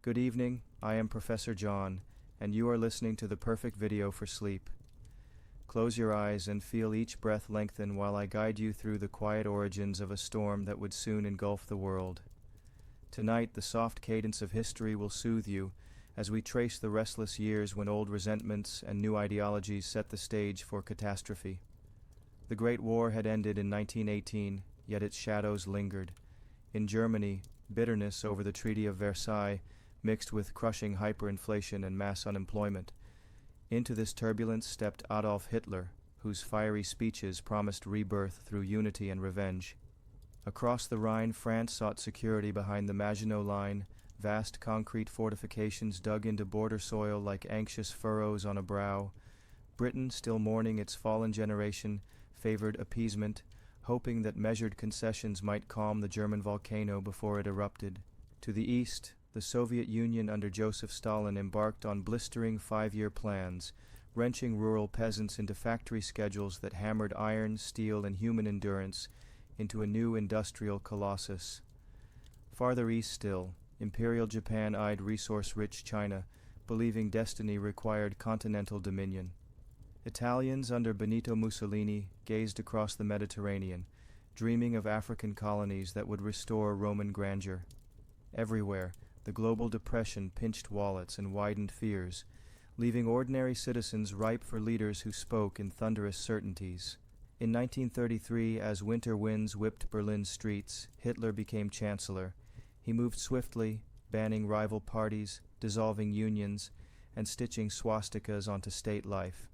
Good evening, I am Professor John, and you are listening to the perfect video for sleep. Close your eyes and feel each breath lengthen while I guide you through the quiet origins of a storm that would soon engulf the world. Tonight, the soft cadence of history will soothe you as we trace the restless years when old resentments and new ideologies set the stage for catastrophe. The Great War had ended in 1918, yet its shadows lingered. In Germany, bitterness over the Treaty of Versailles mixed with crushing hyperinflation and mass unemployment. Into this turbulence stepped Adolf Hitler, whose fiery speeches promised rebirth through unity and revenge. Across the Rhine, France sought security behind the Maginot Line, vast concrete fortifications dug into border soil like anxious furrows on a brow. Britain, still mourning its fallen generation, favored appeasement, hoping that measured concessions might calm the German volcano before it erupted. To the east, the Soviet Union under Joseph Stalin embarked on blistering 5-year plans, wrenching rural peasants into factory schedules that hammered iron, steel, and human endurance into a new industrial colossus. Farther east still, Imperial Japan eyed resource-rich China, believing destiny required continental dominion. Italians under Benito Mussolini gazed across the Mediterranean, dreaming of African colonies that would restore Roman grandeur. Everywhere, the global depression pinched wallets and widened fears, leaving ordinary citizens ripe for leaders who spoke in thunderous certainties. In 1933, as winter winds whipped Berlin's streets, Hitler became chancellor. He moved swiftly, banning rival parties, dissolving unions, and stitching swastikas onto state life.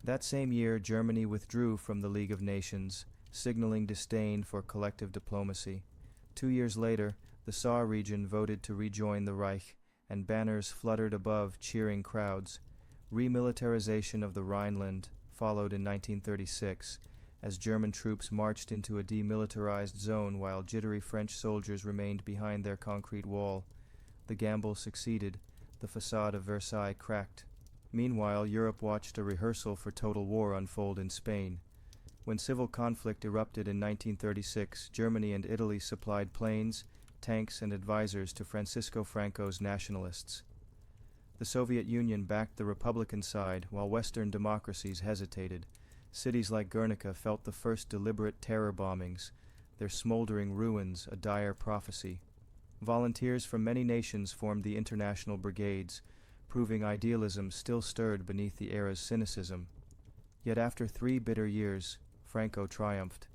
That same year, Germany withdrew from the League of Nations, signaling disdain for collective diplomacy. 2 years later, the Saar region voted to rejoin the Reich, and banners fluttered above cheering crowds. Remilitarization of the Rhineland followed in 1936, as German troops marched into a demilitarized zone while jittery French soldiers remained behind their concrete wall. The gamble succeeded. The facade of Versailles cracked. Meanwhile, Europe watched a rehearsal for total war unfold in Spain. When civil conflict erupted in 1936, Germany and Italy supplied planes, tanks, and advisors to Francisco Franco's nationalists. The Soviet Union backed the Republican side, while Western democracies hesitated. Cities like Guernica felt the first deliberate terror bombings, their smoldering ruins a dire prophecy. Volunteers from many nations formed the international brigades, proving idealism still stirred beneath the era's cynicism. Yet after 3 bitter years, Franco triumphed.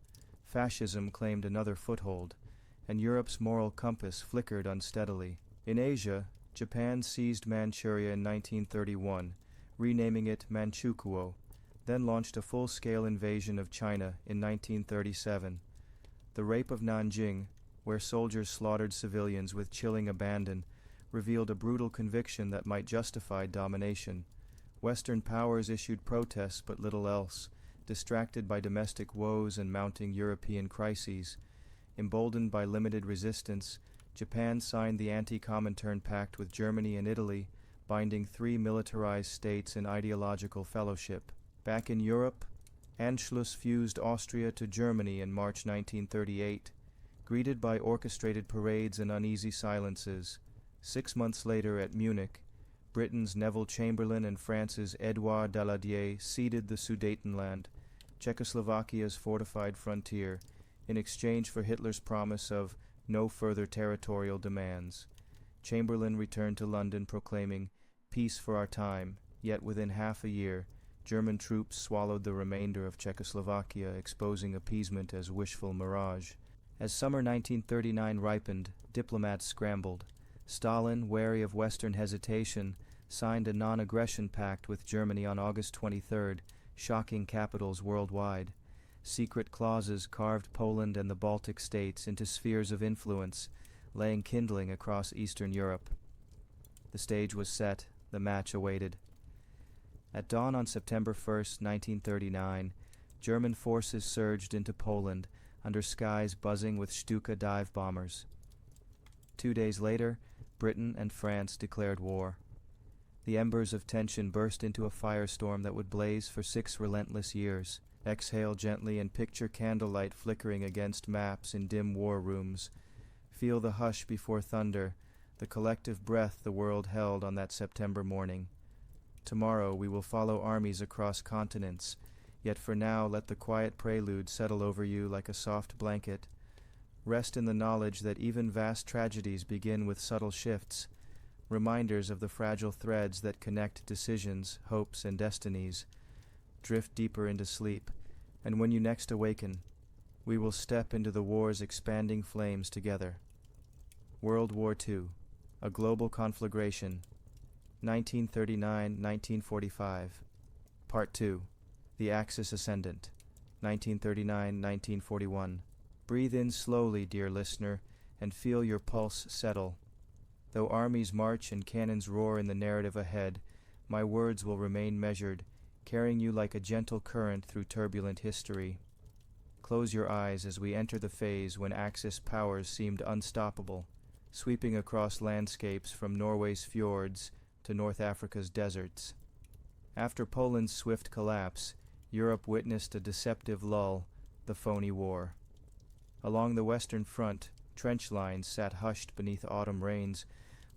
Fascism claimed another foothold, and Europe's moral compass flickered unsteadily. In Asia, Japan seized Manchuria in 1931, renaming it Manchukuo, then launched a full-scale invasion of China in 1937. The rape of Nanjing, where soldiers slaughtered civilians with chilling abandon, revealed a brutal conviction that might justify domination. Western powers issued protests but little else, distracted by domestic woes and mounting European crises. Emboldened by limited resistance, Japan signed the Anti-Comintern Pact with Germany and Italy, binding 3 militarized states in ideological fellowship. Back in Europe, Anschluss fused Austria to Germany in March 1938, greeted by orchestrated parades and uneasy silences. 6 months later at Munich, Britain's Neville Chamberlain and France's Édouard Daladier ceded the Sudetenland, Czechoslovakia's fortified frontier, in exchange for Hitler's promise of no further territorial demands. Chamberlain returned to London proclaiming, "Peace for our time," yet within half a year, German troops swallowed the remainder of Czechoslovakia, exposing appeasement as wishful mirage. As summer 1939 ripened, diplomats scrambled. Stalin, wary of Western hesitation, signed a non-aggression pact with Germany on August 23, shocking capitals worldwide. Secret clauses carved Poland and the Baltic states into spheres of influence, laying kindling across Eastern Europe. The stage was set, the match awaited. At dawn on September 1, 1939, German forces surged into Poland under skies buzzing with Stuka dive bombers. 2 days later, Britain and France declared war. The embers of tension burst into a firestorm that would blaze for 6 relentless years. Exhale gently and picture candlelight flickering against maps in dim war rooms. Feel the hush before thunder, the collective breath the world held on that September morning. Tomorrow we will follow armies across continents, yet for now let the quiet prelude settle over you like a soft blanket. Rest in the knowledge that even vast tragedies begin with subtle shifts, reminders of the fragile threads that connect decisions, hopes, and destinies. Drift deeper into sleep, and when you next awaken, we will step into the war's expanding flames together. World War II, a global conflagration, 1939-1945. Part 2, the Axis Ascendant, 1939-1941. Breathe in slowly, dear listener, and feel your pulse settle. Though armies march and cannons roar in the narrative ahead, my words will remain measured, carrying you like a gentle current through turbulent history. Close your eyes as we enter the phase when Axis powers seemed unstoppable, sweeping across landscapes from Norway's fjords to North Africa's deserts. After Poland's swift collapse, Europe witnessed a deceptive lull, the phony war. Along the Western Front, trench lines sat hushed beneath autumn rains,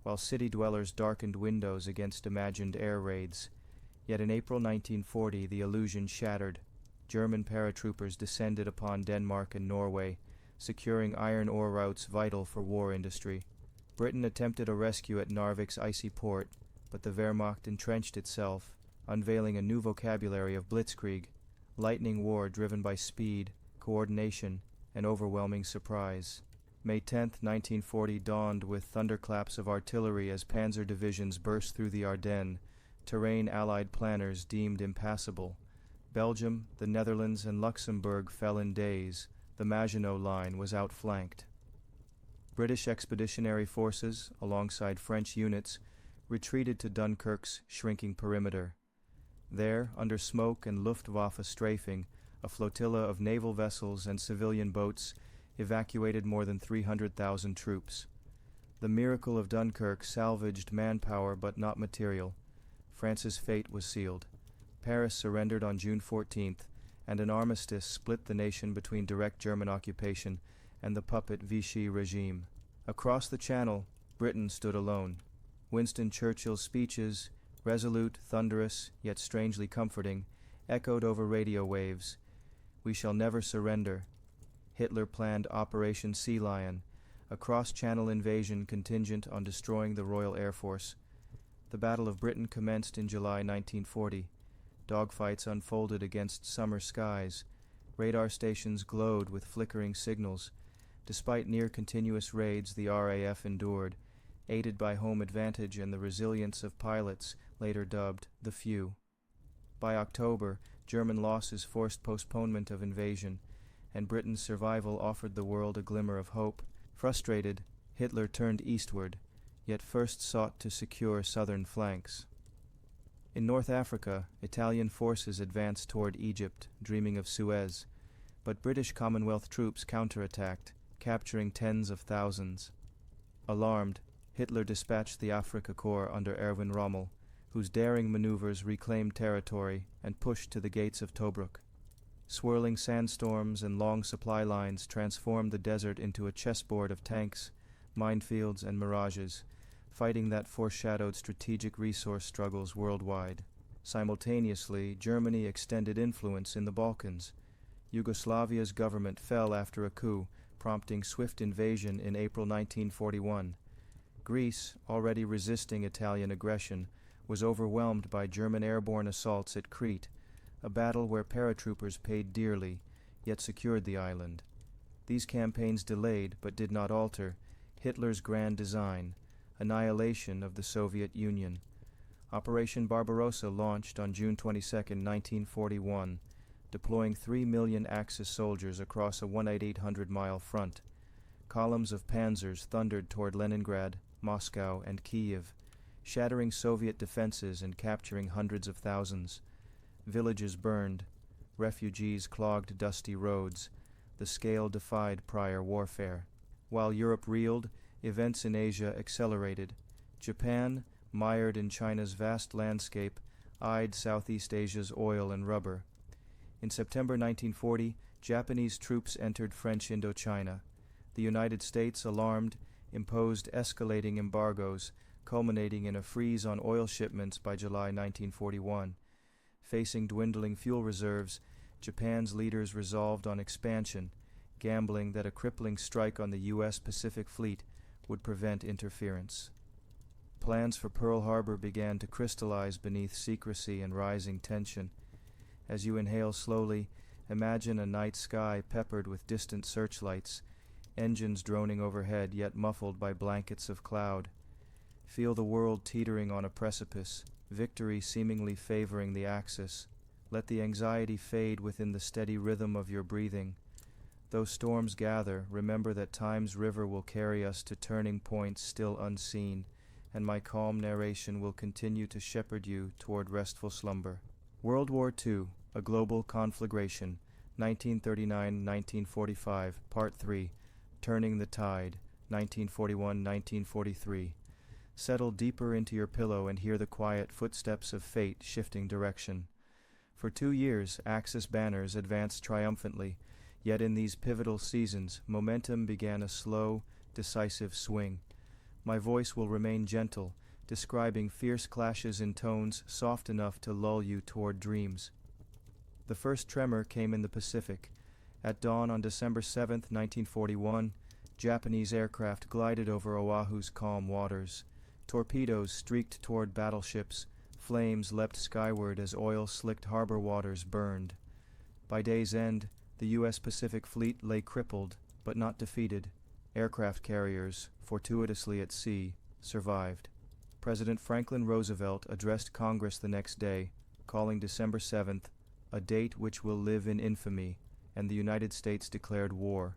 while city dwellers darkened windows against imagined air raids. Yet in April 1940 the illusion shattered. German paratroopers descended upon Denmark and Norway, securing iron ore routes vital for war industry. Britain attempted a rescue at Narvik's icy port, but the Wehrmacht entrenched itself, unveiling a new vocabulary of blitzkrieg, lightning war driven by speed, coordination, and overwhelming surprise. May 10, 1940 dawned with thunderclaps of artillery as panzer divisions burst through the Ardennes, terrain Allied planners deemed impassable. Belgium, the Netherlands, and Luxembourg fell in days. The Maginot Line was outflanked. British expeditionary forces, alongside French units, retreated to Dunkirk's shrinking perimeter. There, under smoke and Luftwaffe strafing, a flotilla of naval vessels and civilian boats evacuated more than 300,000 troops. The miracle of Dunkirk salvaged manpower but not material. France's fate was sealed. Paris surrendered on June 14th, and an armistice split the nation between direct German occupation and the puppet Vichy regime. Across the Channel, Britain stood alone. Winston Churchill's speeches, resolute, thunderous, yet strangely comforting, echoed over radio waves. We shall never surrender. Hitler planned Operation Sea Lion, a cross-channel invasion contingent on destroying the Royal Air Force. The Battle of Britain commenced in July 1940. Dogfights unfolded against summer skies. Radar stations glowed with flickering signals. Despite near-continuous raids the RAF endured, aided by home advantage and the resilience of pilots, later dubbed the Few. By October, German losses forced postponement of invasion, and Britain's survival offered the world a glimmer of hope. Frustrated, Hitler turned eastward, yet first sought to secure southern flanks. In North Africa, Italian forces advanced toward Egypt, dreaming of Suez, but British Commonwealth troops counterattacked, capturing tens of thousands. Alarmed, Hitler dispatched the Afrika Korps under Erwin Rommel, whose daring maneuvers reclaimed territory and pushed to the gates of Tobruk. Swirling sandstorms and long supply lines transformed the desert into a chessboard of tanks, minefields, and mirages, fighting that foreshadowed strategic resource struggles worldwide. Simultaneously, Germany extended influence in the Balkans. Yugoslavia's government fell after a coup, prompting swift invasion in April 1941. Greece, already resisting Italian aggression, was overwhelmed by German airborne assaults at Crete, a battle where paratroopers paid dearly, yet secured the island. These campaigns delayed, but did not alter, Hitler's grand design: annihilation of the Soviet Union. Operation Barbarossa launched on June 22, 1941, deploying 3 million Axis soldiers across a 1,800-mile front. Columns of panzers thundered toward Leningrad, Moscow, and Kiev, shattering Soviet defenses and capturing hundreds of thousands. Villages burned. Refugees clogged dusty roads. The scale defied prior warfare. While Europe reeled, events in Asia accelerated. Japan, mired in China's vast landscape, eyed Southeast Asia's oil and rubber. In September 1940, Japanese troops entered French Indochina. The United States, alarmed, imposed escalating embargoes, culminating in a freeze on oil shipments by July 1941. Facing dwindling fuel reserves, Japan's leaders resolved on expansion, gambling that a crippling strike on the U.S. Pacific Fleet would prevent interference. Plans for Pearl Harbor began to crystallize beneath secrecy and rising tension. As you inhale slowly, imagine a night sky peppered with distant searchlights, engines droning overhead yet muffled by blankets of cloud. Feel the world teetering on a precipice, victory seemingly favoring the Axis. Let the anxiety fade within the steady rhythm of your breathing. Though storms gather, remember that time's river will carry us to turning points still unseen, and my calm narration will continue to shepherd you toward restful slumber. World War II, A Global Conflagration, 1939-1945, Part 3, Turning the Tide, 1941-1943. Settle deeper into your pillow and hear the quiet footsteps of fate shifting direction. For 2 years, Axis banners advanced triumphantly, yet in these pivotal seasons, momentum began a slow, decisive swing. My voice will remain gentle, describing fierce clashes in tones soft enough to lull you toward dreams. The first tremor came in the Pacific. At dawn on December 7, 1941, Japanese aircraft glided over Oahu's calm waters. Torpedoes streaked toward battleships. Flames leapt skyward as oil-slicked harbor waters burned. By day's end, the U.S. Pacific Fleet lay crippled, but not defeated. Aircraft carriers, fortuitously at sea, survived. President Franklin Roosevelt addressed Congress the next day, calling December 7th a date which will live in infamy, and the United States declared war.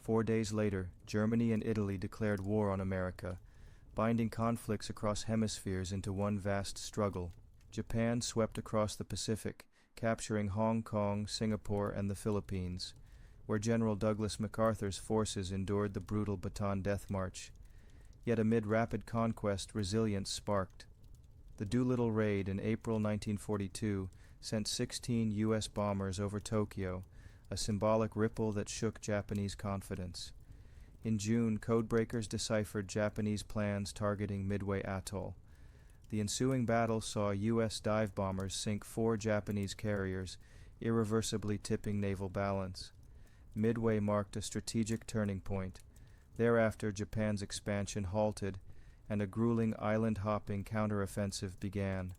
4 days later, Germany and Italy declared war on America, binding conflicts across hemispheres into one vast struggle. Japan swept across the Pacific, capturing Hong Kong, Singapore, and the Philippines, where General Douglas MacArthur's forces endured the brutal Bataan Death March. Yet amid rapid conquest, resilience sparked. The Doolittle raid in April 1942 sent 16 U.S. bombers over Tokyo, a symbolic ripple that shook Japanese confidence. In June, codebreakers deciphered Japanese plans targeting Midway Atoll. The ensuing battle saw U.S. dive bombers sink 4 Japanese carriers, irreversibly tipping naval balance. Midway marked a strategic turning point. Thereafter, Japan's expansion halted, and a grueling island-hopping counteroffensive began.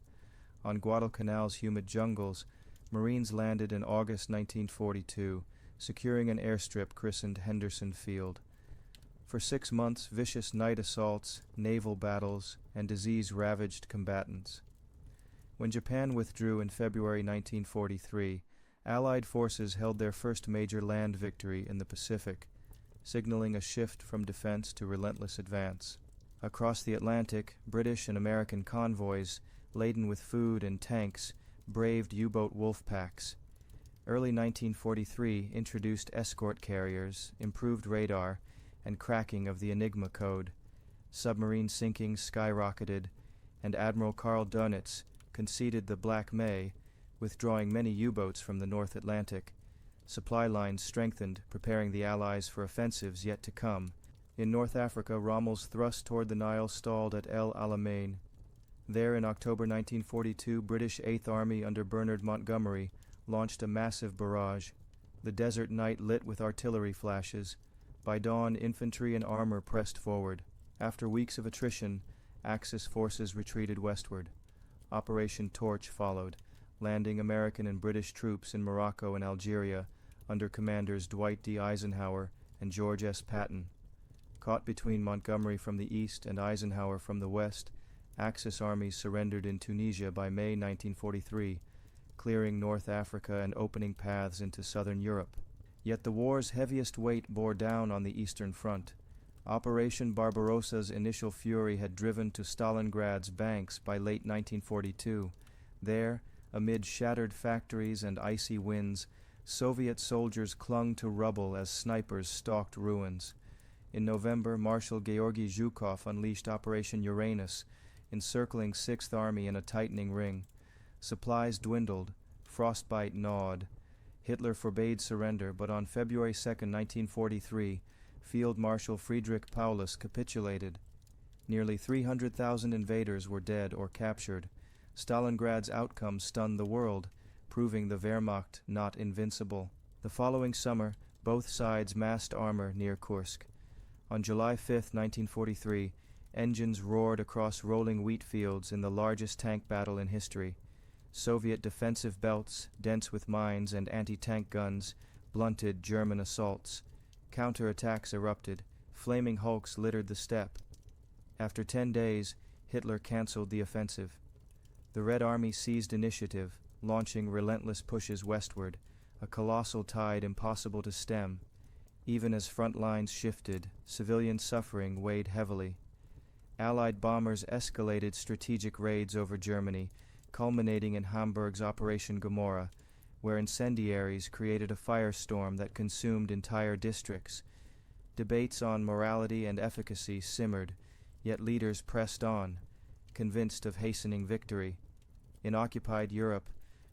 On Guadalcanal's humid jungles, Marines landed in August 1942, securing an airstrip christened Henderson Field. For 6 months, vicious night assaults, naval battles, and disease ravaged combatants. When Japan withdrew in February 1943, Allied forces held their first major land victory in the Pacific, signaling a shift from defense to relentless advance. Across the Atlantic, British and American convoys, laden with food and tanks, braved U-boat wolf packs. Early 1943 introduced escort carriers, improved radar, and cracking of the Enigma code. Submarine sinkings skyrocketed, and Admiral Karl Dönitz conceded the Black May, withdrawing many U-boats from the North Atlantic. Supply lines strengthened, preparing the Allies for offensives yet to come. In North Africa, Rommel's thrust toward the Nile stalled at El Alamein. There, in October 1942, British Eighth Army under Bernard Montgomery launched a massive barrage. The desert night lit with artillery flashes. By dawn, infantry and armor pressed forward. After weeks of attrition, Axis forces retreated westward. Operation Torch followed, landing American and British troops in Morocco and Algeria under commanders Dwight D. Eisenhower and George S. Patton. Caught between Montgomery from the east and Eisenhower from the west, Axis armies surrendered in Tunisia by May 1943, clearing North Africa and opening paths into southern Europe. Yet the war's heaviest weight bore down on the Eastern Front. Operation Barbarossa's initial fury had driven to Stalingrad's banks by late 1942. There, amid shattered factories and icy winds, Soviet soldiers clung to rubble as snipers stalked ruins. In November, Marshal Georgy Zhukov unleashed Operation Uranus, encircling Sixth Army in a tightening ring. Supplies dwindled, frostbite gnawed. Hitler forbade surrender, but on February 2, 1943, Field Marshal Friedrich Paulus capitulated. Nearly 300,000 invaders were dead or captured. Stalingrad's outcome stunned the world, proving the Wehrmacht not invincible. The following summer, both sides massed armor near Kursk. On July 5, 1943, engines roared across rolling wheat fields in the largest tank battle in history. Soviet defensive belts, dense with mines and anti-tank guns, blunted German assaults. Counterattacks erupted. Flaming hulks littered the steppe. After 10 days, Hitler canceled the offensive. The Red Army seized initiative, launching relentless pushes westward, a colossal tide impossible to stem. Even as front lines shifted, civilian suffering weighed heavily. Allied bombers escalated strategic raids over Germany, culminating in Hamburg's Operation Gomorrah, where incendiaries created a firestorm that consumed entire districts. Debates on morality and efficacy simmered, yet leaders pressed on, convinced of hastening victory. In occupied Europe,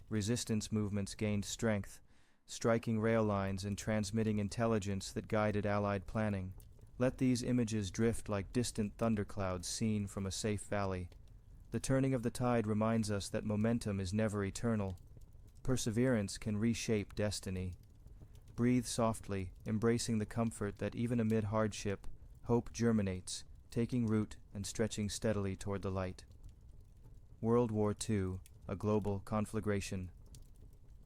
resistance movements gained strength, striking rail lines and transmitting intelligence that guided Allied planning. Let these images drift like distant thunderclouds seen from a safe valley. The turning of the tide reminds us that momentum is never eternal. Perseverance can reshape destiny. Breathe softly, embracing the comfort that even amid hardship, hope germinates, taking root and stretching steadily toward the light. World War II, a global conflagration.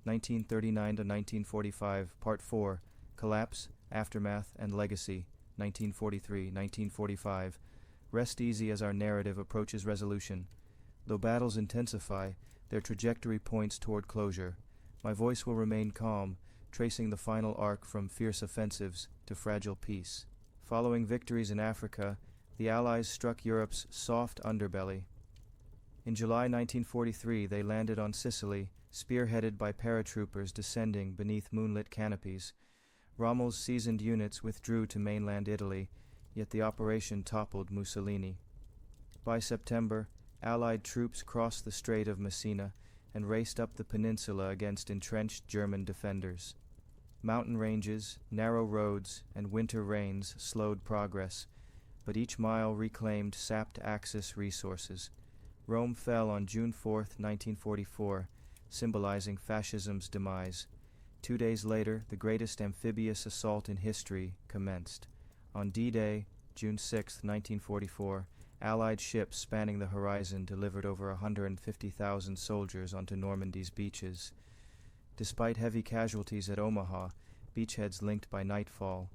1939 to 1945, Part 4, Collapse, Aftermath, and Legacy, 1943-1945. Rest easy as our narrative approaches resolution. Though battles intensify, their trajectory points toward closure. My voice will remain calm, tracing the final arc from fierce offensives to fragile peace. Following victories in Africa, the Allies struck Europe's soft underbelly. In July 1943, they landed on Sicily, spearheaded by paratroopers descending beneath moonlit canopies. Rommel's seasoned units withdrew to mainland Italy, yet the operation toppled Mussolini. By September, Allied troops crossed the Strait of Messina and raced up the peninsula against entrenched German defenders. Mountain ranges, narrow roads, and winter rains slowed progress, but each mile reclaimed sapped Axis resources. Rome fell on June 4, 1944, symbolizing fascism's demise. 2 days later, the greatest amphibious assault in history commenced. On D-Day, June 6, 1944, Allied ships spanning the horizon delivered over 150,000 soldiers onto Normandy's beaches. Despite heavy casualties at Omaha, beachheads linked by nightfall.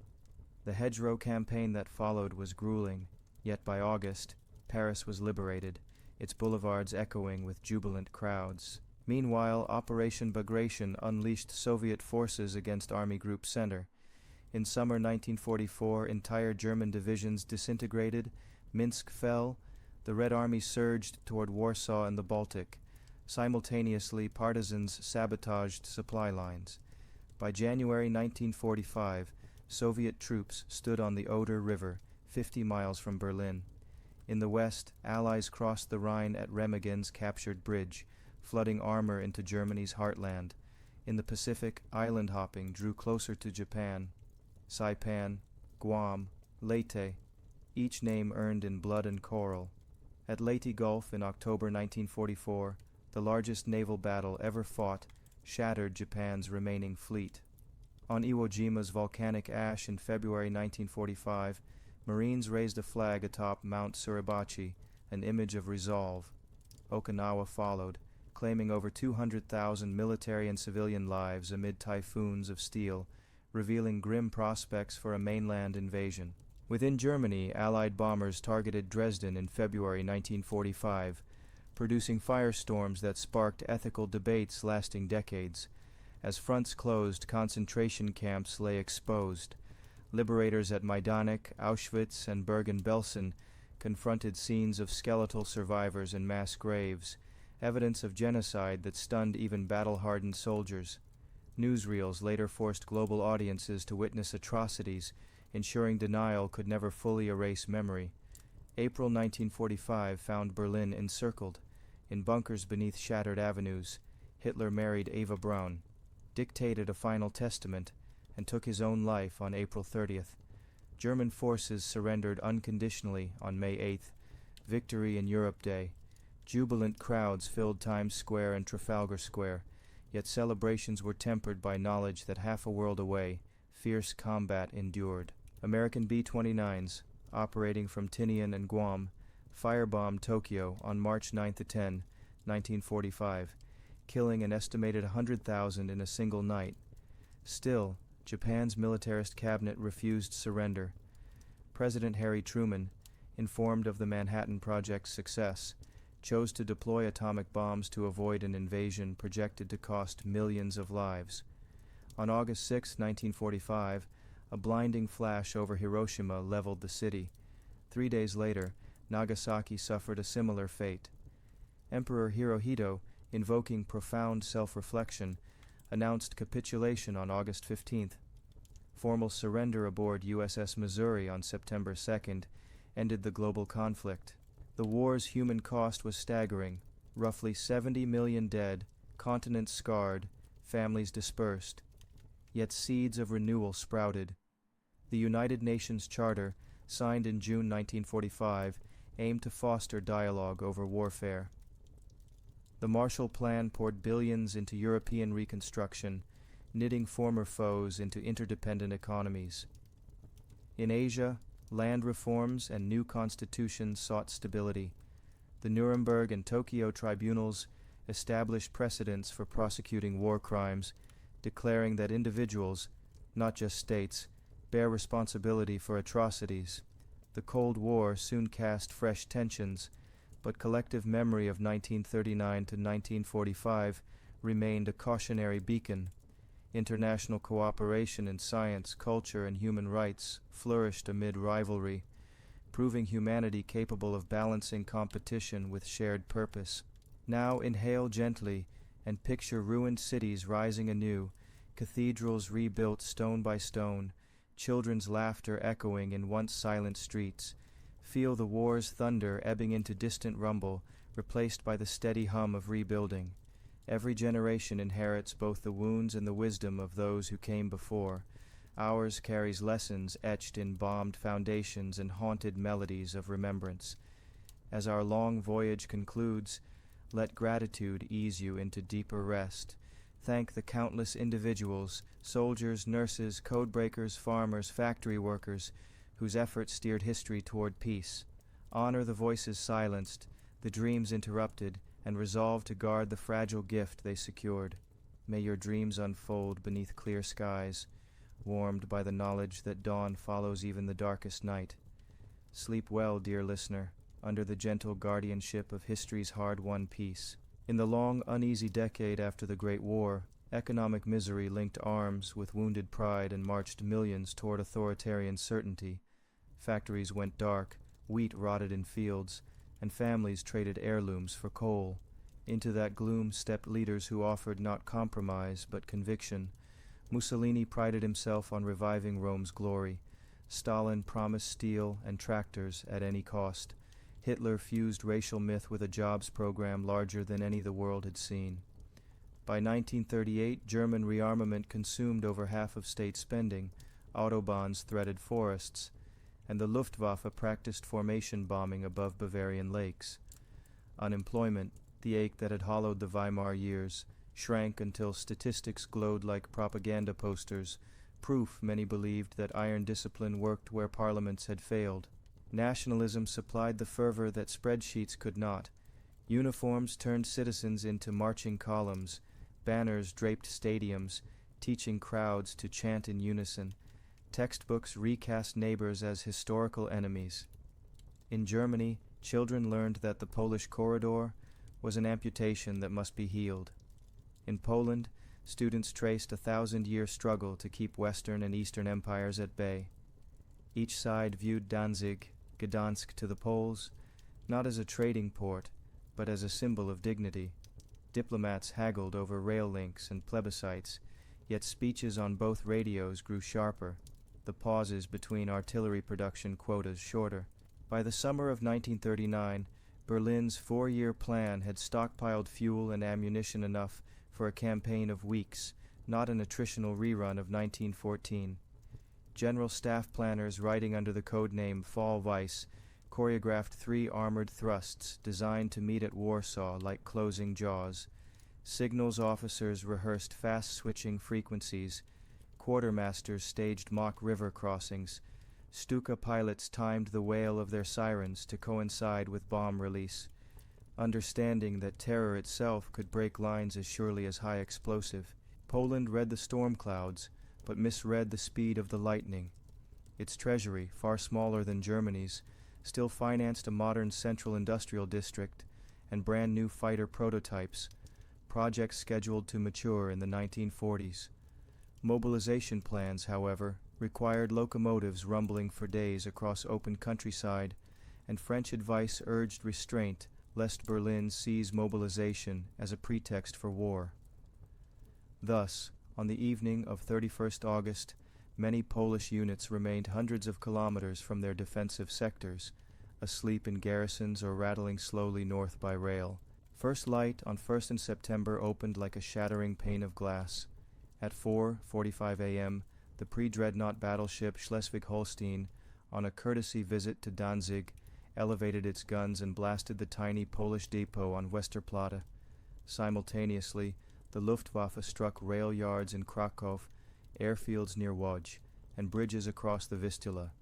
The hedgerow campaign that followed was grueling, yet by August, Paris was liberated, its boulevards echoing with jubilant crowds. Meanwhile, Operation Bagration unleashed Soviet forces against Army Group Center. In summer 1944, entire German divisions disintegrated, Minsk fell, the Red Army surged toward Warsaw and the Baltic. Simultaneously, partisans sabotaged supply lines. By January 1945, Soviet troops stood on the Oder River, 50 miles from Berlin. In the west, Allies crossed the Rhine at Remagen's captured bridge, flooding armor into Germany's heartland. In the Pacific, island hopping drew closer to Japan. Saipan, Guam, Leyte, each name earned in blood and coral. At Leyte Gulf in October 1944, the largest naval battle ever fought shattered Japan's remaining fleet. On Iwo Jima's volcanic ash in February 1945, Marines raised a flag atop Mount Suribachi, an image of resolve. Okinawa followed, claiming over 200,000 military and civilian lives amid typhoons of steel, revealing grim prospects for a mainland invasion. Within Germany, Allied bombers targeted Dresden in February 1945, producing firestorms that sparked ethical debates lasting decades. As fronts closed, concentration camps lay exposed. Liberators at Majdanek, Auschwitz, and Bergen-Belsen confronted scenes of skeletal survivors and mass graves, evidence of genocide that stunned even battle-hardened soldiers. Newsreels later forced global audiences to witness atrocities, ensuring denial could never fully erase memory. April 1945 found Berlin encircled. In bunkers beneath shattered avenues, Hitler married Eva Braun, dictated a final testament, and took his own life on April 30th. German forces surrendered unconditionally on May 8th, Victory in Europe Day. Jubilant crowds filled Times Square and Trafalgar Square, yet celebrations were tempered by knowledge that half a world away, fierce combat endured. American B-29s, operating from Tinian and Guam, firebombed Tokyo on March 9–10, 1945, killing an estimated 100,000 in a single night. Still, Japan's militarist cabinet refused surrender. President Harry Truman, informed of the Manhattan Project's success, chose to deploy atomic bombs to avoid an invasion projected to cost millions of lives. On August 6, 1945, a blinding flash over Hiroshima leveled the city. 3 days later, Nagasaki suffered a similar fate. Emperor Hirohito, invoking profound self-reflection, announced capitulation on August 15th. Formal surrender aboard USS Missouri on September 2nd ended the global conflict. The war's human cost was staggering: roughly 70 million dead, continents scarred, families dispersed. Yet seeds of renewal sprouted. The United Nations Charter, signed in June 1945, aimed to foster dialogue over warfare. The Marshall Plan poured billions into European reconstruction, knitting former foes into interdependent economies. In Asia, land reforms and new constitutions sought stability. The Nuremberg and Tokyo tribunals established precedents for prosecuting war crimes, declaring that individuals, not just states, bear responsibility for atrocities. The Cold War soon cast fresh tensions, but collective memory of 1939 to 1945 remained a cautionary beacon. International cooperation in science, culture, and human rights flourished amid rivalry, proving humanity capable of balancing competition with shared purpose. Now inhale gently and picture ruined cities rising anew, cathedrals rebuilt stone by stone, children's laughter echoing in once silent streets. Feel the war's thunder ebbing into distant rumble, replaced by the steady hum of rebuilding. Every generation inherits both the wounds and the wisdom of those who came before. Ours carries lessons etched in bombed foundations and haunted melodies of remembrance. As our long voyage concludes, let gratitude ease you into deeper rest. Thank the countless individuals, soldiers, nurses, codebreakers, farmers, factory workers, whose efforts steered history toward peace. Honor the voices silenced, the dreams interrupted, and resolve to guard the fragile gift they secured. May your dreams unfold beneath clear skies, warmed by the knowledge that dawn follows even the darkest night. Sleep well, dear listener, under the gentle guardianship of history's hard-won peace. In the long, uneasy decade after the Great War, economic misery linked arms with wounded pride and marched millions toward authoritarian certainty. Factories went dark, wheat rotted in fields, and families traded heirlooms for coal. Into that gloom stepped leaders who offered not compromise but conviction. Mussolini prided himself on reviving Rome's glory. Stalin promised steel and tractors at any cost. Hitler fused racial myth with a jobs program larger than any the world had seen. By 1938, German rearmament consumed over half of state spending, autobahns threaded forests, and the Luftwaffe practiced formation bombing above Bavarian lakes. Unemployment, the ache that had hollowed the Weimar years, shrank until statistics glowed like propaganda posters, proof, many believed, that iron discipline worked where parliaments had failed. Nationalism supplied the fervor that spreadsheets could not. Uniforms turned citizens into marching columns, banners draped stadiums, teaching crowds to chant in unison. Textbooks recast neighbors as historical enemies. In Germany, children learned that the Polish corridor was an amputation that must be healed. In Poland, students traced a 1,000-year struggle to keep Western and Eastern empires at bay. Each side viewed Danzig, Gdansk to the Poles, not as a trading port, but as a symbol of dignity. Diplomats haggled over rail links and plebiscites, yet speeches on both radios grew sharper, the pauses between artillery production quotas shorter. By the summer of 1939, Berlin's 4-year plan had stockpiled fuel and ammunition enough for a campaign of weeks, not an attritional rerun of 1914. General Staff planners writing under the code name Fall Weiss choreographed 3 armored thrusts designed to meet at Warsaw like closing jaws. Signals officers rehearsed fast-switching frequencies. Quartermasters staged mock river crossings. Stuka pilots timed the wail of their sirens to coincide with bomb release, understanding that terror itself could break lines as surely as high explosive. Poland read the storm clouds, but misread the speed of the lightning. Its treasury, far smaller than Germany's, still financed a modern central industrial district and brand-new fighter prototypes, projects scheduled to mature in the 1940s. Mobilization plans, however, required locomotives rumbling for days across open countryside, and French advice urged restraint lest Berlin seize mobilization as a pretext for war. Thus, on the evening of 31st August, many Polish units remained hundreds of kilometers from their defensive sectors, asleep in garrisons or rattling slowly north by rail. First light on 1st and September opened like a shattering pane of glass. At 4:45 a.m., the pre-dreadnought battleship Schleswig-Holstein, on a courtesy visit to Danzig, elevated its guns and blasted the tiny Polish depot on Westerplatte. Simultaneously, the Luftwaffe struck rail yards in Krakow, airfields near Łódź, and bridges across the Vistula.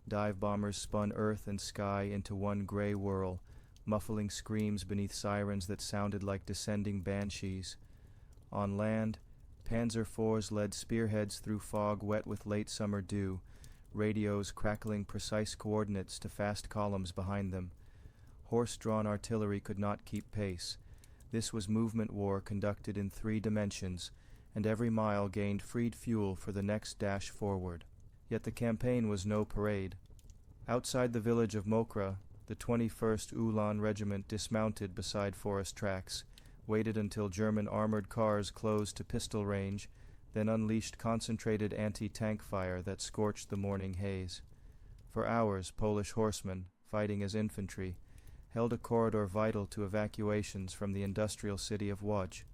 Dive bombers spun earth and sky into one gray whirl, muffling screams beneath sirens that sounded like descending banshees. On land, Panzer IVs led spearheads through fog wet with late summer dew, radios crackling precise coordinates to fast columns behind them. Horse-drawn artillery could not keep pace. This was movement war conducted in 3 dimensions, and every mile gained freed fuel for the next dash forward. Yet the campaign was no parade. Outside the village of Mokra, the 21st Ulan Regiment dismounted beside forest tracks, waited until German armored cars closed to pistol range, then unleashed concentrated anti-tank fire that scorched the morning haze. For hours, Polish horsemen, fighting as infantry, held a corridor vital to evacuations from the industrial city of Łódź.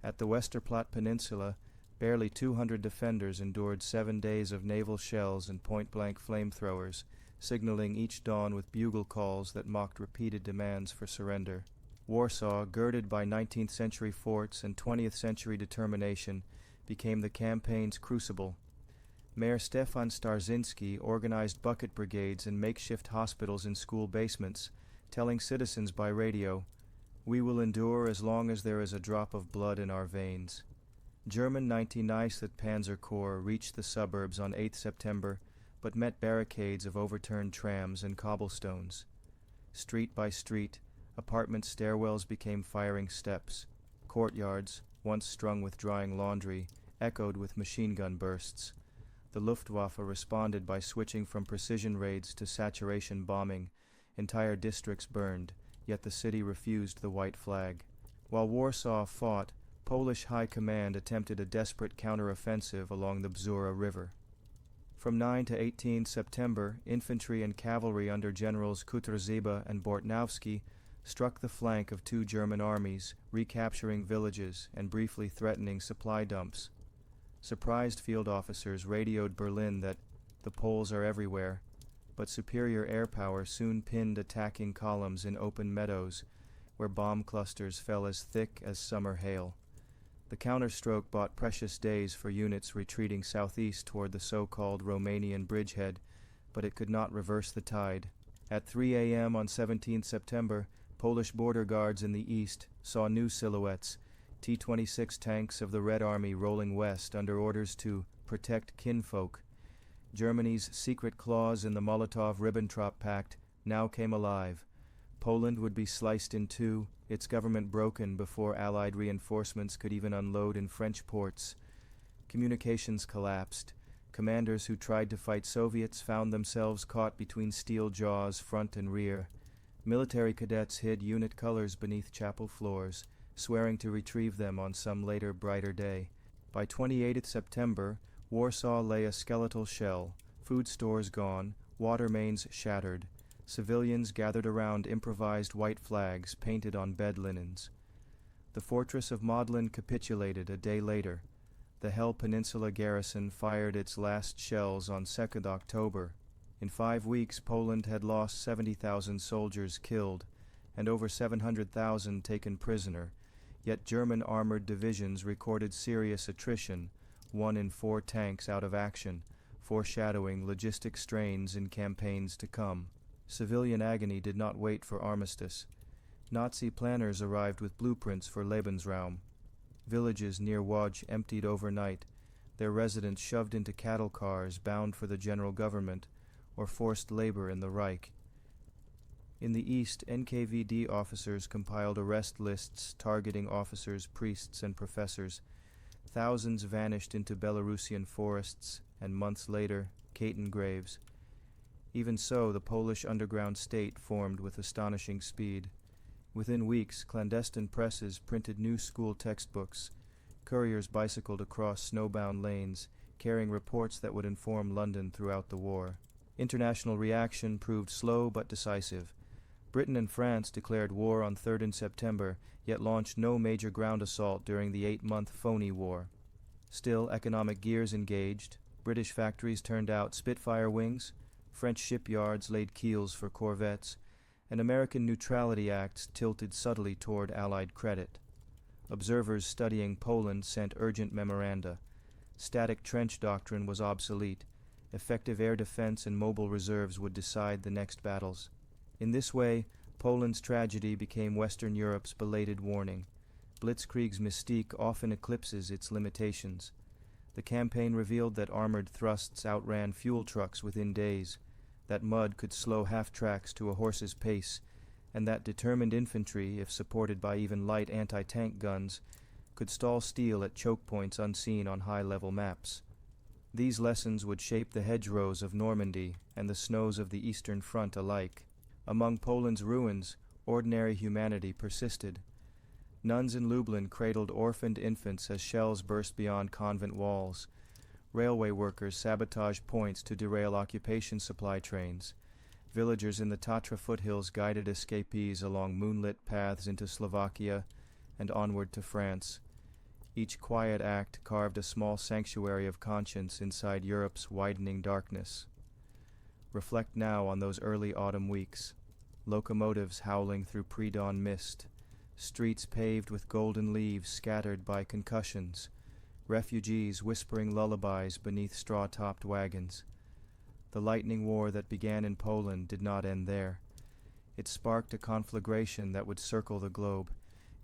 At the Westerplatte Peninsula, barely 200 defenders endured 7 days of naval shells and point-blank flamethrowers, signaling each dawn with bugle calls that mocked repeated demands for surrender. Warsaw, girded by 19th-century forts and 20th-century determination, became the campaign's crucible. Mayor Stefan Starzyński organized bucket brigades and makeshift hospitals in school basements, telling citizens by radio, "We will endure as long as there is a drop of blood in our veins." German 99th Panzer Corps reached the suburbs on 8 September, but met barricades of overturned trams and cobblestones. Street by street, apartment stairwells became firing steps. Courtyards, once strung with drying laundry, echoed with machine gun bursts. The Luftwaffe responded by switching from precision raids to saturation bombing. Entire districts burned, yet the city refused the white flag. While Warsaw fought, Polish High Command attempted a desperate counteroffensive along the Bzura River. From 9 to 18 September, infantry and cavalry under Generals Kutrzyba and Bortnowski struck the flank of 2 German armies, recapturing villages and briefly threatening supply dumps. Surprised field officers radioed Berlin that the Poles are everywhere, but superior air power soon pinned attacking columns in open meadows, where bomb clusters fell as thick as summer hail. The counterstroke bought precious days for units retreating southeast toward the so-called Romanian bridgehead, but it could not reverse the tide. At 3 a.m. on 17 September, Polish border guards in the east saw new silhouettes, T-26 tanks of the Red Army rolling west under orders to protect kinfolk. Germany's secret clause in the Molotov-Ribbentrop Pact now came alive. Poland would be sliced in 2, its government broken before Allied reinforcements could even unload in French ports. Communications collapsed. Commanders who tried to fight Soviets found themselves caught between steel jaws, front and rear. Military cadets hid unit colors beneath chapel floors, swearing to retrieve them on some later, brighter day. By 28th September, Warsaw lay a skeletal shell, food stores gone, water mains shattered. Civilians gathered around improvised white flags painted on bed linens. The fortress of Modlin capitulated a day later. The Hell Peninsula garrison fired its last shells on 2nd October. In 5 weeks, Poland had lost 70,000 soldiers killed and over 700,000 taken prisoner, yet German armored divisions recorded serious attrition, 1 in 4 tanks out of action, foreshadowing logistic strains in campaigns to come. Civilian agony did not wait for armistice. Nazi planners arrived with blueprints for Lebensraum. Villages near Łódź emptied overnight, their residents shoved into cattle cars bound for the general government or forced labor in the Reich. In the east, NKVD officers compiled arrest lists targeting officers, priests, and professors. Thousands vanished into Belarusian forests, and months later, Caton graves. Even so, the Polish underground state formed with astonishing speed. Within weeks, clandestine presses printed new school textbooks. Couriers bicycled across snowbound lanes, carrying reports that would inform London throughout the war. International reaction proved slow but decisive. Britain and France declared war on 3rd September, yet launched no major ground assault during the 8-month phony war. Still, economic gears engaged. British factories turned out Spitfire wings, French shipyards laid keels for corvettes, and American neutrality acts tilted subtly toward Allied credit. Observers studying Poland sent urgent memoranda. Static trench doctrine was obsolete. Effective air defense and mobile reserves would decide the next battles. In this way, Poland's tragedy became Western Europe's belated warning. Blitzkrieg's mystique often eclipses its limitations. The campaign revealed that armored thrusts outran fuel trucks within days, that mud could slow half-tracks to a horse's pace, and that determined infantry, if supported by even light anti-tank guns, could stall steel at choke points unseen on high-level maps. These lessons would shape the hedgerows of Normandy and the snows of the Eastern Front alike. Among Poland's ruins, ordinary humanity persisted. Nuns in Lublin cradled orphaned infants as shells burst beyond convent walls. Railway workers sabotaged points to derail occupation supply trains. Villagers in the Tatra foothills guided escapees along moonlit paths into Slovakia and onward to France. Each quiet act carved a small sanctuary of conscience inside Europe's widening darkness. Reflect now on those early autumn weeks. Locomotives howling through pre-dawn mist, streets paved with golden leaves scattered by concussions, refugees whispering lullabies beneath straw-topped wagons. The lightning war that began in Poland did not end there. It sparked a conflagration that would circle the globe,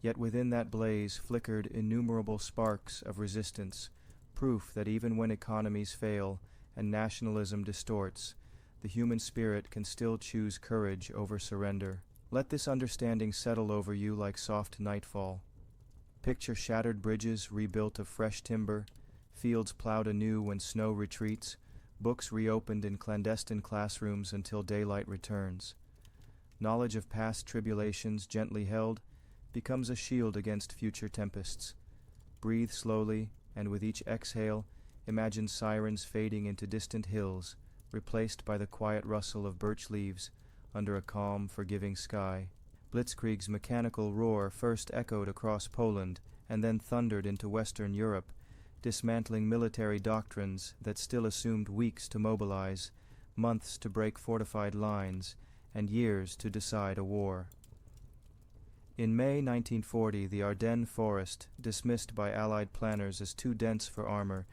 yet within that blaze flickered innumerable sparks of resistance, proof that even when economies fail and nationalism distorts, the human spirit can still choose courage over surrender. Let this understanding settle over you like soft nightfall. Picture shattered bridges rebuilt of fresh timber, fields plowed anew when snow retreats, books reopened in clandestine classrooms until daylight returns. Knowledge of past tribulations gently held becomes a shield against future tempests. Breathe slowly, and with each exhale, imagine sirens fading into distant hills, replaced by the quiet rustle of birch leaves under a calm, forgiving sky. Blitzkrieg's mechanical roar first echoed across Poland and then thundered into Western Europe, dismantling military doctrines that still assumed weeks to mobilize, months to break fortified lines, and years to decide a war. In May 1940, the Ardennes forest, dismissed by Allied planners as too dense for armor,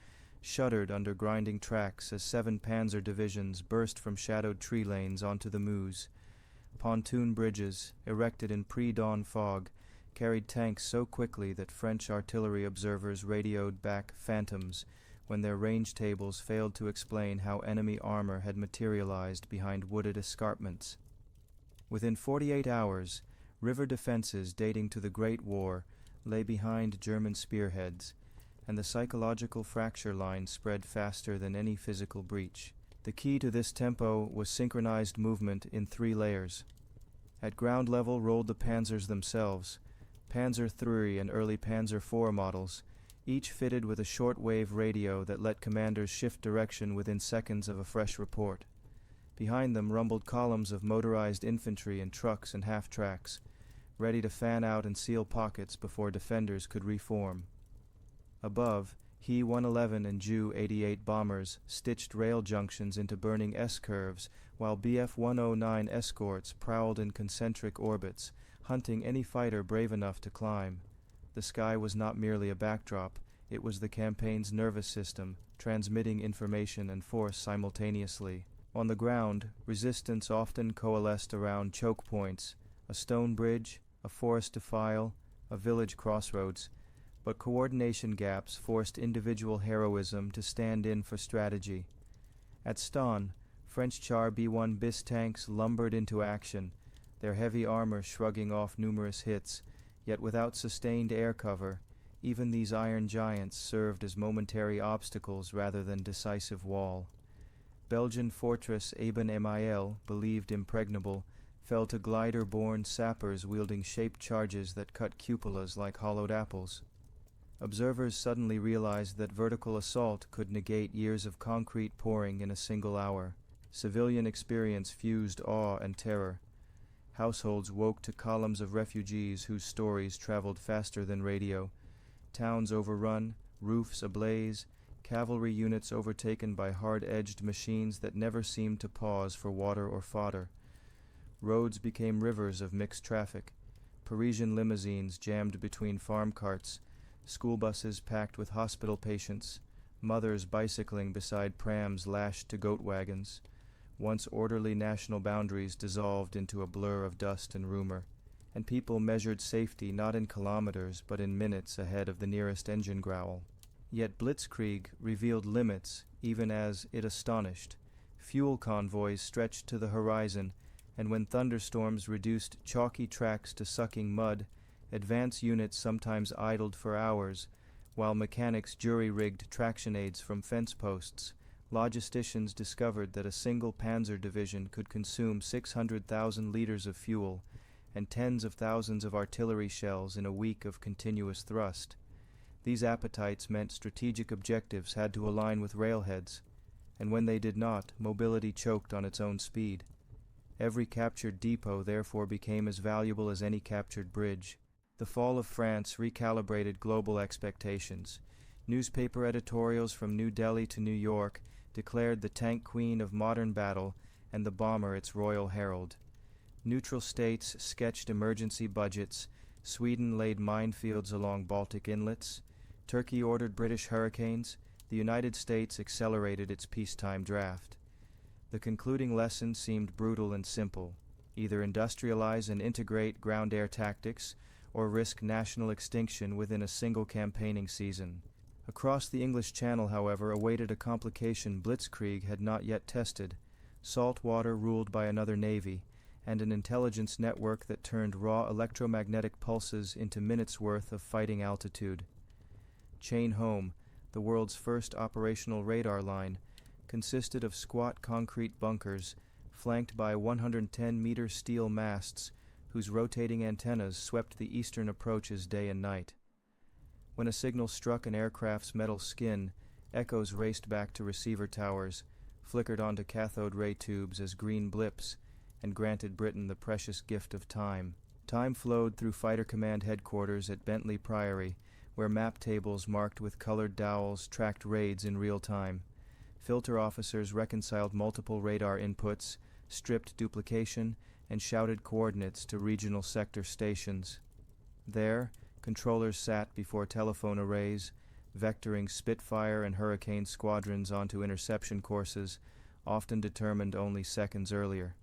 shuddered under grinding tracks as 7 panzer divisions burst from shadowed tree lanes onto the Meuse. Pontoon bridges, erected in pre-dawn fog, carried tanks so quickly that French artillery observers radioed back phantoms when their range tables failed to explain how enemy armor had materialized behind wooded escarpments. Within 48 hours, river defenses dating to the Great War lay behind German spearheads, and the psychological fracture line spread faster than any physical breach. The key to this tempo was synchronized movement in 3 layers. At ground level rolled the panzers themselves, Panzer III and early Panzer IV models, each fitted with a short-wave radio that let commanders shift direction within seconds of a fresh report. Behind them rumbled columns of motorized infantry and trucks and half-tracks, ready to fan out and seal pockets before defenders could reform. Above, He-111 and Ju-88 bombers stitched rail junctions into burning S-curves, while Bf-109 escorts prowled in concentric orbits, hunting any fighter brave enough to climb. The sky was not merely a backdrop, it was the campaign's nervous system, transmitting information and force simultaneously. On the ground, resistance often coalesced around choke points, a stone bridge, a forest defile, a village crossroads, but coordination gaps forced individual heroism to stand in for strategy. At Ston, French Char B-1 bis tanks lumbered into action, their heavy armor shrugging off numerous hits, yet without sustained air cover. Even these iron giants served as momentary obstacles rather than decisive wall. Belgian fortress Aben Emael, believed impregnable, fell to glider-borne sappers wielding shaped charges that cut cupolas like hollowed apples. Observers suddenly realized that vertical assault could negate years of concrete pouring in a single hour. Civilian experience fused awe and terror. Households woke to columns of refugees whose stories traveled faster than radio. Towns overrun, roofs ablaze, cavalry units overtaken by hard-edged machines that never seemed to pause for water or fodder. Roads became rivers of mixed traffic. Parisian limousines jammed between farm carts, school buses packed with hospital patients, mothers bicycling beside prams lashed to goat wagons. Once orderly national boundaries dissolved into a blur of dust and rumor, and people measured safety not in kilometers but in minutes ahead of the nearest engine growl. Yet blitzkrieg revealed limits even as it astonished. Fuel convoys stretched to the horizon, and when thunderstorms reduced chalky tracks to sucking mud, advance units sometimes idled for hours, while mechanics jury-rigged traction aids from fence posts. Logisticians discovered that a single panzer division could consume 600,000 liters of fuel and tens of thousands of artillery shells in a week of continuous thrust. These appetites meant strategic objectives had to align with railheads, and when they did not, mobility choked on its own speed. Every captured depot therefore became as valuable as any captured bridge. The fall of France recalibrated global expectations. Newspaper editorials from New Delhi to New York declared the tank queen of modern battle and the bomber its royal herald. Neutral states sketched emergency budgets, Sweden laid minefields along Baltic inlets, Turkey ordered British hurricanes, the United States accelerated its peacetime draft. The concluding lesson seemed brutal and simple: either industrialize and integrate ground-air tactics, or risk national extinction within a single campaigning season. Across the English Channel, however, awaited a complication blitzkrieg had not yet tested: salt water ruled by another navy, and an intelligence network that turned raw electromagnetic pulses into minutes' worth of fighting altitude. Chain Home, the world's first operational radar line, consisted of squat concrete bunkers flanked by 110-meter steel masts whose rotating antennas swept the eastern approaches day and night. When a signal struck an aircraft's metal skin, echoes raced back to receiver towers, flickered onto cathode ray tubes as green blips, and granted Britain the precious gift of time. Time flowed through Fighter Command headquarters at Bentley Priory, where map tables marked with colored dowels tracked raids in real time. Filter officers reconciled multiple radar inputs, stripped duplication, and shouted coordinates to regional sector stations. There, controllers sat before telephone arrays, vectoring Spitfire and Hurricane squadrons onto interception courses, often determined only seconds earlier.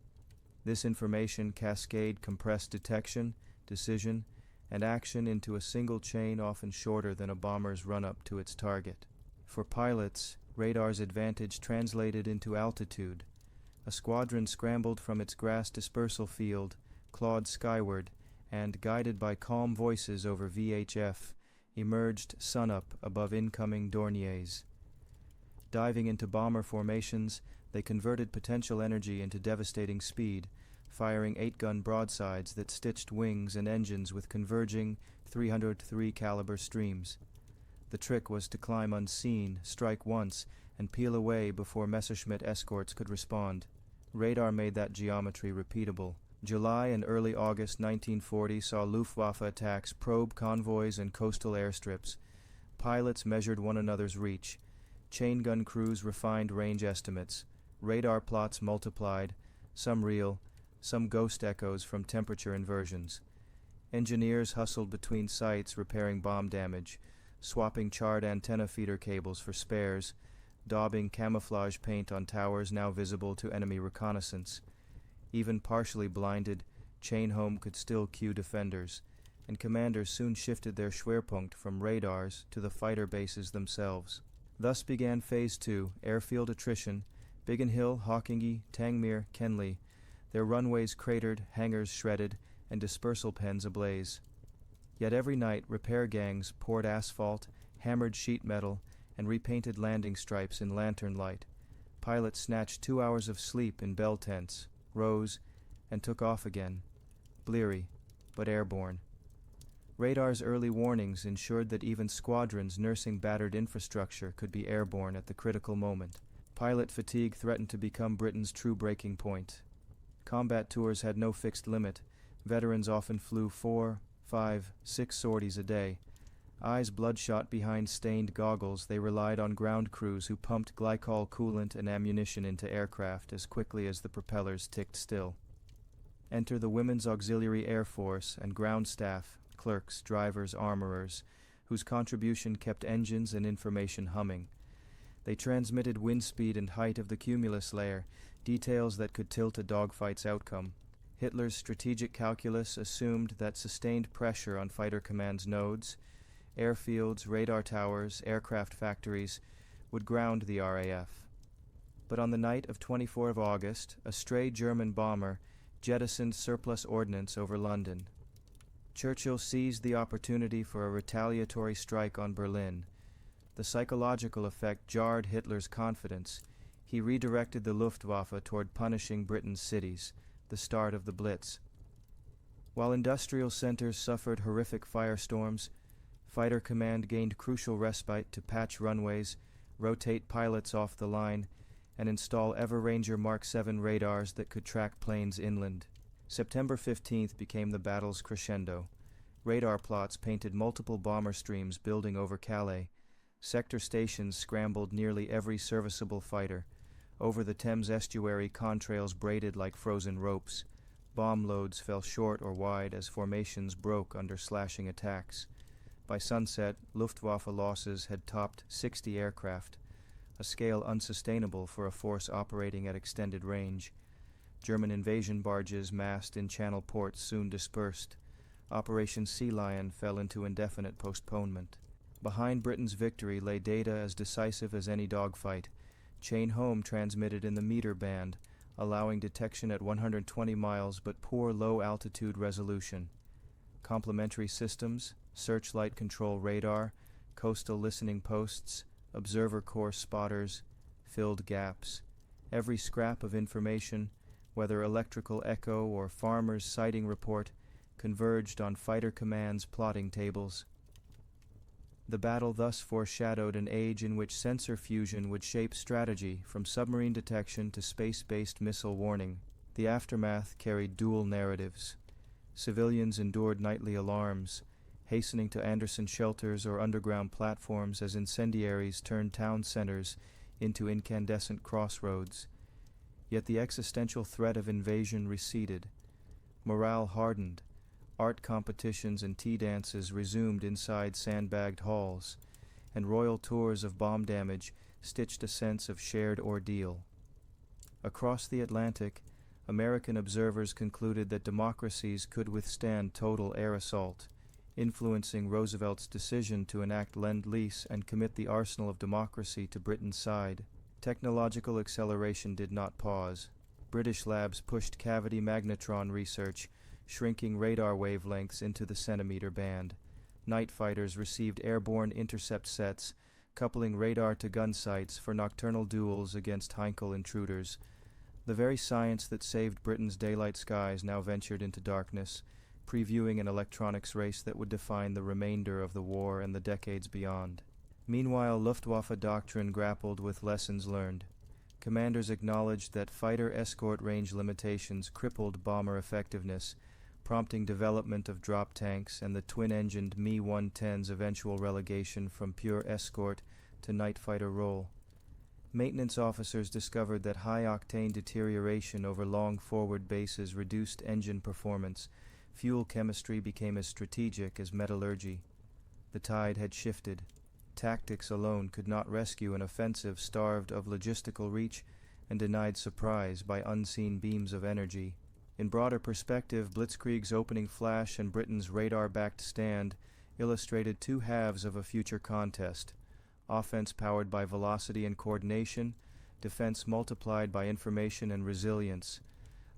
This information cascaded compressed detection, decision, and action into a single chain often shorter than a bomber's run-up to its target. For pilots, radar's advantage translated into altitude. A squadron scrambled from its grass dispersal field, clawed skyward, and, guided by calm voices over VHF, emerged sunup above incoming Dorniers. Diving into bomber formations, they converted potential energy into devastating speed, firing 8-gun broadsides that stitched wings and engines with converging 303 caliber streams. The trick was to climb unseen, strike once, and peel away before Messerschmitt escorts could respond. Radar made that geometry repeatable. July and early August 1940 saw Luftwaffe attacks probe convoys and coastal airstrips. Pilots measured one another's reach. Chain gun crews refined range estimates. Radar plots multiplied, some real, some ghost echoes from temperature inversions. Engineers hustled between sites repairing bomb damage, swapping charred antenna feeder cables for spares, daubing camouflage paint on towers now visible to enemy reconnaissance. Even partially blinded, Chain Home could still cue defenders, and commanders soon shifted their Schwerpunkt from radars to the fighter bases themselves. Thus began Phase 2, airfield attrition, Biggin Hill, Hawkinge, Tangmere, Kenley, their runways cratered, hangars shredded, and dispersal pens ablaze. Yet every night repair gangs poured asphalt, hammered sheet metal, and repainted landing stripes in lantern light. Pilots snatched 2 hours of sleep in bell tents, rose, and took off again, bleary, but airborne. Radar's early warnings ensured that even squadrons nursing battered infrastructure could be airborne at the critical moment. Pilot fatigue threatened to become Britain's true breaking point. Combat tours had no fixed limit. Veterans often flew 4, 5, 6 sorties a day. Eyes bloodshot behind stained goggles, they relied on ground crews who pumped glycol coolant and ammunition into aircraft as quickly as the propellers ticked still. Enter the Women's Auxiliary Air Force and ground staff, clerks, drivers, armorers, whose contribution kept engines and information humming. They transmitted wind speed and height of the cumulus layer, details that could tilt a dogfight's outcome. Hitler's strategic calculus assumed that sustained pressure on fighter command's nodes, airfields, radar towers, aircraft factories, would ground the RAF. But on the night of 24 of August, a stray German bomber jettisoned surplus ordnance over London. Churchill seized the opportunity for a retaliatory strike on Berlin. The psychological effect jarred Hitler's confidence. He redirected the Luftwaffe toward punishing Britain's cities, the start of the Blitz. While industrial centers suffered horrific firestorms, Fighter Command gained crucial respite to patch runways, rotate pilots off the line, and install Ever-Ranger Mark 7 radars that could track planes inland. September 15th became the battle's crescendo. Radar plots painted multiple bomber streams building over Calais. Sector stations scrambled nearly every serviceable fighter. Over the Thames estuary, contrails braided like frozen ropes. Bomb loads fell short or wide as formations broke under slashing attacks. By sunset, Luftwaffe losses had topped 60 aircraft, a scale unsustainable for a force operating at extended range. German invasion barges massed in Channel ports soon dispersed. Operation Sea Lion fell into indefinite postponement. Behind Britain's victory lay data as decisive as any dogfight. Chain Home transmitted in the meter band, allowing detection at 120 miles but poor low-altitude resolution. Complementary systems, searchlight control radar, coastal listening posts, observer corps spotters, filled gaps. Every scrap of information, whether electrical echo or farmer's sighting report, converged on Fighter Command's plotting tables. The battle thus foreshadowed an age in which sensor fusion would shape strategy from submarine detection to space-based missile warning. The aftermath carried dual narratives. Civilians endured nightly alarms, hastening to Anderson shelters or underground platforms as incendiaries turned town centers into incandescent crossroads. Yet the existential threat of invasion receded. Morale hardened. Art competitions and tea dances resumed inside sandbagged halls, and royal tours of bomb damage stitched a sense of shared ordeal. Across the Atlantic, American observers concluded that democracies could withstand total air assault, influencing Roosevelt's decision to enact Lend-Lease and commit the arsenal of democracy to Britain's side. Technological acceleration did not pause. British labs pushed cavity magnetron research, shrinking radar wavelengths into the centimeter band. Night fighters received airborne intercept sets, coupling radar to gun sights for nocturnal duels against Heinkel intruders. The very science that saved Britain's daylight skies now ventured into darkness, previewing an electronics race that would define the remainder of the war and the decades beyond. Meanwhile, Luftwaffe doctrine grappled with lessons learned. Commanders acknowledged that fighter escort range limitations crippled bomber effectiveness, prompting development of drop tanks and the twin-engined Me-110's eventual relegation from pure escort to night fighter role. Maintenance officers discovered that high-octane deterioration over long forward bases reduced engine performance. Fuel chemistry became as strategic as metallurgy. The tide had shifted. Tactics alone could not rescue an offensive starved of logistical reach and denied surprise by unseen beams of energy. In broader perspective, Blitzkrieg's opening flash and Britain's radar-backed stand illustrated two halves of a future contest: offense powered by velocity and coordination, defense multiplied by information and resilience.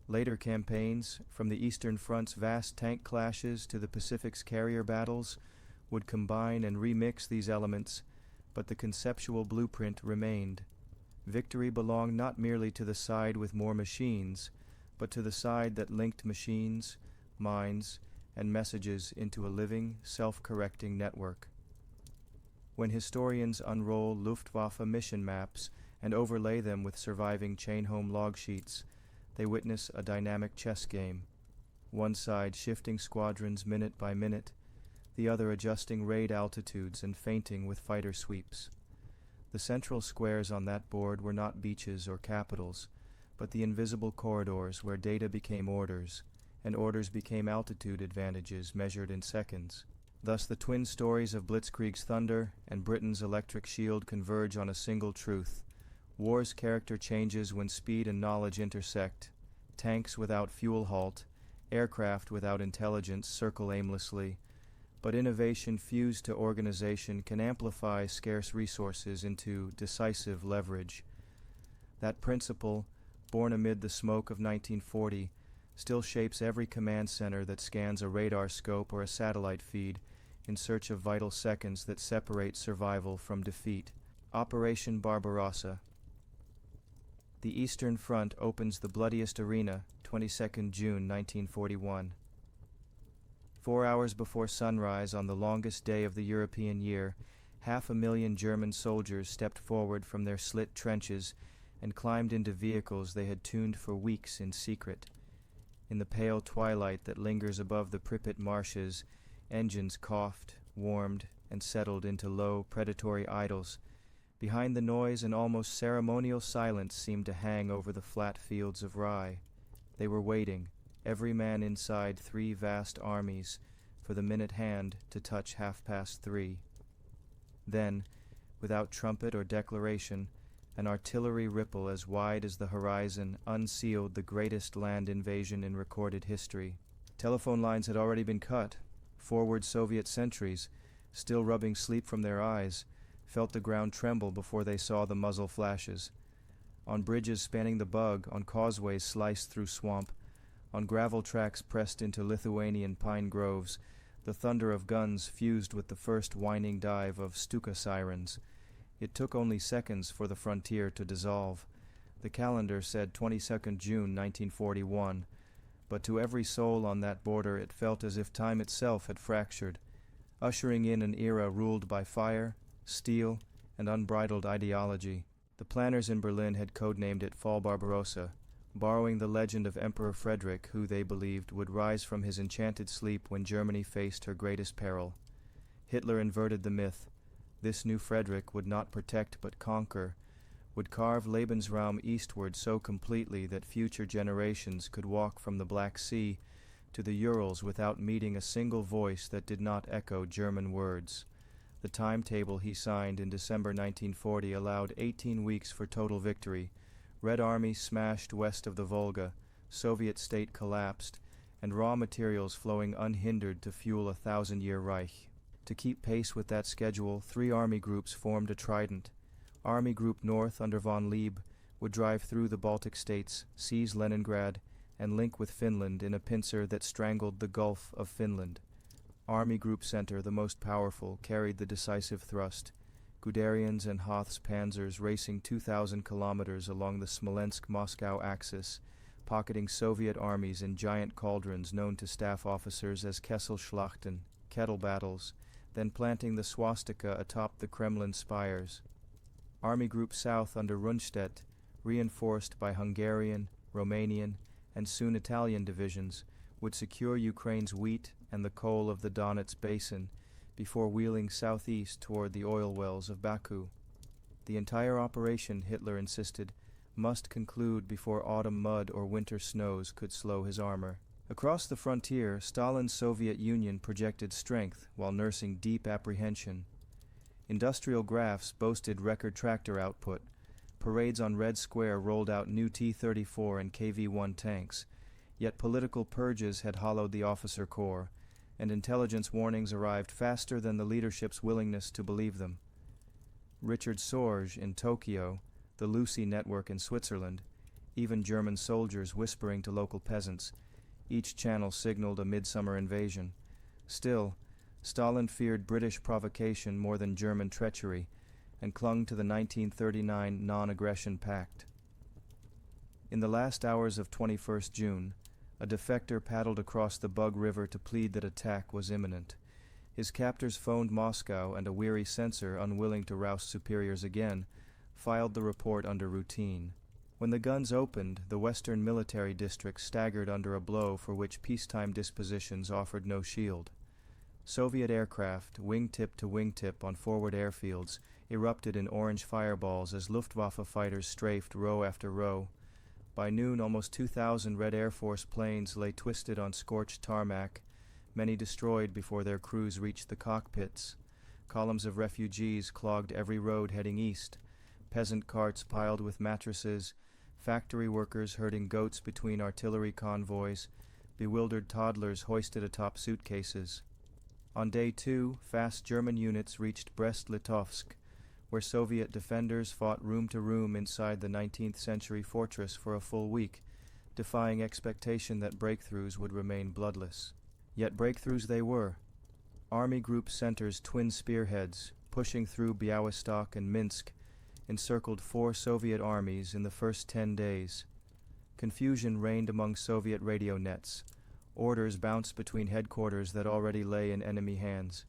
Later campaigns, from the Eastern Front's vast tank clashes to the Pacific's carrier battles, would combine and remix these elements, but the conceptual blueprint remained. Victory belonged not merely to the side with more machines, but to the side that linked machines, minds, and messages into a living, self-correcting network. When historians unroll Luftwaffe mission maps and overlay them with surviving chain-home log sheets, they witness a dynamic chess game, one side shifting squadrons minute by minute, the other adjusting raid altitudes and feinting with fighter sweeps. The central squares on that board were not beaches or capitals, but the invisible corridors where data became orders, and orders became altitude advantages measured in seconds. Thus the twin stories of Blitzkrieg's thunder and Britain's electric shield converge on a single truth. War's character changes when speed and knowledge intersect. Tanks without fuel halt, aircraft without intelligence circle aimlessly, but innovation fused to organization can amplify scarce resources into decisive leverage. That principle, born amid the smoke of 1940, still shapes every command center that scans a radar scope or a satellite feed in search of vital seconds that separate survival from defeat. Operation Barbarossa. The Eastern Front opens the bloodiest arena, 22nd June 1941. 4 hours before sunrise on the longest day of the European year, 500,000 German soldiers stepped forward from their slit trenches and climbed into vehicles they had tuned for weeks in secret. In the pale twilight that lingers above the Pripyat marshes, engines coughed, warmed, and settled into low, predatory idles. Behind the noise, an almost ceremonial silence seemed to hang over the flat fields of rye. They were waiting, every man inside 3 vast armies, for the minute hand to touch 3:30. Then, without trumpet or declaration, an artillery ripple as wide as the horizon unsealed the greatest land invasion in recorded history. Telephone lines had already been cut. Forward Soviet sentries, still rubbing sleep from their eyes, felt the ground tremble before they saw the muzzle flashes. On bridges spanning the Bug, on causeways sliced through swamp, on gravel tracks pressed into Lithuanian pine groves, the thunder of guns fused with the first whining dive of Stuka sirens. It took only seconds for the frontier to dissolve. The calendar said 22nd June 1941, but to every soul on that border it felt as if time itself had fractured, ushering in an era ruled by fire, steel, and unbridled ideology. The planners in Berlin had codenamed it Fall Barbarossa, borrowing the legend of Emperor Frederick, who they believed would rise from his enchanted sleep when Germany faced her greatest peril. Hitler inverted the myth. This new Frederick would not protect but conquer, would carve Lebensraum eastward so completely that future generations could walk from the Black Sea to the Urals without meeting a single voice that did not echo German words. The timetable he signed in December 1940 allowed 18 weeks for total victory. Red Army smashed west of the Volga, Soviet state collapsed, and raw materials flowing unhindered to fuel a 1,000-year Reich. To keep pace with that schedule, 3 army groups formed a trident. Army Group North under von Lieb would drive through the Baltic states, seize Leningrad, and link with Finland in a pincer that strangled the Gulf of Finland. Army Group Center, the most powerful, carried the decisive thrust. Guderian's and Hoth's panzers racing 2,000 kilometers along the Smolensk-Moscow axis, pocketing Soviet armies in giant cauldrons known to staff officers as Kesselschlachten, kettle battles, then planting the swastika atop the Kremlin spires. Army Group South under Rundstedt, reinforced by Hungarian, Romanian, and soon Italian divisions, would secure Ukraine's wheat and the coal of the Donets Basin before wheeling southeast toward the oil wells of Baku. The entire operation, Hitler insisted, must conclude before autumn mud or winter snows could slow his armor. Across the frontier, Stalin's Soviet Union projected strength while nursing deep apprehension. Industrial graphs boasted record tractor output. Parades on Red Square rolled out new T-34 and KV-1 tanks. Yet political purges had hollowed the officer corps, and intelligence warnings arrived faster than the leadership's willingness to believe them. Richard Sorge in Tokyo, the Lucy network in Switzerland, even German soldiers whispering to local peasants. Each channel signaled a midsummer invasion. Still, Stalin feared British provocation more than German treachery, and clung to the 1939 non-aggression pact. In the last hours of 21st June, a defector paddled across the Bug River to plead that attack was imminent. His captors phoned Moscow, and a weary censor, unwilling to roust superiors again, filed the report under routine. When the guns opened, the western military district staggered under a blow for which peacetime dispositions offered no shield. Soviet aircraft, wingtip to wingtip on forward airfields, erupted in orange fireballs as Luftwaffe fighters strafed row after row. By noon, almost 2,000 Red Air Force planes lay twisted on scorched tarmac, many destroyed before their crews reached the cockpits. Columns of refugees clogged every road heading east, peasant carts piled with mattresses, factory workers herding goats between artillery convoys, bewildered toddlers hoisted atop suitcases. On day 2, fast German units reached Brest-Litovsk, where Soviet defenders fought room to room inside the 19th century fortress for a full week, defying expectation that breakthroughs would remain bloodless. Yet breakthroughs they were. Army Group Center's twin spearheads, pushing through Białystok and Minsk, encircled 4 Soviet armies in the first 10 days. Confusion reigned among Soviet radio nets. Orders bounced between headquarters that already lay in enemy hands.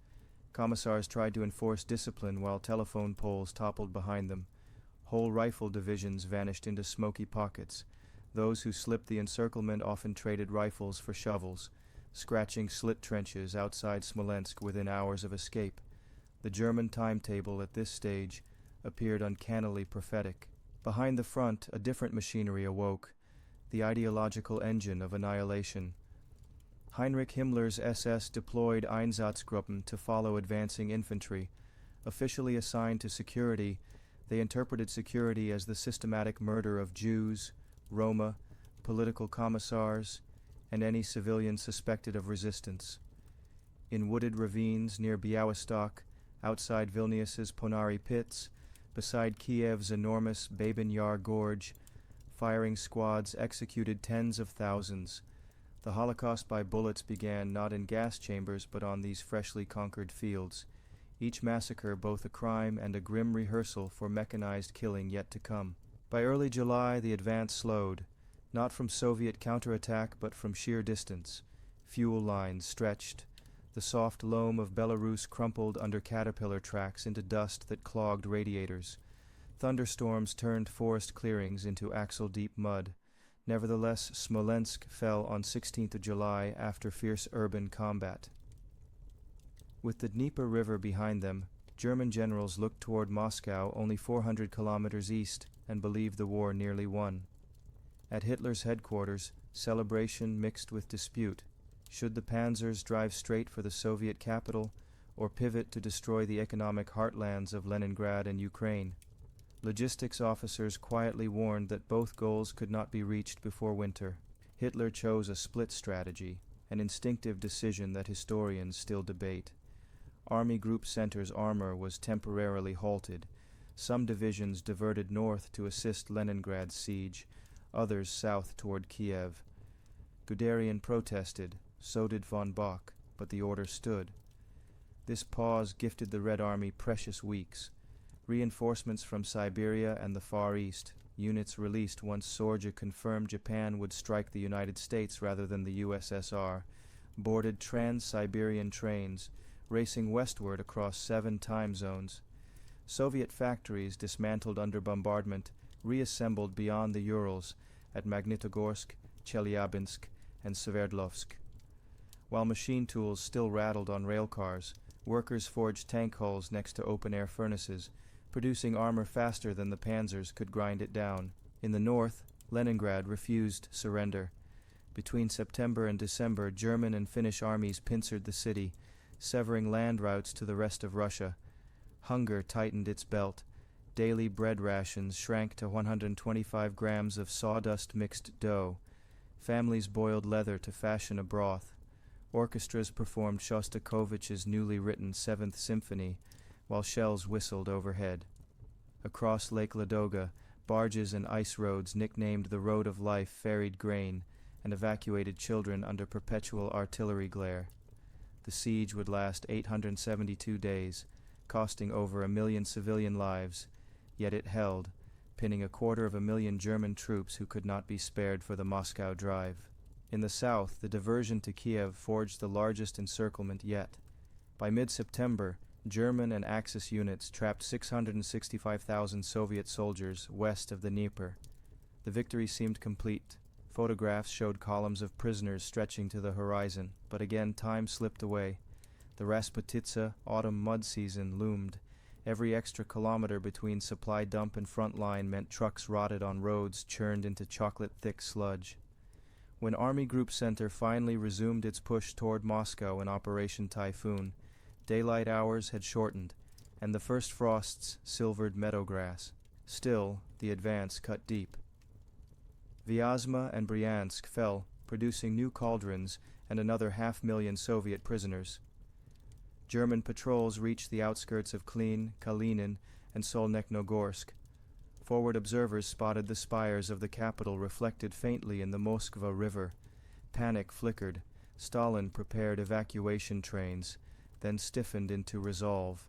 Commissars tried to enforce discipline while telephone poles toppled behind them. Whole rifle divisions vanished into smoky pockets. Those who slipped the encirclement often traded rifles for shovels, scratching slit trenches outside Smolensk within hours of escape. The German timetable at this stage appeared uncannily prophetic. Behind the front, a different machinery awoke, the ideological engine of annihilation. Heinrich Himmler's SS deployed Einsatzgruppen to follow advancing infantry. Officially assigned to security, they interpreted security as the systematic murder of Jews, Roma, political commissars, and any civilian suspected of resistance. In wooded ravines near Białystok, outside Vilnius's Ponary pits, beside Kiev's enormous Babin Yar gorge, firing squads executed tens of thousands. The Holocaust by bullets began not in gas chambers but on these freshly conquered fields, each massacre both a crime and a grim rehearsal for mechanized killing yet to come. By early July the advance slowed, not from Soviet counterattack but from sheer distance. Fuel lines stretched. The soft loam of Belarus crumpled under caterpillar tracks into dust that clogged radiators. Thunderstorms turned forest clearings into axle-deep mud. Nevertheless, Smolensk fell on 16th of July after fierce urban combat. With the Dnieper River behind them, German generals looked toward Moscow only 400 kilometers east and believed the war nearly won. At Hitler's headquarters, celebration mixed with dispute. Should the panzers drive straight for the Soviet capital or pivot to destroy the economic heartlands of Leningrad and Ukraine? Logistics officers quietly warned that both goals could not be reached before winter. Hitler chose a split strategy, an instinctive decision that historians still debate. Army Group Center's armor was temporarily halted. Some divisions diverted north to assist Leningrad's siege, others south toward Kiev. Guderian protested, so did von Bock, but the order stood. This pause gifted the Red Army precious weeks. Reinforcements from Siberia and the Far East, units released once Sorge confirmed Japan would strike the United States rather than the USSR, boarded trans-Siberian trains, racing westward across 7 time zones. Soviet factories dismantled under bombardment, reassembled beyond the Urals at Magnitogorsk, Chelyabinsk, and Sverdlovsk. While machine tools still rattled on rail cars, workers forged tank hulls next to open-air furnaces, producing armor faster than the panzers could grind it down. In the north, Leningrad refused surrender. Between September and December, German and Finnish armies pincered the city, severing land routes to the rest of Russia. Hunger tightened its belt. Daily bread rations shrank to 125 grams of sawdust-mixed dough. Families boiled leather to fashion a broth. Orchestras performed Shostakovich's newly written Seventh Symphony, while shells whistled overhead. Across Lake Ladoga, barges and ice roads nicknamed the Road of Life ferried grain and evacuated children under perpetual artillery glare. The siege would last 872 days, costing over 1 million civilian lives, yet it held, pinning 250,000 German troops who could not be spared for the Moscow drive. In the south, the diversion to Kiev forged the largest encirclement yet. By mid-September, German and Axis units trapped 665,000 Soviet soldiers west of the Dnieper. The victory seemed complete. Photographs showed columns of prisoners stretching to the horizon, but again time slipped away. The Rasputitsa autumn mud season loomed. Every extra kilometer between supply dump and front line meant trucks rotted on roads churned into chocolate-thick sludge. When Army Group Center finally resumed its push toward Moscow in Operation Typhoon, daylight hours had shortened, and the first frosts silvered meadowgrass. Still, the advance cut deep. Vyazma and Bryansk fell, producing new cauldrons and another 500,000 Soviet prisoners. German patrols reached the outskirts of Klin, Kalinin, and Solnekhnogorsk. Forward observers spotted the spires of the capital reflected faintly in the Moskva River. Panic flickered. Stalin prepared evacuation trains, then stiffened into resolve.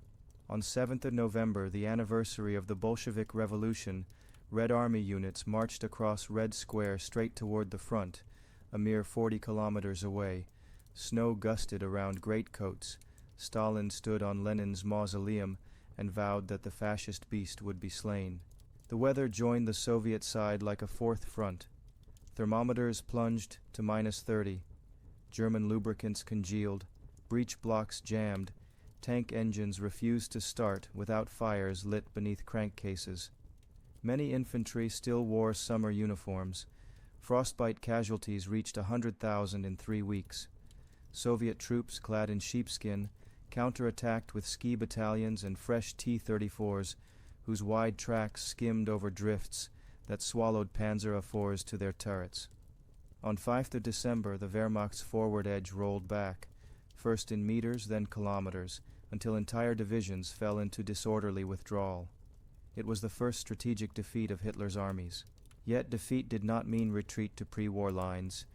On 7th of November, the anniversary of the Bolshevik Revolution, Red Army units marched across Red Square straight toward the front, a mere 40 kilometers away. Snow gusted around greatcoats. Stalin stood on Lenin's mausoleum and vowed that the fascist beast would be slain. The weather joined the Soviet side like a fourth front. Thermometers plunged to -30. German lubricants congealed. Breech blocks jammed. Tank engines refused to start without fires lit beneath crankcases. Many infantry still wore summer uniforms. Frostbite casualties reached 100,000 in 3 weeks. Soviet troops clad in sheepskin counterattacked with ski battalions and fresh T-34s, whose wide tracks skimmed over drifts that swallowed Panzer IVs to their turrets. On 5th of December, the Wehrmacht's forward edge rolled back, first in meters, then kilometers, until entire divisions fell into disorderly withdrawal. It was the first strategic defeat of Hitler's armies. Yet defeat did not mean retreat to pre-war lines.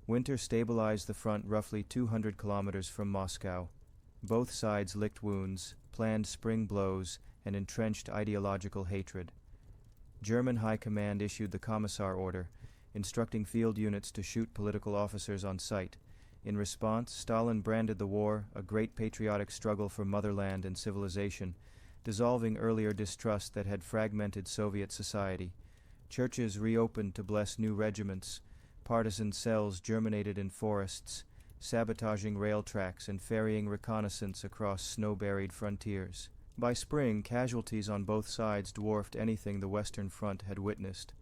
Winter stabilized the front roughly 200 kilometers from Moscow. Both sides licked wounds, planned spring blows, and entrenched ideological hatred. German High Command issued the Commissar Order, instructing field units to shoot political officers on sight. In response, Stalin branded the war a great patriotic struggle for motherland and civilization, dissolving earlier distrust that had fragmented Soviet society. Churches reopened to bless new regiments. Partisan cells germinated in forests, sabotaging rail tracks and ferrying reconnaissance across snow-buried frontiers. By spring, casualties on both sides dwarfed anything the Western Front had witnessed.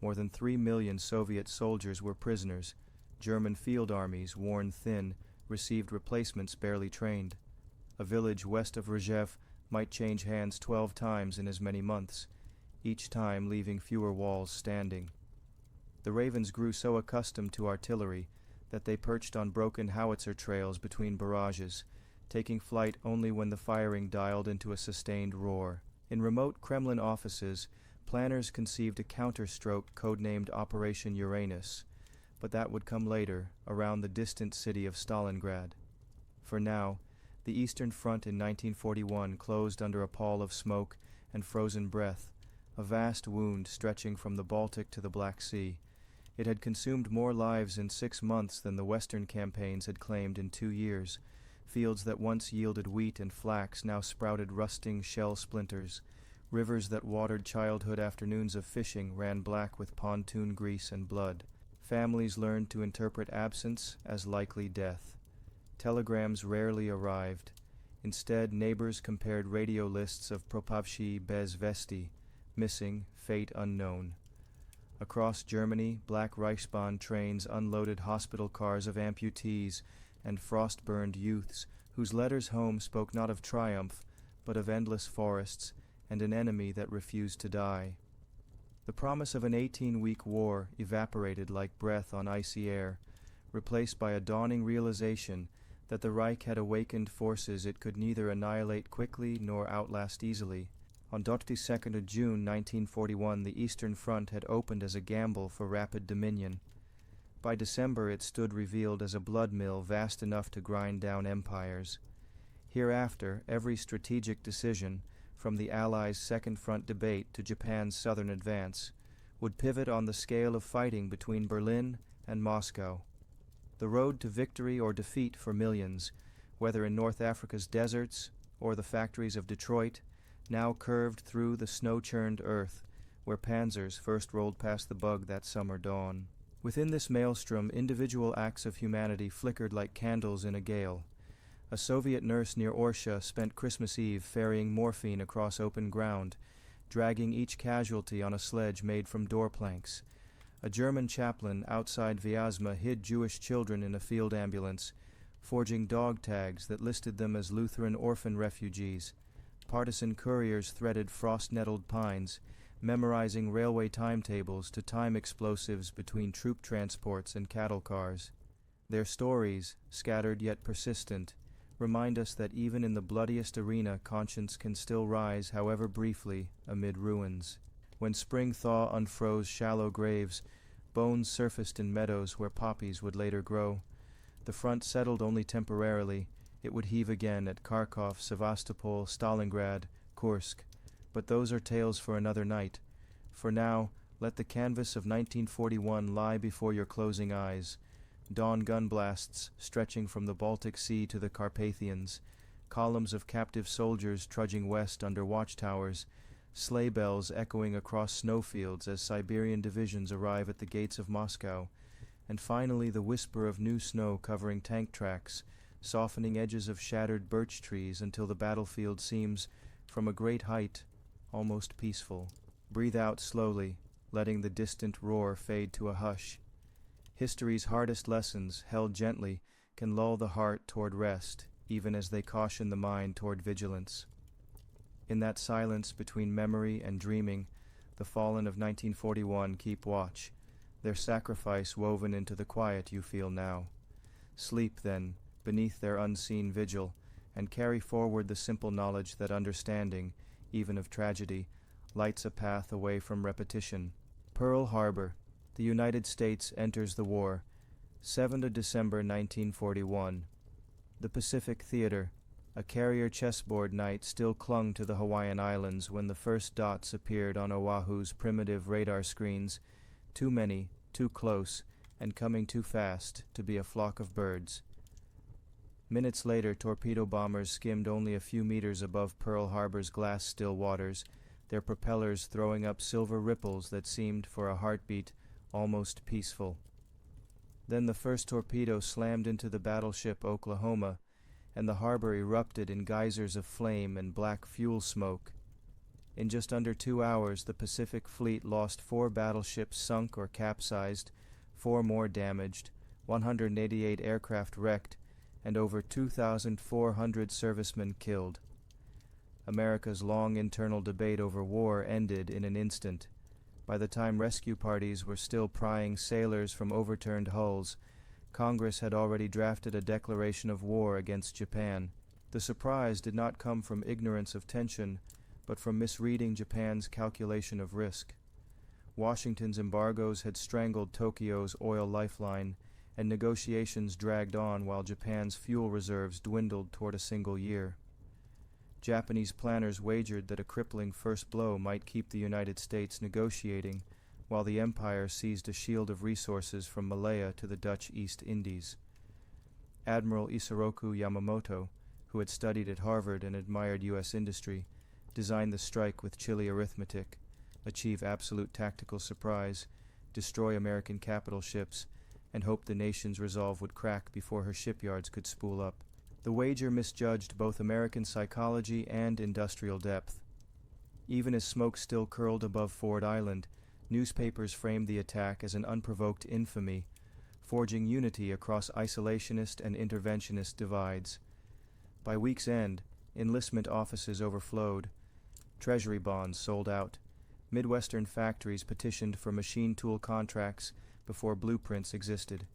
More than 3 million Soviet soldiers were prisoners. German field armies, worn thin, received replacements barely trained. A village west of Rzhev might change hands 12 times in as many months, each time leaving fewer walls standing. The Ravens grew so accustomed to artillery that they perched on broken howitzer trails between barrages, taking flight only when the firing dialed into a sustained roar. In remote Kremlin offices, planners conceived a counterstroke codenamed Operation Uranus, but that would come later, around the distant city of Stalingrad. For now, the Eastern Front in 1941 closed under a pall of smoke and frozen breath, a vast wound stretching from the Baltic to the Black Sea. It had consumed more lives in 6 months than the Western campaigns had claimed in 2 years. Fields that once yielded wheat and flax now sprouted rusting shell splinters. Rivers that watered childhood afternoons of fishing ran black with pontoon grease and blood. Families learned to interpret absence as likely death. Telegrams rarely arrived. Instead, neighbors compared radio lists of propavshi bez vesti, missing, fate unknown. Across Germany, black Reichsbahn trains unloaded hospital cars of amputees and frost-burned youths whose letters home spoke not of triumph, but of endless forests and an enemy that refused to die. The promise of an 18-week war evaporated like breath on icy air, replaced by a dawning realization that the Reich had awakened forces it could neither annihilate quickly nor outlast easily. On 22nd of June 1941, the Eastern Front had opened as a gamble for rapid dominion. By December, it stood revealed as a blood mill vast enough to grind down empires. Hereafter, every strategic decision, from the Allies' Second Front debate to Japan's southern advance, would pivot on the scale of fighting between Berlin and Moscow. The road to victory or defeat for millions, whether in North Africa's deserts or the factories of Detroit, now curved through the snow-churned earth, where panzers first rolled past the bug that summer dawn. Within this maelstrom, individual acts of humanity flickered like candles in a gale. A Soviet nurse near Orsha spent Christmas Eve ferrying morphine across open ground, dragging each casualty on a sledge made from door planks. A German chaplain outside Vyazma hid Jewish children in a field ambulance, forging dog tags that listed them as Lutheran orphan refugees. Partisan couriers threaded frost-nettled pines, memorizing railway timetables to time explosives between troop transports and cattle cars. Their stories, scattered yet persistent, remind us that even in the bloodiest arena conscience can still rise, however briefly, amid ruins. When spring thaw unfroze shallow graves, bones surfaced in meadows where poppies would later grow. The front settled only temporarily. It would heave again at Kharkov, Sevastopol, Stalingrad, Kursk. But those are tales for another night. For now, let the canvas of 1941 lie before your closing eyes. Dawn gun blasts stretching from the Baltic Sea to the Carpathians, columns of captive soldiers trudging west under watchtowers, sleigh bells echoing across snowfields as Siberian divisions arrive at the gates of Moscow, and finally the whisper of new snow covering tank tracks, softening edges of shattered birch trees until the battlefield seems, from a great height, almost peaceful. Breathe out slowly, letting the distant roar fade to a hush. History's hardest lessons, held gently, can lull the heart toward rest, even as they caution the mind toward vigilance. In that silence between memory and dreaming, the fallen of 1941 keep watch, their sacrifice woven into the quiet you feel now. Sleep, then, beneath their unseen vigil, and carry forward the simple knowledge that understanding, even of tragedy, lights a path away from repetition. Pearl Harbor. The United States enters the war. 7th of December 1941. The Pacific Theater. A carrier chessboard knight still clung to the Hawaiian Islands when the first dots appeared on Oahu's primitive radar screens, too many, too close, and coming too fast to be a flock of birds. Minutes later, torpedo bombers skimmed only a few meters above Pearl Harbor's glass-still waters, their propellers throwing up silver ripples that seemed, for a heartbeat, almost peaceful. Then the first torpedo slammed into the battleship Oklahoma, and the harbor erupted in geysers of flame and black fuel smoke. In just under 2 hours, the Pacific Fleet lost 4 battleships sunk or capsized, 4 more damaged, 188 aircraft wrecked, and over 2,400 servicemen killed. America's long internal debate over war ended in an instant. By the time rescue parties were still prying sailors from overturned hulls, Congress had already drafted a declaration of war against Japan. The surprise did not come from ignorance of tension, but from misreading Japan's calculation of risk. Washington's embargoes had strangled Tokyo's oil lifeline, and negotiations dragged on while Japan's fuel reserves dwindled toward a single year. Japanese planners wagered that a crippling first blow might keep the United States negotiating, while the empire seized a shield of resources from Malaya to the Dutch East Indies. Admiral Isoroku Yamamoto, who had studied at Harvard and admired U.S. industry, designed the strike with chilly arithmetic, achieve absolute tactical surprise, destroy American capital ships, and hoped the nation's resolve would crack before her shipyards could spool up. The wager misjudged both American psychology and industrial depth. Even as smoke still curled above Ford Island, newspapers framed the attack as an unprovoked infamy, forging unity across isolationist and interventionist divides. By week's end, enlistment offices overflowed, Treasury bonds sold out, Midwestern factories petitioned for machine tool contracts before blueprints existed.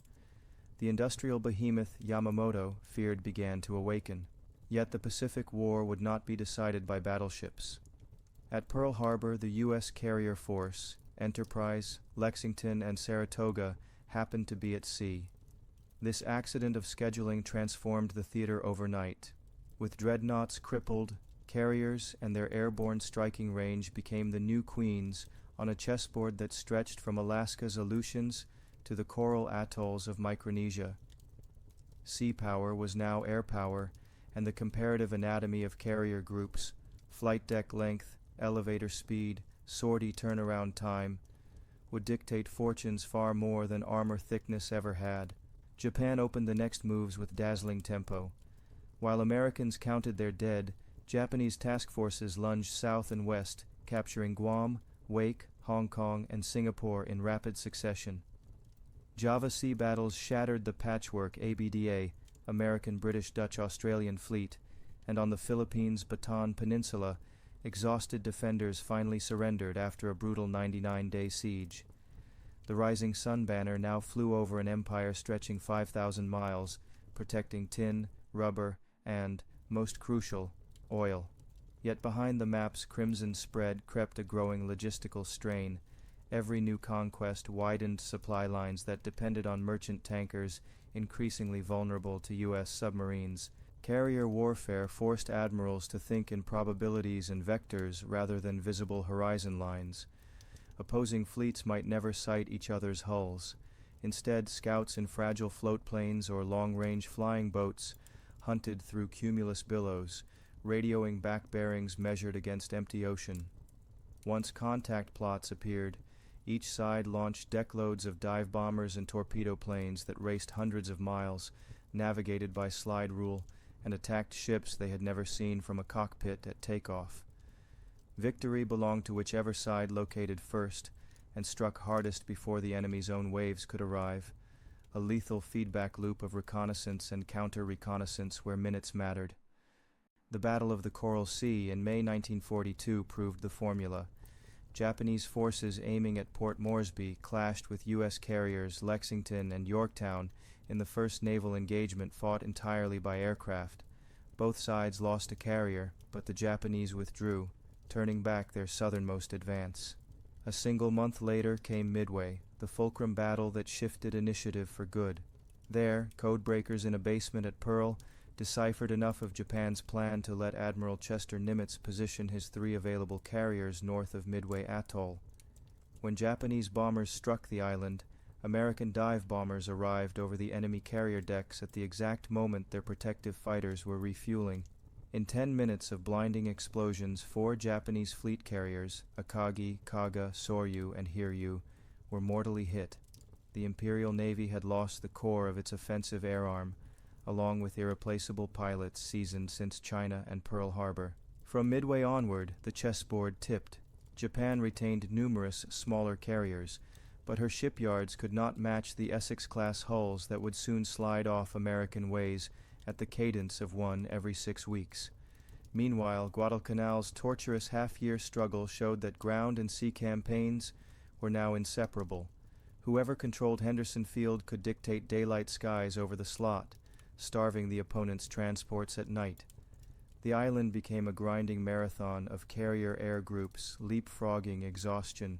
The industrial behemoth Yamamoto feared began to awaken. Yet the Pacific War would not be decided by battleships. At Pearl Harbor, the U.S. carrier force, Enterprise, Lexington, and Saratoga happened to be at sea. This accident of scheduling transformed the theater overnight. With dreadnoughts crippled, carriers and their airborne striking range became the new queens on a chessboard that stretched from Alaska's Aleutians to the coral atolls of Micronesia. Sea power was now air power, and the comparative anatomy of carrier groups, flight deck length, elevator speed, sortie turnaround time, would dictate fortunes far more than armor thickness ever had. Japan opened the next moves with dazzling tempo. While Americans counted their dead, Japanese task forces lunged south and west, capturing Guam, Wake, Hong Kong, and Singapore in rapid succession. Java Sea battles shattered the patchwork ABDA, American, British, Dutch, Australian fleet, and on the Philippines' Bataan Peninsula, exhausted defenders finally surrendered after a brutal 99-day siege. The rising sun banner now flew over an empire stretching 5,000 miles, protecting tin, rubber, and, most crucial, oil. Yet behind the map's crimson spread crept a growing logistical strain. Every new conquest widened supply lines that depended on merchant tankers, increasingly vulnerable to U.S. submarines. Carrier warfare forced admirals to think in probabilities and vectors rather than visible horizon lines. Opposing fleets might never sight each other's hulls. Instead, scouts in fragile floatplanes or long-range flying boats hunted through cumulus billows, radioing back bearings measured against empty ocean. Once contact plots appeared, each side launched deckloads of dive bombers and torpedo planes that raced hundreds of miles, navigated by slide rule, and attacked ships they had never seen from a cockpit at takeoff. Victory belonged to whichever side located first and struck hardest before the enemy's own waves could arrive, a lethal feedback loop of reconnaissance and counter-reconnaissance where minutes mattered. The Battle of the Coral Sea in May 1942 proved the formula. Japanese forces aiming at Port Moresby clashed with U.S. carriers Lexington and Yorktown in the first naval engagement fought entirely by aircraft. Both sides lost a carrier, but the Japanese withdrew, turning back their southernmost advance. A single month later came Midway, the fulcrum battle that shifted initiative for good. There, codebreakers in a basement at Pearl deciphered enough of Japan's plan to let Admiral Chester Nimitz position his 3 available carriers north of Midway Atoll. When Japanese bombers struck the island, American dive bombers arrived over the enemy carrier decks at the exact moment their protective fighters were refueling. In 10 minutes of blinding explosions, 4 Japanese fleet carriers, Akagi, Kaga, Soryu, and Hiryu, were mortally hit. The Imperial Navy had lost the core of its offensive air arm, along with irreplaceable pilots seasoned since China and Pearl Harbor. From Midway onward, the chessboard tipped. Japan retained numerous smaller carriers, but her shipyards could not match the Essex-class hulls that would soon slide off American ways at the cadence of one every 6 weeks. Meanwhile, Guadalcanal's torturous half-year struggle showed that ground and sea campaigns were now inseparable. Whoever controlled Henderson Field could dictate daylight skies over the slot, starving the opponent's transports at night. The island became a grinding marathon of carrier air groups, leapfrogging exhaustion,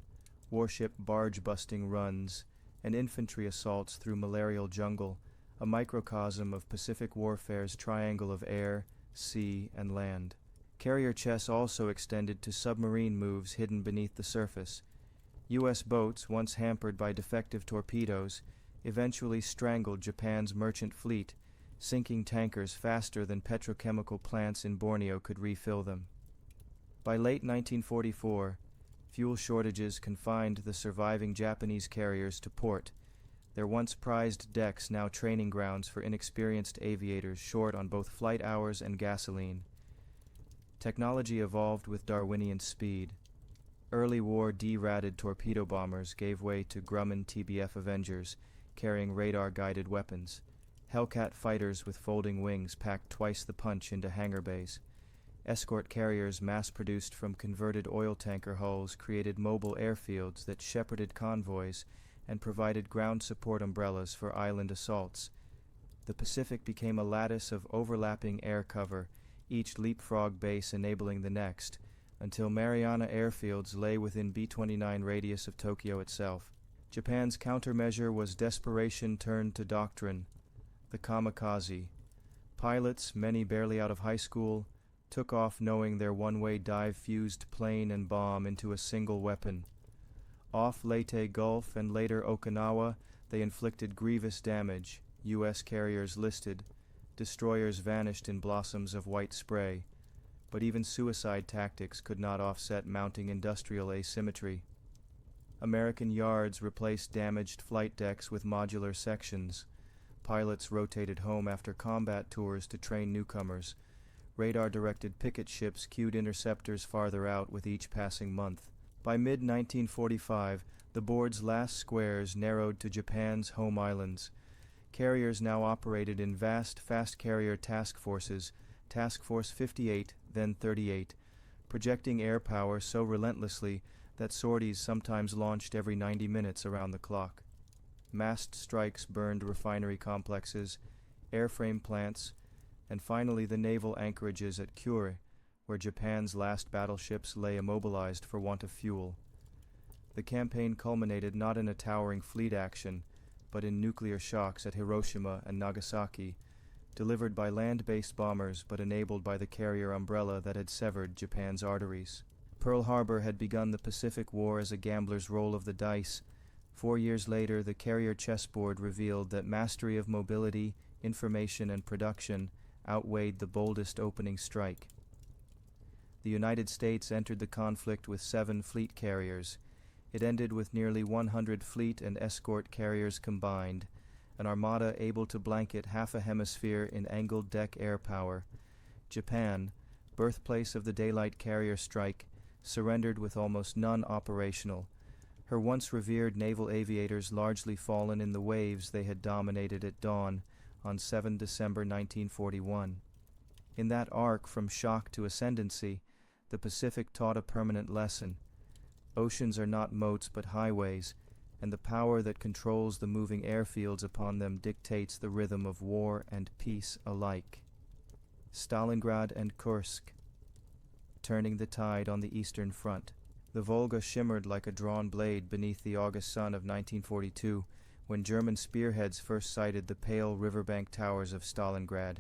warship barge-busting runs, and infantry assaults through malarial jungle, a microcosm of Pacific warfare's triangle of air, sea, and land. Carrier chess also extended to submarine moves hidden beneath the surface. U.S. boats, once hampered by defective torpedoes, eventually strangled Japan's merchant fleet, sinking tankers faster than petrochemical plants in Borneo could refill them. By late 1944, fuel shortages confined the surviving Japanese carriers to port. their once prized decks now training grounds for inexperienced aviators short on both flight hours and gasoline. Technology evolved with Darwinian speed. Early war D-rated torpedo bombers gave way to Grumman TBF Avengers, carrying radar-guided weapons. Hellcat fighters with folding wings packed twice the punch into hangar bays. Escort carriers mass-produced from converted oil tanker hulls created mobile airfields that shepherded convoys and provided ground support umbrellas for island assaults. The Pacific became a lattice of overlapping air cover, each leapfrog base enabling the next, until Mariana airfields lay within B-29 radius of Tokyo itself. Japan's countermeasure was desperation turned to doctrine, the kamikaze. Pilots, many barely out of high school, took off knowing their one-way dive fused plane and bomb into a single weapon. Off Leyte Gulf and later Okinawa, they inflicted grievous damage. U.S. carriers listed. Destroyers vanished in blossoms of white spray. But even suicide tactics could not offset mounting industrial asymmetry. American yards replaced damaged flight decks with modular sections. Pilots rotated home after combat tours to train newcomers. Radar-directed picket ships queued interceptors farther out with each passing month. By mid-1945, the board's last squares narrowed to Japan's home islands. Carriers now operated in vast fast carrier task forces, Task Force 58, then 38, projecting air power so relentlessly that sorties sometimes launched every 90 minutes around the clock. Massed strikes burned refinery complexes, airframe plants, and finally the naval anchorages at Kure, where Japan's last battleships lay immobilized for want of fuel. The campaign culminated not in a towering fleet action, but in nuclear shocks at Hiroshima and Nagasaki, delivered by land-based bombers but enabled by the carrier umbrella that had severed Japan's arteries. Pearl Harbor had begun the Pacific War as a gambler's roll of the dice. 4 years later, the carrier chessboard revealed that mastery of mobility, information, and production outweighed the boldest opening strike. The United States entered the conflict with 7 fleet carriers. It ended with nearly 100 fleet and escort carriers combined, an armada able to blanket half a hemisphere in angled deck air power. Japan, birthplace of the daylight carrier strike, surrendered with almost none operational, her once revered naval aviators largely fallen in the waves they had dominated at dawn on 7 December 1941. In that arc from shock to ascendancy, the Pacific taught a permanent lesson. Oceans are not moats but highways, and the power that controls the moving airfields upon them dictates the rhythm of war and peace alike. Stalingrad and Kursk, turning the tide on the Eastern Front. The Volga shimmered like a drawn blade beneath the August sun of 1942, when German spearheads first sighted the pale riverbank towers of Stalingrad.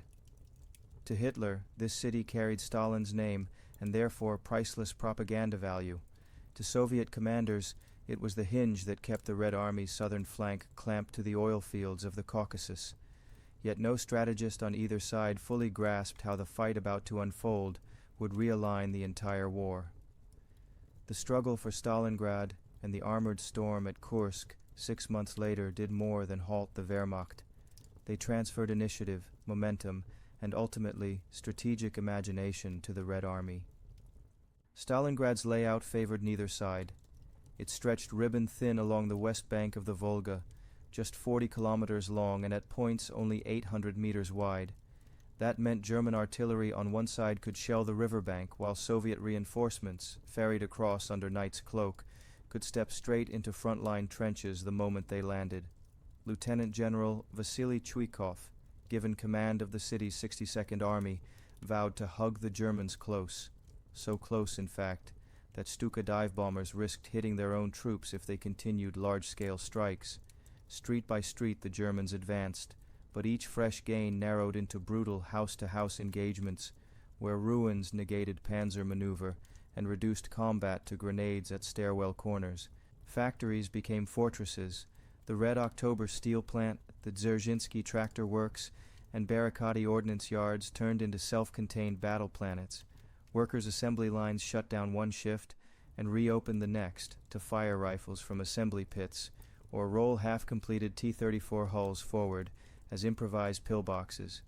To Hitler, this city carried Stalin's name and therefore priceless propaganda value. To Soviet commanders, it was the hinge that kept the Red Army's southern flank clamped to the oil fields of the Caucasus. Yet no strategist on either side fully grasped how the fight about to unfold would realign the entire war. The struggle for Stalingrad and the armored storm at Kursk 6 months later did more than halt the Wehrmacht. They transferred initiative, momentum, and ultimately strategic imagination to the Red Army. Stalingrad's layout favored neither side. It stretched ribbon-thin along the west bank of the Volga, just 40 kilometers long and at points only 800 meters wide. That meant German artillery on one side could shell the riverbank, while Soviet reinforcements, ferried across under night's cloak, could step straight into front-line trenches the moment they landed. Lieutenant General Vasily Chuikov, given command of the city's 62nd Army, vowed to hug the Germans close. So close, in fact, that Stuka dive bombers risked hitting their own troops if they continued large-scale strikes. Street by street the Germans advanced, but each fresh gain narrowed into brutal house-to-house engagements, where ruins negated panzer maneuver and reduced combat to grenades at stairwell corners. Factories became fortresses. The Red October steel plant, the Dzerzhinsky tractor works, and Barricadi ordnance yards turned into self-contained battle planets. Workers' assembly lines shut down one shift and reopened the next to fire rifles from assembly pits, or roll half-completed T-34 hulls forward as improvised pillboxes.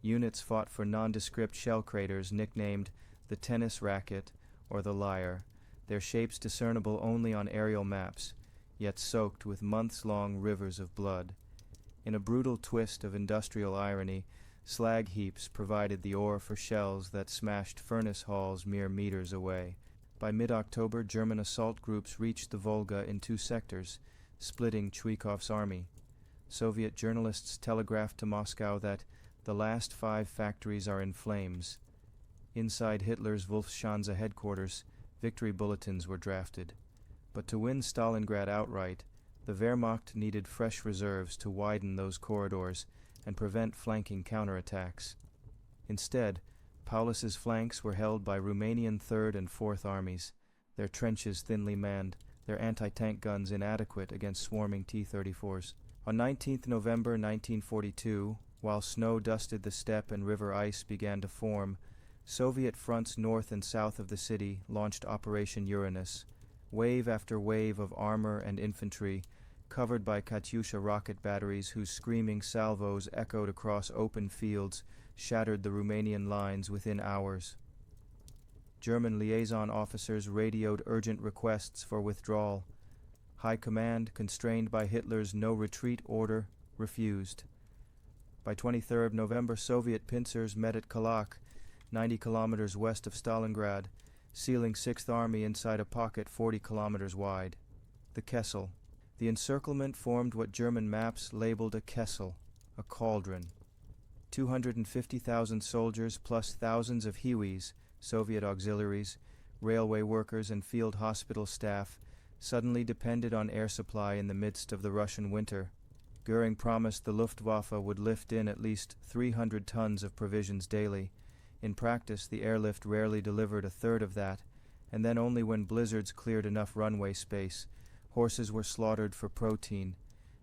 Units fought for nondescript shell craters nicknamed the tennis racket or the lyre, their shapes discernible only on aerial maps, yet soaked with months-long rivers of blood. In a brutal twist of industrial irony, slag heaps provided the ore for shells that smashed furnace halls mere meters away. By mid-October, German assault groups reached the Volga in 2 sectors, splitting Chuikov's army. Soviet journalists telegraphed to Moscow that the last 5 factories are in flames. Inside Hitler's Wolfschanze headquarters, victory bulletins were drafted. But to win Stalingrad outright, the Wehrmacht needed fresh reserves to widen those corridors and prevent flanking counterattacks. Instead, Paulus's flanks were held by Romanian 3rd and 4th Armies, their trenches thinly manned, their anti-tank guns inadequate against swarming T-34s. On 19 November 1942, while snow dusted the steppe and river ice began to form, Soviet fronts north and south of the city launched Operation Uranus. Wave after wave of armor and infantry, covered by Katyusha rocket batteries whose screaming salvos echoed across open fields, shattered the Romanian lines within hours. German liaison officers radioed urgent requests for withdrawal. High Command, constrained by Hitler's no-retreat order, refused. By 23 November, Soviet pincers met at Kalach, 90 kilometers west of Stalingrad, sealing 6th Army inside a pocket 40 kilometers wide. The Kessel. The encirclement formed what German maps labeled a Kessel, a cauldron. 250,000 soldiers plus thousands of Hiwis, Soviet auxiliaries, railway workers and field hospital staff suddenly depended on air supply in the midst of the Russian winter. Goering promised the Luftwaffe would lift in at least 300 tons of provisions daily. In practice, the airlift rarely delivered a third of that, and then only when blizzards cleared enough runway space. Horses were slaughtered for protein.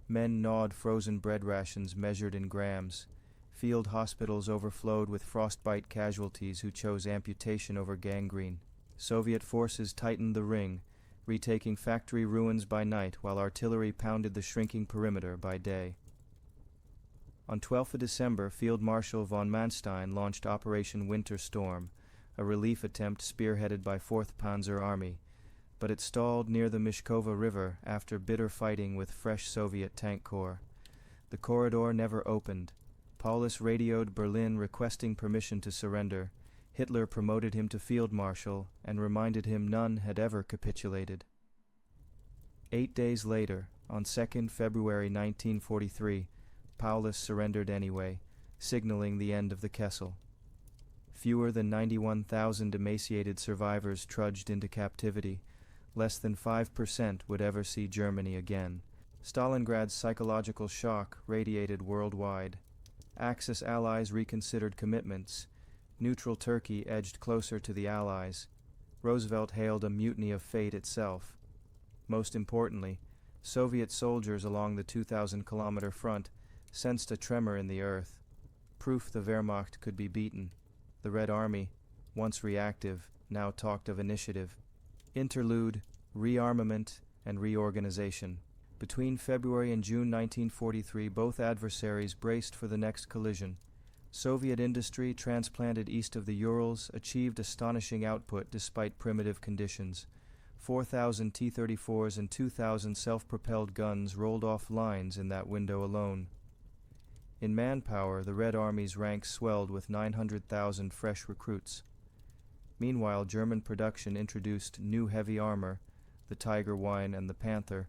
Men gnawed frozen bread rations measured in grams. Field hospitals overflowed with frostbite casualties who chose amputation over gangrene. Soviet forces tightened the ring, retaking factory ruins by night while artillery pounded the shrinking perimeter by day. On 12 December, Field Marshal von Manstein launched Operation Winter Storm, a relief attempt spearheaded by 4th Panzer Army, but it stalled near the Mishkova River after bitter fighting with fresh Soviet tank corps. The corridor never opened. Paulus radioed Berlin requesting permission to surrender. Hitler promoted him to field marshal and reminded him none had ever capitulated. 8 days later, on 2 February 1943, Paulus surrendered anyway, signaling the end of the Kessel. Fewer than 91,000 emaciated survivors trudged into captivity. Less than 5% would ever see Germany again. Stalingrad's psychological shock radiated worldwide. Axis allies reconsidered commitments. Neutral Turkey edged closer to the Allies. Roosevelt hailed a mutiny of fate itself. Most importantly, Soviet soldiers along the 2,000-kilometer front sensed a tremor in the earth, proof the Wehrmacht could be beaten. The Red Army, once reactive, now talked of initiative. Interlude, rearmament, and reorganization. Between February and June 1943, both adversaries braced for the next collision. Soviet industry, transplanted east of the Urals, achieved astonishing output despite primitive conditions. 4,000 T-34s and 2,000 self-propelled guns rolled off lines in that window alone. In manpower, the Red Army's ranks swelled with 900,000 fresh recruits. Meanwhile, German production introduced new heavy armor, the Tiger Wine and the Panther,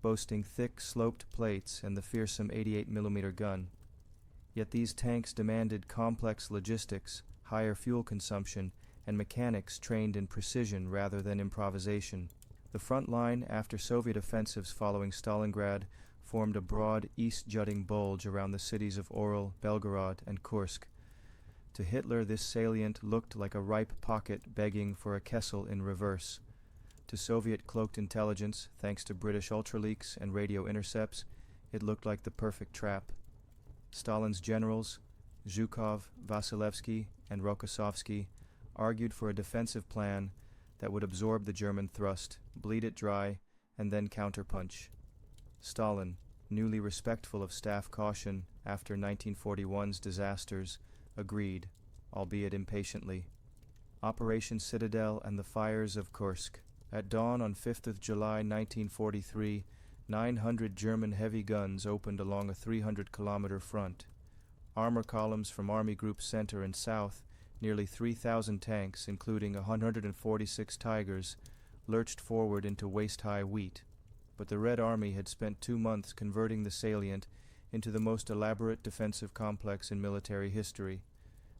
boasting thick, sloped plates and the fearsome 88mm gun. Yet these tanks demanded complex logistics, higher fuel consumption, and mechanics trained in precision rather than improvisation. The front line, after Soviet offensives following Stalingrad, formed a broad east-jutting bulge around the cities of Orel, Belgorod, and Kursk. To Hitler, this salient looked like a ripe pocket begging for a Kessel in reverse. To Soviet cloaked intelligence, thanks to British ultraleaks and radio intercepts, it looked like the perfect trap. Stalin's generals, Zhukov, Vasilevsky, and Rokossovsky, argued for a defensive plan that would absorb the German thrust, bleed it dry, and then counterpunch. Stalin, newly respectful of staff caution after 1941's disasters, agreed, albeit impatiently. Operation Citadel and the Fires of Kursk. At dawn on 5th of July 1943, 900 German heavy guns opened along a 300-kilometer front. Armor columns from Army Groups Center and South, nearly 3,000 tanks, including 146 Tigers, lurched forward into waist-high wheat. But the Red Army had spent 2 months converting the salient into the most elaborate defensive complex in military history.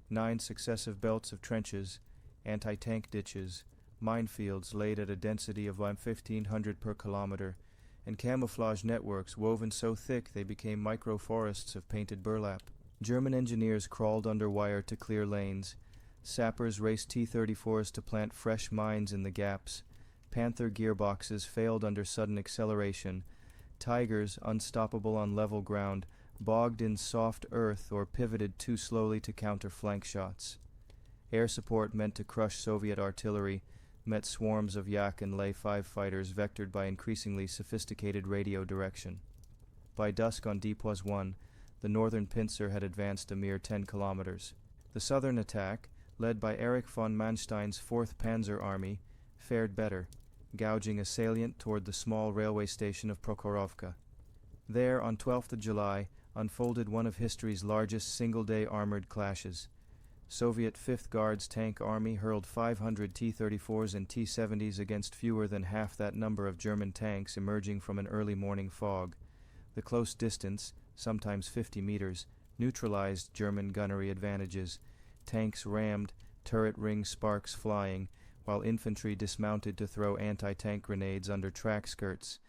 9 successive belts of trenches, anti-tank ditches, minefields laid at a density of 1,500 per kilometer, and camouflage networks woven so thick they became micro-forests of painted burlap. German engineers crawled under wire to clear lanes. Sappers raced T-34s to plant fresh mines in the gaps. Panther gearboxes failed under sudden acceleration. Tigers, unstoppable on level ground, bogged in soft earth or pivoted too slowly to counter flank shots. Air support meant to crush Soviet artillery met swarms of Yak and Lay-5 fighters vectored by increasingly sophisticated radio direction. By dusk on Depois 1, the northern pincer had advanced a mere 10 kilometers. The southern attack, led by Erich von Manstein's 4th Panzer Army, fared better, gouging a salient toward the small railway station of Prokhorovka. There, on 12th of July, unfolded one of history's largest single-day armored clashes. Soviet 5th Guards Tank Army hurled 500 T-34s and T-70s against fewer than half that number of German tanks emerging from an early morning fog. The close distance, sometimes 50 meters, neutralized German gunnery advantages. Tanks rammed, turret ring sparks flying, while infantry dismounted to throw anti-tank grenades under track skirts.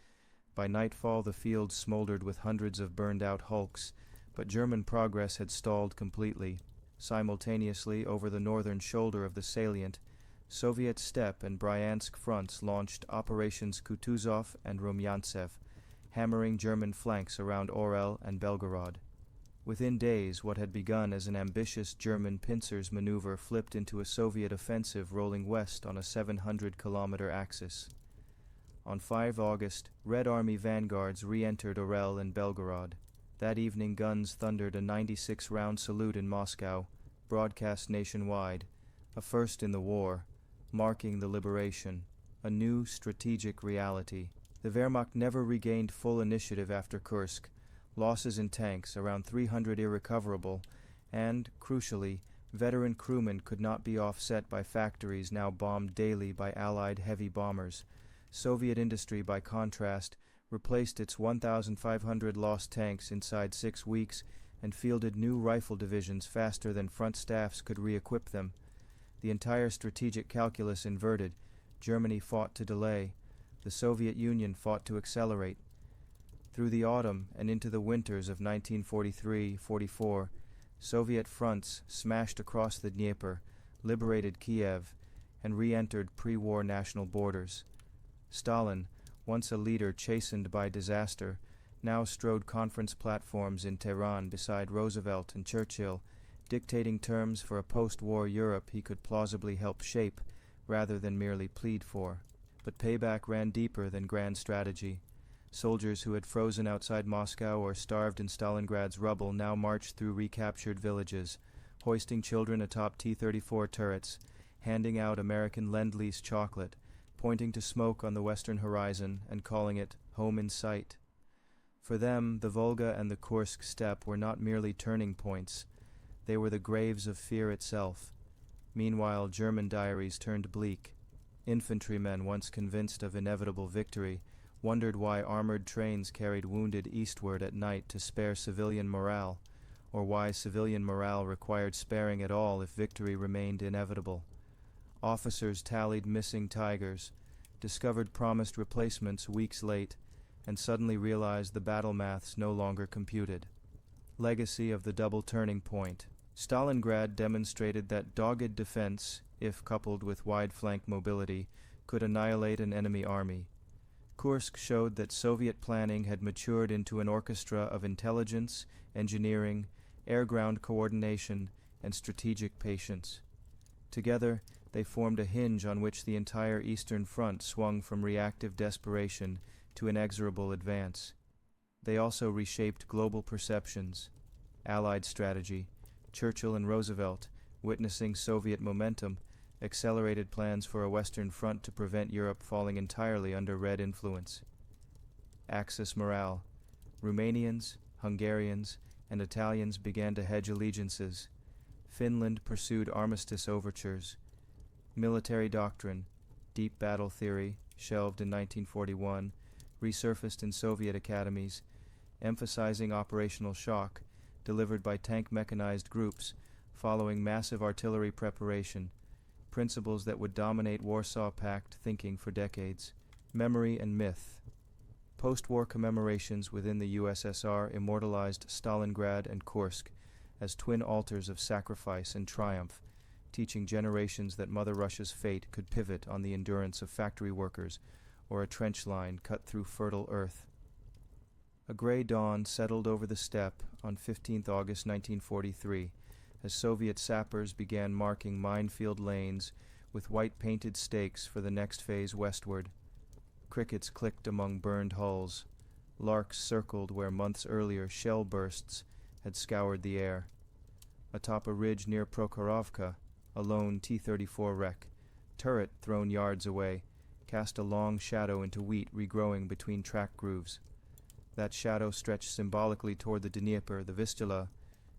By nightfall the field smoldered with hundreds of burned-out hulks, but German progress had stalled completely. Simultaneously, over the northern shoulder of the salient, Soviet Steppe and Bryansk fronts launched Operations Kutuzov and Rumyantsev, hammering German flanks around Orel and Belgorod. Within days, what had begun as an ambitious German pincers maneuver flipped into a Soviet offensive rolling west on a 700-kilometer axis. On 5 August, Red Army vanguards re-entered Orel and Belgorod. That evening guns thundered a 96-round salute in Moscow, broadcast nationwide, a first in the war, marking the liberation, a new strategic reality. The Wehrmacht never regained full initiative after Kursk, losses in tanks, around 300 irrecoverable, and, crucially, veteran crewmen could not be offset by factories now bombed daily by Allied heavy bombers. Soviet industry, by contrast, replaced its 1,500 lost tanks inside 6 weeks and fielded new rifle divisions faster than front staffs could re-equip them. The entire strategic calculus inverted. Germany fought to delay. The Soviet Union fought to accelerate. Through the autumn and into the winters of 1943-44, Soviet fronts smashed across the Dnieper, liberated Kiev, and re-entered pre-war national borders. Stalin, once a leader chastened by disaster, now strode conference platforms in Tehran beside Roosevelt and Churchill, dictating terms for a post-war Europe he could plausibly help shape rather than merely plead for. But payback ran deeper than grand strategy. Soldiers who had frozen outside Moscow or starved in Stalingrad's rubble now marched through recaptured villages, hoisting children atop T-34 turrets, handing out American Lend-Lease chocolate, pointing to smoke on the western horizon and calling it home in sight. For them, the Volga and the Kursk steppe were not merely turning points. They were the graves of fear itself. Meanwhile, German diaries turned bleak. Infantrymen, once convinced of inevitable victory, wondered why armored trains carried wounded eastward at night to spare civilian morale, or why civilian morale required sparing at all if victory remained inevitable. Officers tallied missing Tigers, discovered promised replacements weeks late, and suddenly realized the battle maths no longer computed. Legacy of the double turning point. Stalingrad demonstrated that dogged defense, if coupled with wide flank mobility, could annihilate an enemy army. Kursk showed that Soviet planning had matured into an orchestra of intelligence, engineering, air-ground coordination, and strategic patience. Together, they formed a hinge on which the entire Eastern Front swung from reactive desperation to inexorable advance. They also reshaped global perceptions. Allied strategy. Churchill and Roosevelt, witnessing Soviet momentum, accelerated plans for a Western front to prevent Europe falling entirely under Red influence. Axis morale. Romanians, Hungarians, and Italians began to hedge allegiances. Finland pursued armistice overtures. Military doctrine. Deep battle theory, shelved in 1941, resurfaced in Soviet academies, emphasizing operational shock, delivered by tank mechanized groups, following massive artillery preparation, principles that would dominate Warsaw Pact thinking for decades. Memory and myth. Post-war commemorations within the USSR immortalized Stalingrad and Kursk as twin altars of sacrifice and triumph, teaching generations that Mother Russia's fate could pivot on the endurance of factory workers or a trench line cut through fertile earth. A gray dawn settled over the steppe on 15 August 1943 as Soviet sappers began marking minefield lanes with white-painted stakes for the next phase westward. Crickets clicked among burned hulls. Larks circled where months earlier shell bursts had scoured the air. Atop a ridge near Prokhorovka, a lone T-34 wreck, turret thrown yards away, cast a long shadow into wheat regrowing between track grooves. That shadow stretched symbolically toward the Dnieper, the Vistula,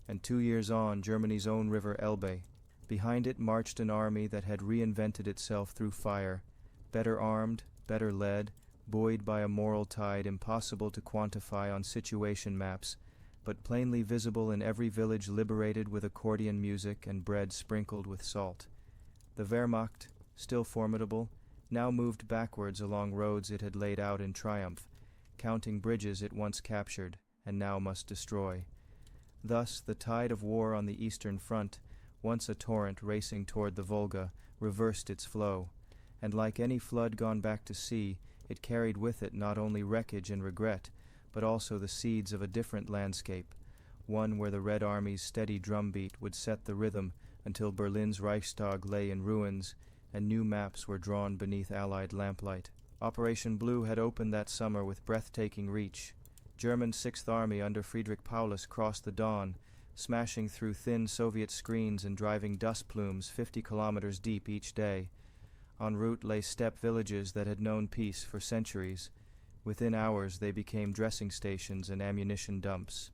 and 2 years on, Germany's own river Elbe. Behind it marched an army that had reinvented itself through fire, better armed, better led, buoyed by a moral tide impossible to quantify on situation maps, but plainly visible in every village liberated with accordion music and bread sprinkled with salt. The Wehrmacht, still formidable, now moved backwards along roads it had laid out in triumph, counting bridges it once captured and now must destroy. Thus, the tide of war on the Eastern Front, once a torrent racing toward the Volga, reversed its flow, and like any flood gone back to sea, it carried with it not only wreckage and regret, but also the seeds of a different landscape, one where the Red Army's steady drumbeat would set the rhythm until Berlin's Reichstag lay in ruins and new maps were drawn beneath Allied lamplight. Operation Blue had opened that summer with breathtaking reach. German Sixth Army under Friedrich Paulus crossed the Don, smashing through thin Soviet screens and driving dust plumes 50 kilometers deep each day. En route lay steppe villages that had known peace for centuries. Within hours they became dressing stations and ammunition dumps.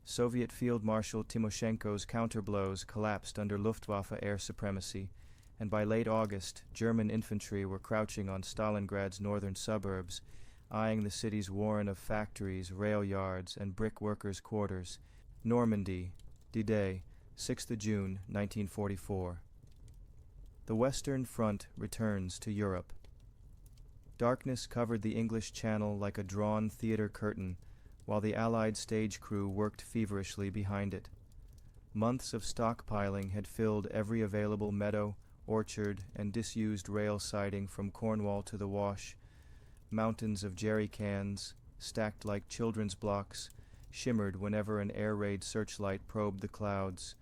Soviet Field Marshal Timoshenko's counterblows collapsed under Luftwaffe air supremacy, and by late August, German infantry were crouching on Stalingrad's northern suburbs, eyeing the city's warren of factories, rail yards, and brick workers' quarters. Normandy, D-Day, 6th June, 1944. The Western Front returns to Europe. Darkness covered the English Channel like a drawn theater curtain, while the Allied stage crew worked feverishly behind it. Months of stockpiling had filled every available meadow, orchard, and disused rail siding from Cornwall to the Wash. Mountains of jerry cans, stacked like children's blocks, shimmered whenever an air raid searchlight probed the clouds.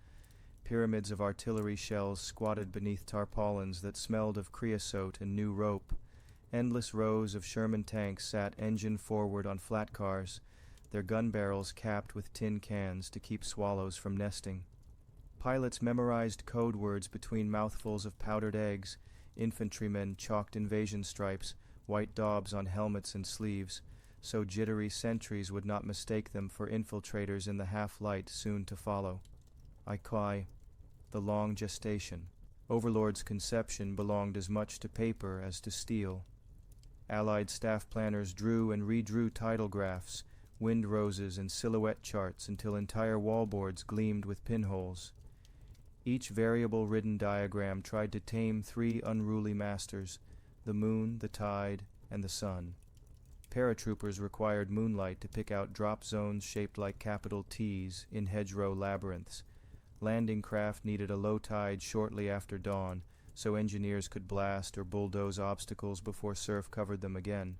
Pyramids of artillery shells squatted beneath tarpaulins that smelled of creosote and new rope. Endless rows of Sherman tanks sat engine forward on flat cars, their gun barrels capped with tin cans to keep swallows from nesting. Pilots memorized code words between mouthfuls of powdered eggs. Infantrymen chalked invasion stripes, white daubs on helmets and sleeves, so jittery sentries would not mistake them for infiltrators in the half-light soon to follow. Ikai, the long gestation. Overlord's conception belonged as much to paper as to steel. Allied staff planners drew and redrew tidal graphs, wind roses and silhouette charts until entire wallboards gleamed with pinholes. Each variable-ridden diagram tried to tame three unruly masters, the moon, the tide, and the sun. Paratroopers required moonlight to pick out drop zones shaped like capital T's in hedgerow labyrinths. Landing craft needed a low tide shortly after dawn, so engineers could blast or bulldoze obstacles before surf covered them again.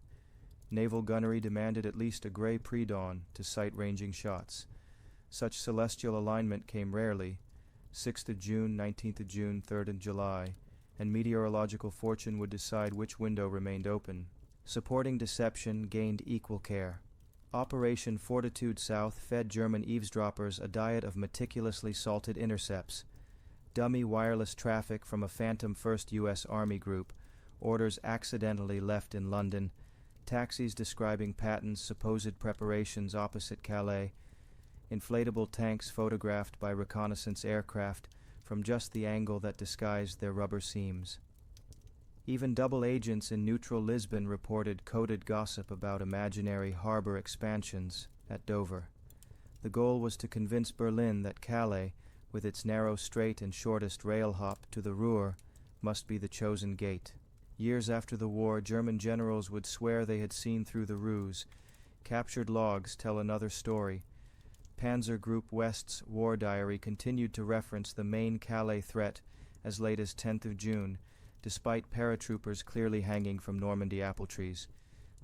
Naval gunnery demanded at least a gray pre-dawn to sight-ranging shots. Such celestial alignment came rarely, 6th June, 19th June, 3rd July, and meteorological fortune would decide which window remained open. Supporting deception gained equal care. Operation Fortitude South fed German eavesdroppers a diet of meticulously salted intercepts, dummy wireless traffic from a phantom 1st U.S. Army group, orders accidentally left in London, taxis describing Patton's supposed preparations opposite Calais, inflatable tanks photographed by reconnaissance aircraft from just the angle that disguised their rubber seams. Even double agents in neutral Lisbon reported coded gossip about imaginary harbor expansions at Dover. The goal was to convince Berlin that Calais, with its narrow strait and shortest rail hop to the Ruhr, must be the chosen gate. Years after the war, German generals would swear they had seen through the ruse. Captured logs tell another story. Panzer Group West's war diary continued to reference the main Calais threat as late as 10th of June, despite paratroopers clearly hanging from Normandy apple trees.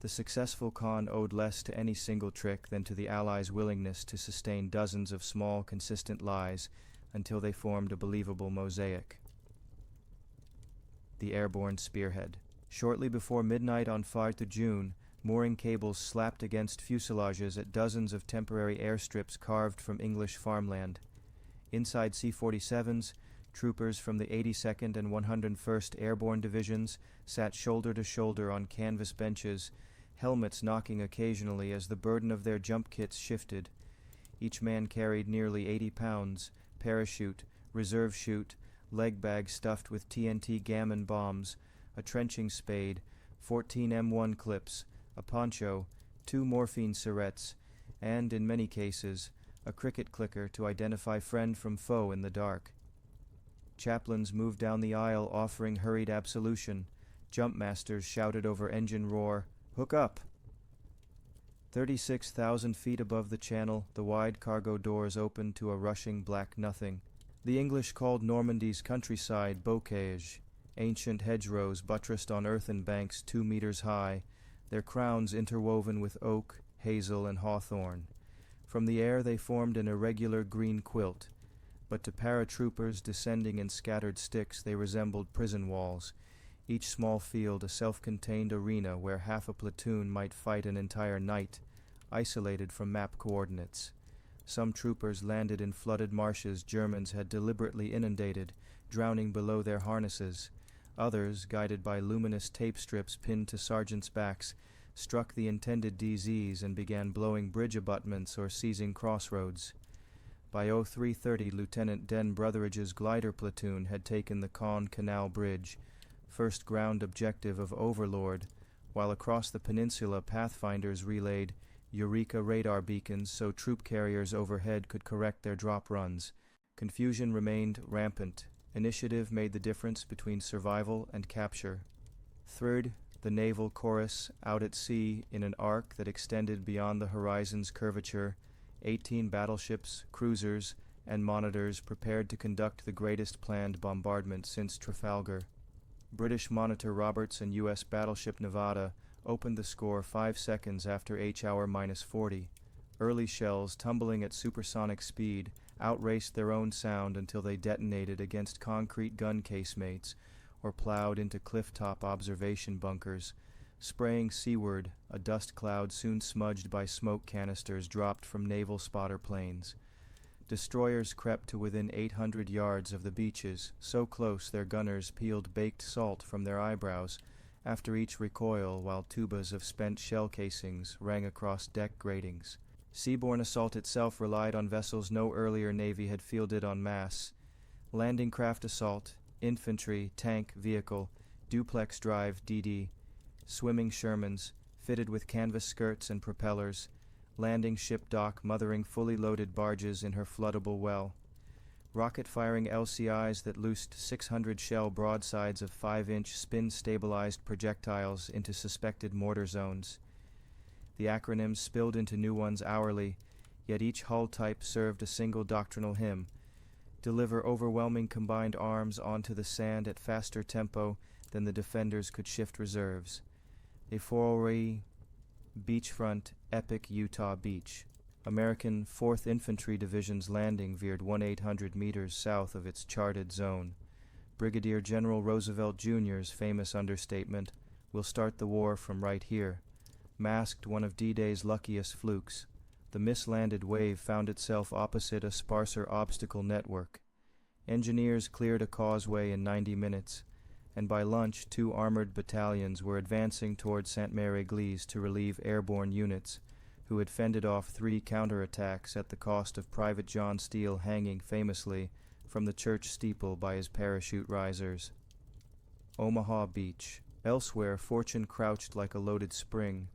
The successful con owed less to any single trick than to the Allies' willingness to sustain dozens of small, consistent lies until they formed a believable mosaic. The airborne spearhead. Shortly before midnight on 5th of June, mooring cables slapped against fuselages at dozens of temporary airstrips carved from English farmland. Inside C-47s, troopers from the 82nd and 101st Airborne Divisions sat shoulder to shoulder on canvas benches, helmets knocking occasionally as the burden of their jump kits shifted. Each man carried nearly 80 pounds, parachute, reserve chute, leg bag stuffed with TNT gammon bombs, a trenching spade, 14 M1 clips, a poncho, 2 morphine syrettes, and, in many cases, a cricket clicker to identify friend from foe in the dark. Chaplains moved down the aisle offering hurried absolution. Jumpmasters shouted over engine roar, "Hook up!" 36,000 feet above the channel, the wide cargo doors opened to a rushing black nothing. The English called Normandy's countryside bocage, ancient hedgerows buttressed on earthen banks 2 meters high, their crowns interwoven with oak, hazel, and hawthorn. From the air they formed an irregular green quilt, but to paratroopers descending in scattered sticks they resembled prison walls, each small field a self-contained arena where half a platoon might fight an entire night, isolated from map coordinates. Some troopers landed in flooded marshes Germans had deliberately inundated, drowning below their harnesses. Others, guided by luminous tape strips pinned to sergeants' backs, struck the intended DZs and began blowing bridge abutments or seizing crossroads. By 03:30, Lieutenant Den Brotheridge's glider platoon had taken the Caen Canal Bridge, first ground objective of Overlord, while across the peninsula pathfinders relayed Eureka radar beacons so troop carriers overhead could correct their drop runs. Confusion remained rampant. Initiative made the difference between survival and capture. Third, the naval chorus, out at sea in an arc that extended beyond the horizon's curvature, 18 battleships, cruisers, and monitors prepared to conduct the greatest planned bombardment since Trafalgar. British monitor Roberts and U.S. battleship Nevada opened the score 5 seconds after H-hour -40. Early shells, tumbling at supersonic speed, outraced their own sound until they detonated against concrete gun casemates or plowed into cliff-top observation bunkers. Spraying seaward, a dust cloud soon smudged by smoke canisters dropped from naval spotter planes. Destroyers crept to within 800 yards of the beaches, so close their gunners peeled baked salt from their eyebrows after each recoil, while tubas of spent shell casings rang across deck gratings. Seaborne assault itself relied on vessels no earlier Navy had fielded en masse. Landing craft assault, infantry, tank, vehicle, duplex drive DD, swimming Shermans, fitted with canvas skirts and propellers, landing ship dock mothering fully loaded barges in her floodable well, rocket-firing LCIs that loosed 600 shell broadsides of 5-inch spin-stabilized projectiles into suspected mortar zones. The acronyms spilled into new ones hourly, yet each hull type served a single doctrinal hymn: deliver overwhelming combined arms onto the sand at faster tempo than the defenders could shift reserves. Euphoria, beachfront, epic Utah beach. American 4th Infantry Division's landing veered 1,800 meters south of its charted zone. Brigadier General Roosevelt Jr.'s famous understatement, "We'll start the war from right here," masked one of D-Day's luckiest flukes. The mislanded wave found itself opposite a sparser obstacle network. Engineers cleared a causeway in 90 minutes, and by lunch 2 armored battalions were advancing toward Sainte-Mère-Église to relieve airborne units, who had fended off 3 counterattacks at the cost of Private John Steele hanging famously from the church steeple by his parachute risers. Omaha Beach. Elsewhere, fortune crouched like a loaded spring.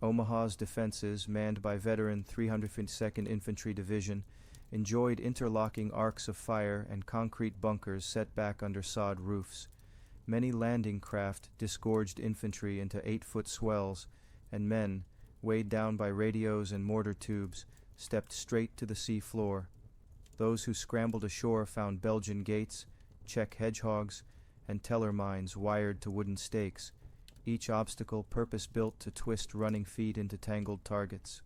Omaha's defenses, manned by veteran 352nd Infantry Division, enjoyed interlocking arcs of fire and concrete bunkers set back under sod roofs. Many landing craft disgorged infantry into 8-foot swells, and men, weighed down by radios and mortar tubes, stepped straight to the sea floor. Those who scrambled ashore found Belgian gates, Czech hedgehogs, and teller mines wired to wooden stakes, each obstacle purpose-built to twist running feet into tangled targets.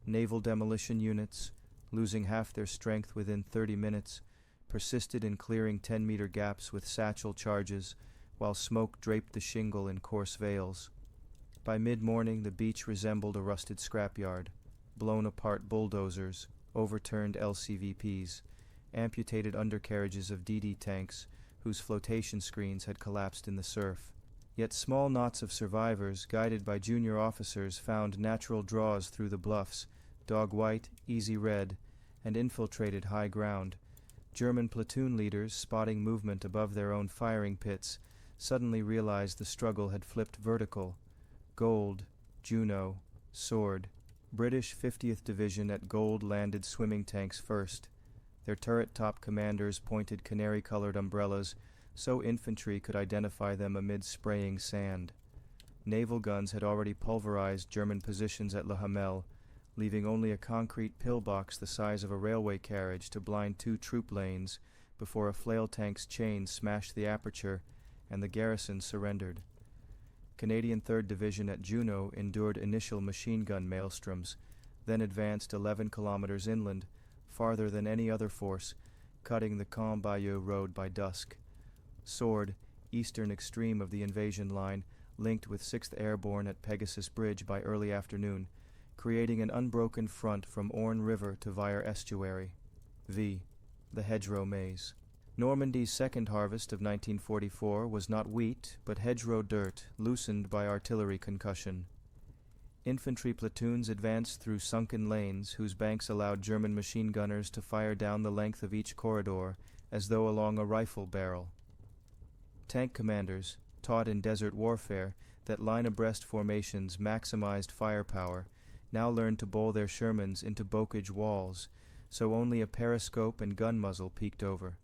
Naval demolition units, losing half their strength within 30 minutes, persisted in clearing 10-meter gaps with satchel charges, while smoke draped the shingle in coarse veils. By mid-morning, the beach resembled a rusted scrapyard. Blown-apart bulldozers, overturned LCVPs, amputated undercarriages of DD tanks, whose flotation screens had collapsed in the surf. Yet small knots of survivors, guided by junior officers, found natural draws through the bluffs, dog white, easy red, and infiltrated high ground. German platoon leaders, spotting movement above their own firing pits, suddenly realized the struggle had flipped vertical. Gold, Juno, Sword. British 50th Division at Gold landed swimming tanks first. Their turret-top commanders pointed canary-colored umbrellas so infantry could identify them amid spraying sand. Naval guns had already pulverized German positions at Le Hamel, leaving only a concrete pillbox the size of a railway carriage to blind 2 troop lanes before a flail tank's chain smashed the aperture and the garrison surrendered. Canadian 3rd Division at Juno endured initial machine gun maelstroms, then advanced 11 kilometers inland, farther than any other force, cutting the Camp-Bayeux road by dusk. Sword, eastern extreme of the invasion line, linked with 6th Airborne at Pegasus Bridge by early afternoon, creating an unbroken front from Orne River to Vire Estuary. V. The hedgerow maze. Normandy's second harvest of 1944 was not wheat, but hedgerow dirt, loosened by artillery concussion. Infantry platoons advanced through sunken lanes whose banks allowed German machine gunners to fire down the length of each corridor as though along a rifle barrel. Tank commanders, taught in desert warfare that line-abreast formations maximized firepower, now learned to bowl their Shermans into bocage walls, so only a periscope and gun muzzle peeked over.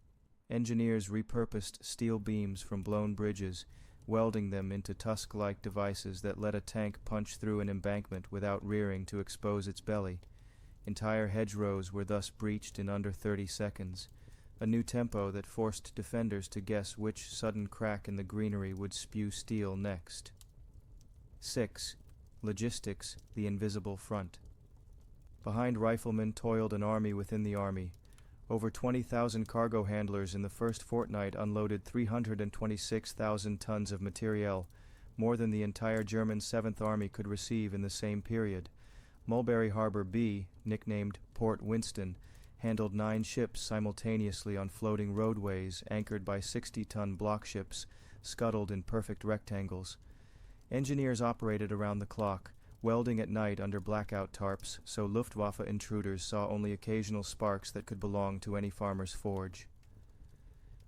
Engineers repurposed steel beams from blown bridges, welding them into tusk-like devices that let a tank punch through an embankment without rearing to expose its belly. Entire hedgerows were thus breached in under 30 seconds, a new tempo that forced defenders to guess which sudden crack in the greenery would spew steel next. 6. Logistics, the invisible front. Behind riflemen toiled an army within the army. Over 20,000 cargo handlers in the first fortnight unloaded 326,000 tons of materiel, more than the entire German 7th Army could receive in the same period. Mulberry Harbor B, nicknamed Port Winston, handled 9 ships simultaneously on floating roadways anchored by 60-ton block ships, scuttled in perfect rectangles. Engineers operated around the clock, welding at night under blackout tarps, so Luftwaffe intruders saw only occasional sparks that could belong to any farmer's forge.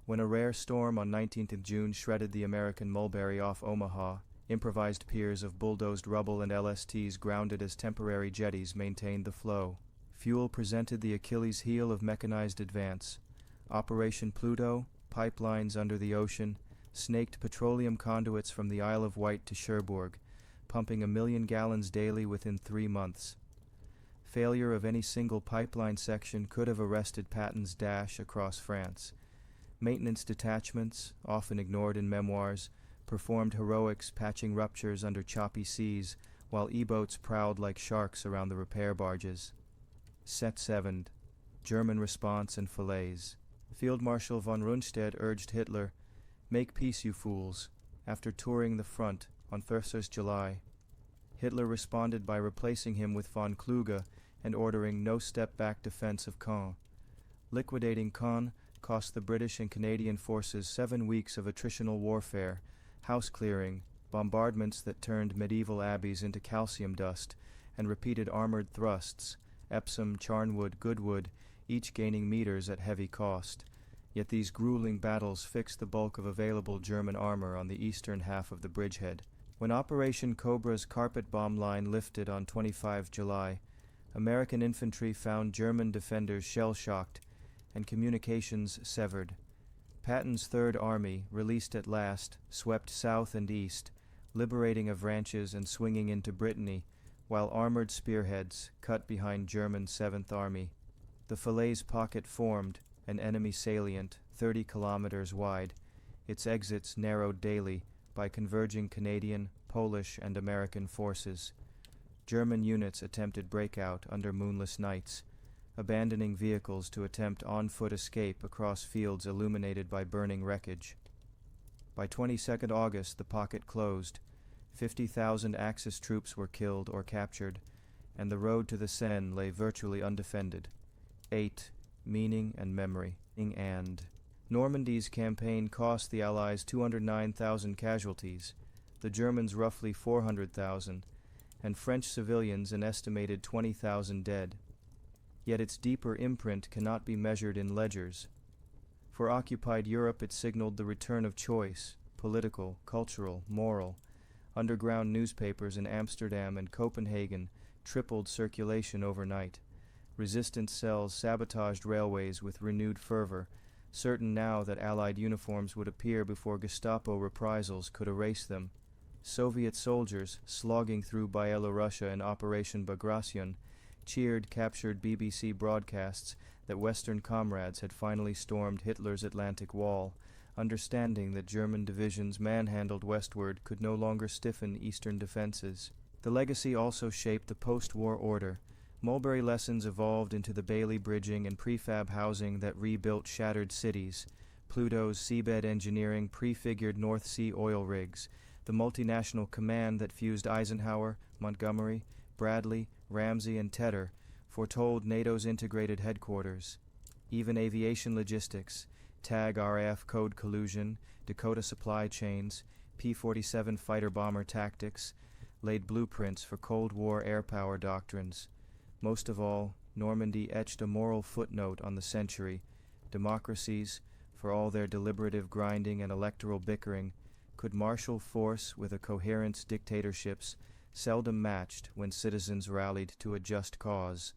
When a rare storm on 19th of June shredded the American Mulberry off Omaha, improvised piers of bulldozed rubble and LSTs grounded as temporary jetties maintained the flow. Fuel presented the Achilles heel of mechanized advance. Operation Pluto, pipelines under the ocean, snaked petroleum conduits from the Isle of Wight to Cherbourg, pumping 1 million gallons daily within 3 months. Failure of any single pipeline section could have arrested Patton's dash across France. Maintenance detachments, often ignored in memoirs, performed heroics patching ruptures under choppy seas, while E-boats prowled like sharks around the repair barges. Set 7. German response and fillets. Field Marshal von Rundstedt urged Hitler, "Make peace, you fools," after touring the front on 1st July. Hitler responded by replacing him with von Kluge and ordering no step-back defense of Caen. Liquidating Caen cost the British and Canadian forces 7 weeks of attritional warfare, house clearing, bombardments that turned medieval abbeys into calcium dust, and repeated armored thrusts, Epsom, Charnwood, Goodwood, each gaining meters at heavy cost. Yet these grueling battles fixed the bulk of available German armor on the eastern half of the bridgehead. When Operation Cobra's carpet bomb line lifted on 25 July, American infantry found German defenders shell-shocked and communications severed. Patton's Third Army, released at last, swept south and east, liberating Avranches and swinging into Brittany, while armored spearheads cut behind German Seventh Army. The Falaise Pocket formed, an enemy salient 30 kilometers wide, its exits narrowed daily by converging Canadian, Polish, and American forces. German units attempted breakout under moonless nights, abandoning vehicles to attempt on-foot escape across fields illuminated by burning wreckage. By 22nd August, the pocket closed. 50,000 Axis troops were killed or captured, and the road to the Seine lay virtually undefended. 8. Meaning and memory. And Normandy's campaign cost the Allies 209,000 casualties, the Germans roughly 400,000, and French civilians an estimated 20,000 dead. Yet its deeper imprint cannot be measured in ledgers. For occupied Europe it signaled the return of choice, political, cultural, moral. Underground newspapers in Amsterdam and Copenhagen tripled circulation overnight. Resistance cells sabotaged railways with renewed fervor, certain now that Allied uniforms would appear before Gestapo reprisals could erase them. Soviet soldiers, slogging through Byelorussia in Operation Bagration, cheered captured BBC broadcasts that Western comrades had finally stormed Hitler's Atlantic Wall, understanding that German divisions manhandled westward could no longer stiffen eastern defenses. The legacy also shaped the post-war order. Mulberry lessons evolved into the Bailey bridging and prefab housing that rebuilt shattered cities, Pluto's seabed engineering prefigured North Sea oil rigs, the multinational command that fused Eisenhower, Montgomery, Bradley, Ramsey, and Tedder foretold NATO's integrated headquarters. Even aviation logistics, TAG RAF code collusion, Dakota supply chains, P-47 fighter-bomber tactics, laid blueprints for Cold War air power doctrines. Most of all, Normandy etched a moral footnote on the century. Democracies, for all their deliberative grinding and electoral bickering, could marshal force with a coherence dictatorships seldom matched when citizens rallied to a just cause.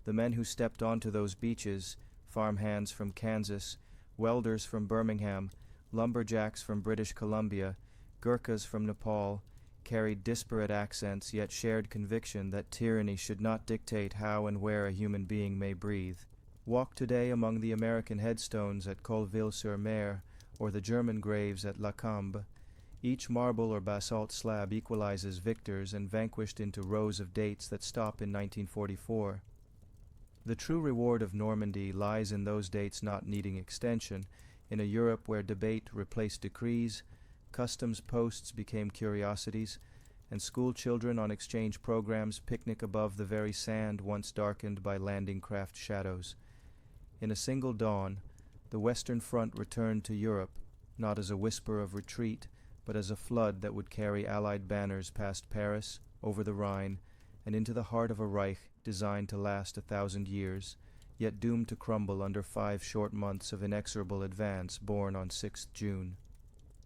The men who stepped onto those beaches, farmhands from Kansas, welders from Birmingham, lumberjacks from British Columbia, Gurkhas from Nepal, carried disparate accents yet shared conviction that tyranny should not dictate how and where a human being may breathe. Walk today among the American headstones at Colville-sur-Mer or the German graves at La Cambre. Each marble or basalt slab equalizes victors and vanquished into rows of dates that stop in 1944. The true reward of Normandy lies in those dates not needing extension, in a Europe where debate replaced decrees, customs posts became curiosities, and school children on exchange programs picnic above the very sand once darkened by landing craft shadows. In a single dawn, the Western Front returned to Europe, not as a whisper of retreat, but as a flood that would carry Allied banners past Paris, over the Rhine, and into the heart of a Reich designed to last 1,000 years, yet doomed to crumble under 5 short months of inexorable advance born on 6th June.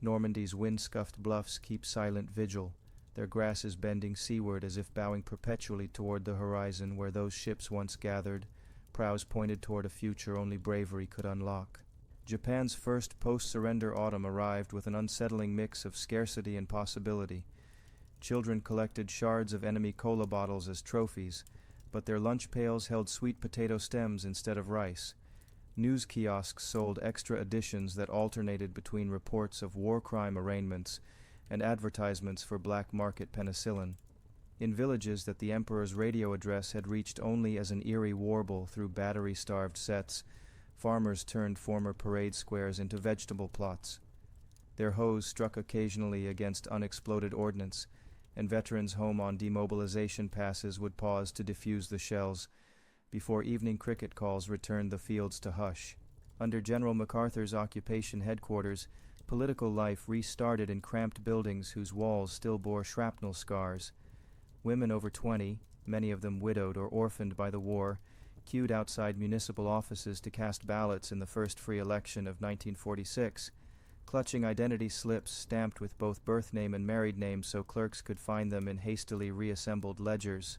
Normandy's wind-scuffed bluffs keep silent vigil, their grasses bending seaward as if bowing perpetually toward the horizon where those ships once gathered, prows pointed toward a future only bravery could unlock. Japan's first post-surrender autumn arrived with an unsettling mix of scarcity and possibility. Children collected shards of enemy cola bottles as trophies, but their lunch pails held sweet potato stems instead of rice. News kiosks sold extra editions that alternated between reports of war crime arraignments and advertisements for black market penicillin. In villages that the Emperor's radio address had reached only as an eerie warble through battery-starved sets, farmers turned former parade squares into vegetable plots. Their hoes struck occasionally against unexploded ordnance, and veterans home on demobilization passes would pause to defuse the shells before evening cricket calls returned the fields to hush. Under General MacArthur's occupation headquarters, political life restarted in cramped buildings whose walls still bore shrapnel scars. Women over 20, many of them widowed or orphaned by the war, queued outside municipal offices to cast ballots in the first free election of 1946, clutching identity slips stamped with both birth name and married name so clerks could find them in hastily reassembled ledgers.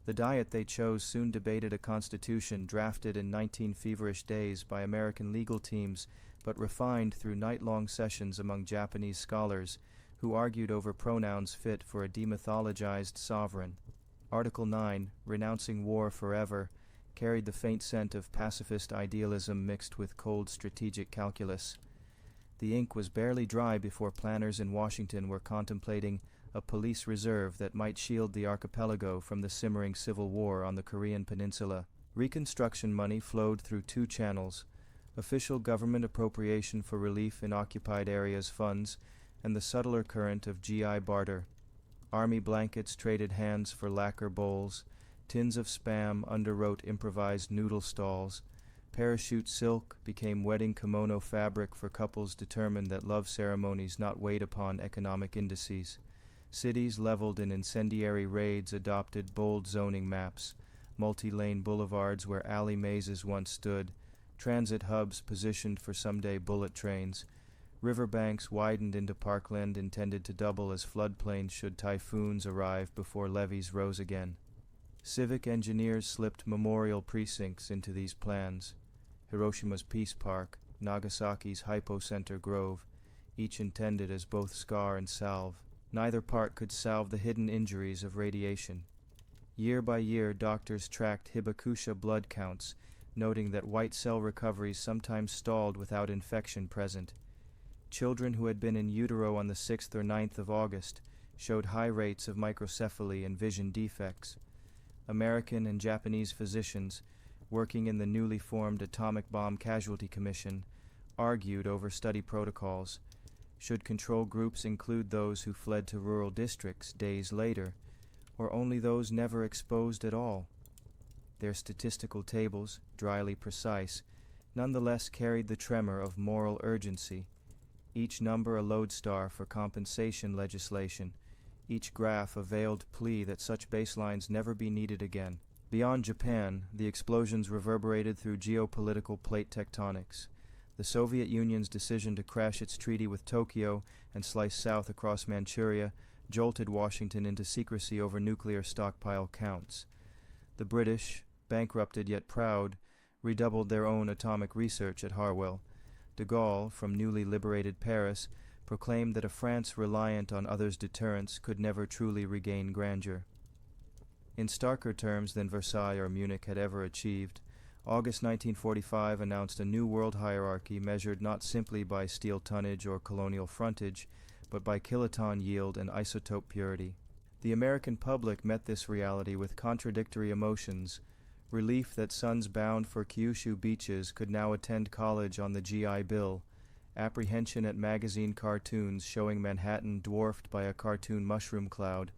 The diet they chose soon debated a constitution drafted in 19 feverish days by American legal teams but refined through night-long sessions among Japanese scholars who argued over pronouns fit for a demythologized sovereign. Article 9, renouncing war forever, carried the faint scent of pacifist idealism mixed with cold strategic calculus. The ink was barely dry before planners in Washington were contemplating a police reserve that might shield the archipelago from the simmering civil war on the Korean peninsula. Reconstruction money flowed through two channels: official government appropriation for relief in occupied areas funds, and the subtler current of GI barter. Army blankets traded hands for lacquer bowls, tins of Spam underwrote improvised noodle stalls, parachute silk became wedding kimono fabric for couples determined that love ceremonies not weighed upon economic indices. Cities leveled in incendiary raids adopted bold zoning maps, multi-lane boulevards where alley mazes once stood, transit hubs positioned for someday bullet trains, riverbanks widened into parkland intended to double as floodplains should typhoons arrive before levees rose again. Civic engineers slipped memorial precincts into these plans: Hiroshima's Peace Park, Nagasaki's Hypocenter Grove, each intended as both scar and salve. Neither part could salve the hidden injuries of radiation. Year by year, doctors tracked Hibakusha blood counts, noting that white cell recoveries sometimes stalled without infection present. Children who had been in utero on the 6th or 9th of August showed high rates of microcephaly and vision defects. American and Japanese physicians, working in the newly formed Atomic Bomb Casualty Commission, argued over study protocols. Should control groups include those who fled to rural districts days later, or only those never exposed at all? Their statistical tables, dryly precise, nonetheless carried the tremor of moral urgency, each number a lodestar for compensation legislation, each graph a veiled plea that such baselines never be needed again. Beyond Japan, the explosions reverberated through geopolitical plate tectonics. The Soviet Union's decision to crash its treaty with Tokyo and slice south across Manchuria jolted Washington into secrecy over nuclear stockpile counts. The British, bankrupted yet proud, redoubled their own atomic research at Harwell. De Gaulle, from newly liberated Paris, proclaimed that a France reliant on others' deterrence could never truly regain grandeur. In starker terms than Versailles or Munich had ever achieved, August 1945 announced a new world hierarchy measured not simply by steel tonnage or colonial frontage, but by kiloton yield and isotope purity. The American public met this reality with contradictory emotions: relief that sons bound for Kyushu beaches could now attend college on the GI Bill, apprehension at magazine cartoons showing Manhattan dwarfed by a cartoon mushroom cloud,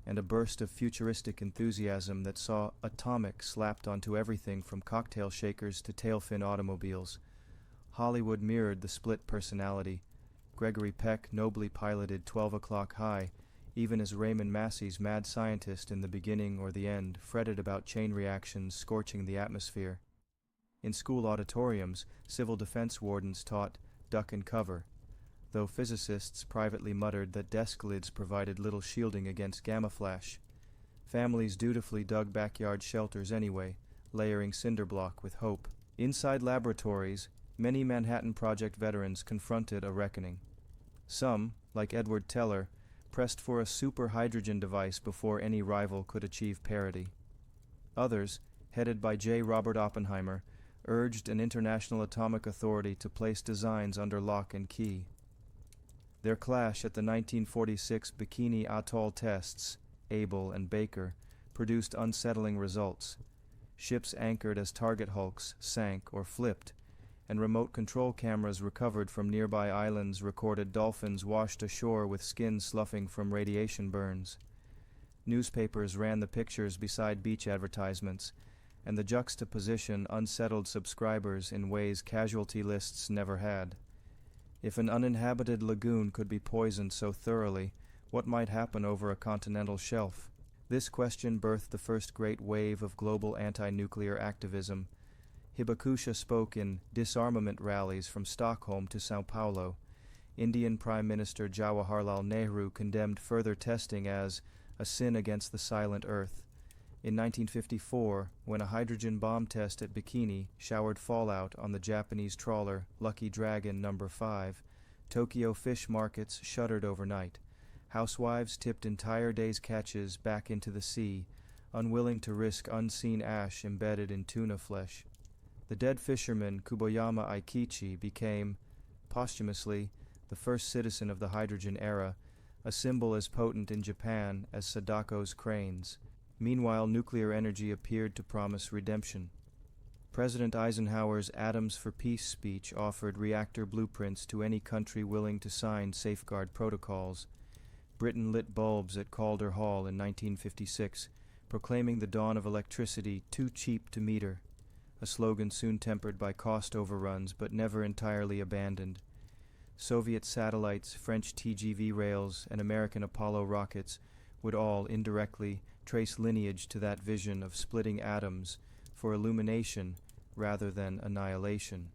and a burst of futuristic enthusiasm that saw atomic slapped onto everything from cocktail shakers to tailfin automobiles. Hollywood mirrored the split personality. Gregory Peck nobly piloted 12 O'Clock High, even as Raymond Massey's mad scientist in the beginning or the end fretted about chain reactions scorching the atmosphere. In school auditoriums, civil defense wardens taught duck and cover, though physicists privately muttered that desk lids provided little shielding against gamma flash. Families dutifully dug backyard shelters anyway, layering cinder block with hope. Inside laboratories, many Manhattan Project veterans confronted a reckoning. Some, like Edward Teller, pressed for a super hydrogen device before any rival could achieve parity. Others, headed by J. Robert Oppenheimer, urged an international atomic authority to place designs under lock and key. Their clash at the 1946 Bikini Atoll tests, Abel and Baker, produced unsettling results. Ships anchored as target hulks sank or flipped, and remote control cameras recovered from nearby islands recorded dolphins washed ashore with skins sloughing from radiation burns. Newspapers ran the pictures beside beach advertisements, and the juxtaposition unsettled subscribers in ways casualty lists never had. If an uninhabited lagoon could be poisoned so thoroughly, what might happen over a continental shelf? This question birthed the first great wave of global anti-nuclear activism. Hibakusha spoke in disarmament rallies from Stockholm to Sao Paulo. Indian Prime Minister Jawaharlal Nehru condemned further testing as a sin against the silent earth. In 1954, when a hydrogen bomb test at Bikini showered fallout on the Japanese trawler Lucky Dragon No. 5, Tokyo fish markets shuttered overnight. Housewives tipped entire days' catches back into the sea, unwilling to risk unseen ash embedded in tuna flesh. The dead fisherman Kuboyama Aikichi became, posthumously, the first citizen of the hydrogen era, a symbol as potent in Japan as Sadako's cranes. Meanwhile, nuclear energy appeared to promise redemption. President Eisenhower's Atoms for Peace speech offered reactor blueprints to any country willing to sign safeguard protocols. Britain lit bulbs at Calder Hall in 1956, proclaiming the dawn of electricity too cheap to meter, a slogan soon tempered by cost overruns but never entirely abandoned. Soviet satellites, French TGV rails, and American Apollo rockets would all indirectly trace lineage to that vision of splitting atoms for illumination rather than annihilation.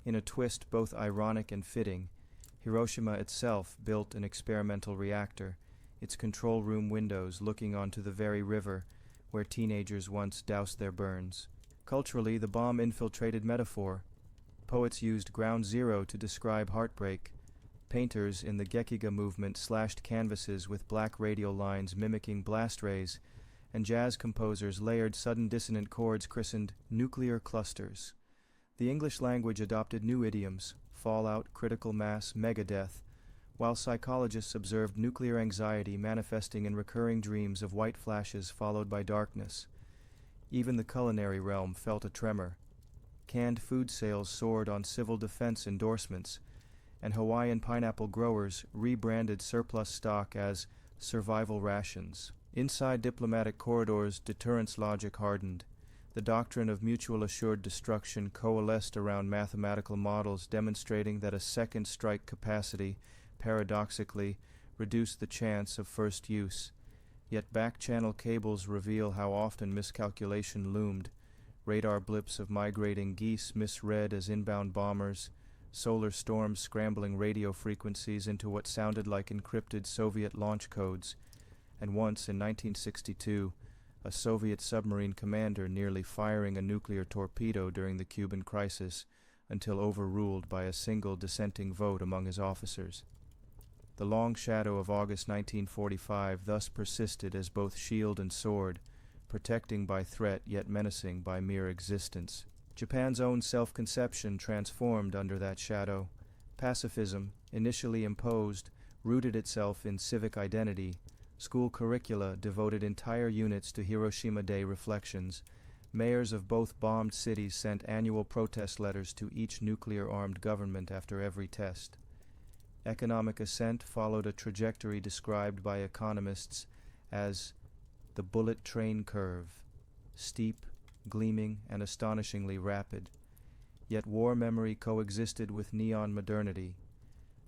In a twist both ironic and fitting, Hiroshima itself built an experimental reactor, its control room windows looking onto the very river where teenagers once doused their burns. Culturally, the bomb infiltrated metaphor. Poets used ground zero to describe heartbreak. Painters in the Gekiga movement slashed canvases with black radial lines mimicking blast rays, and jazz composers layered sudden dissonant chords christened nuclear clusters. The English language adopted new idioms, fallout, critical mass, megadeath, while psychologists observed nuclear anxiety manifesting in recurring dreams of white flashes followed by darkness. Even the culinary realm felt a tremor. Canned food sales soared on civil defense endorsements, and Hawaiian pineapple growers rebranded surplus stock as survival rations. Inside diplomatic corridors, deterrence logic hardened. The doctrine of mutual assured destruction coalesced around mathematical models demonstrating that a second strike capacity, paradoxically, reduced the chance of first use. Yet back-channel cables reveal how often miscalculation loomed. Radar blips of migrating geese misread as inbound bombers, solar storms scrambling radio frequencies into what sounded like encrypted Soviet launch codes, and once in 1962, a Soviet submarine commander nearly firing a nuclear torpedo during the Cuban crisis until overruled by a single dissenting vote among his officers. The long shadow of August 1945 thus persisted as both shield and sword, protecting by threat yet menacing by mere existence. Japan's own self-conception transformed under that shadow. Pacifism, initially imposed, rooted itself in civic identity. School curricula devoted entire units to Hiroshima Day reflections. Mayors of both bombed cities sent annual protest letters to each nuclear-armed government after every test. Economic ascent followed a trajectory described by economists as the bullet train curve, steep, gleaming, and astonishingly rapid. Yet war memory coexisted with neon modernity.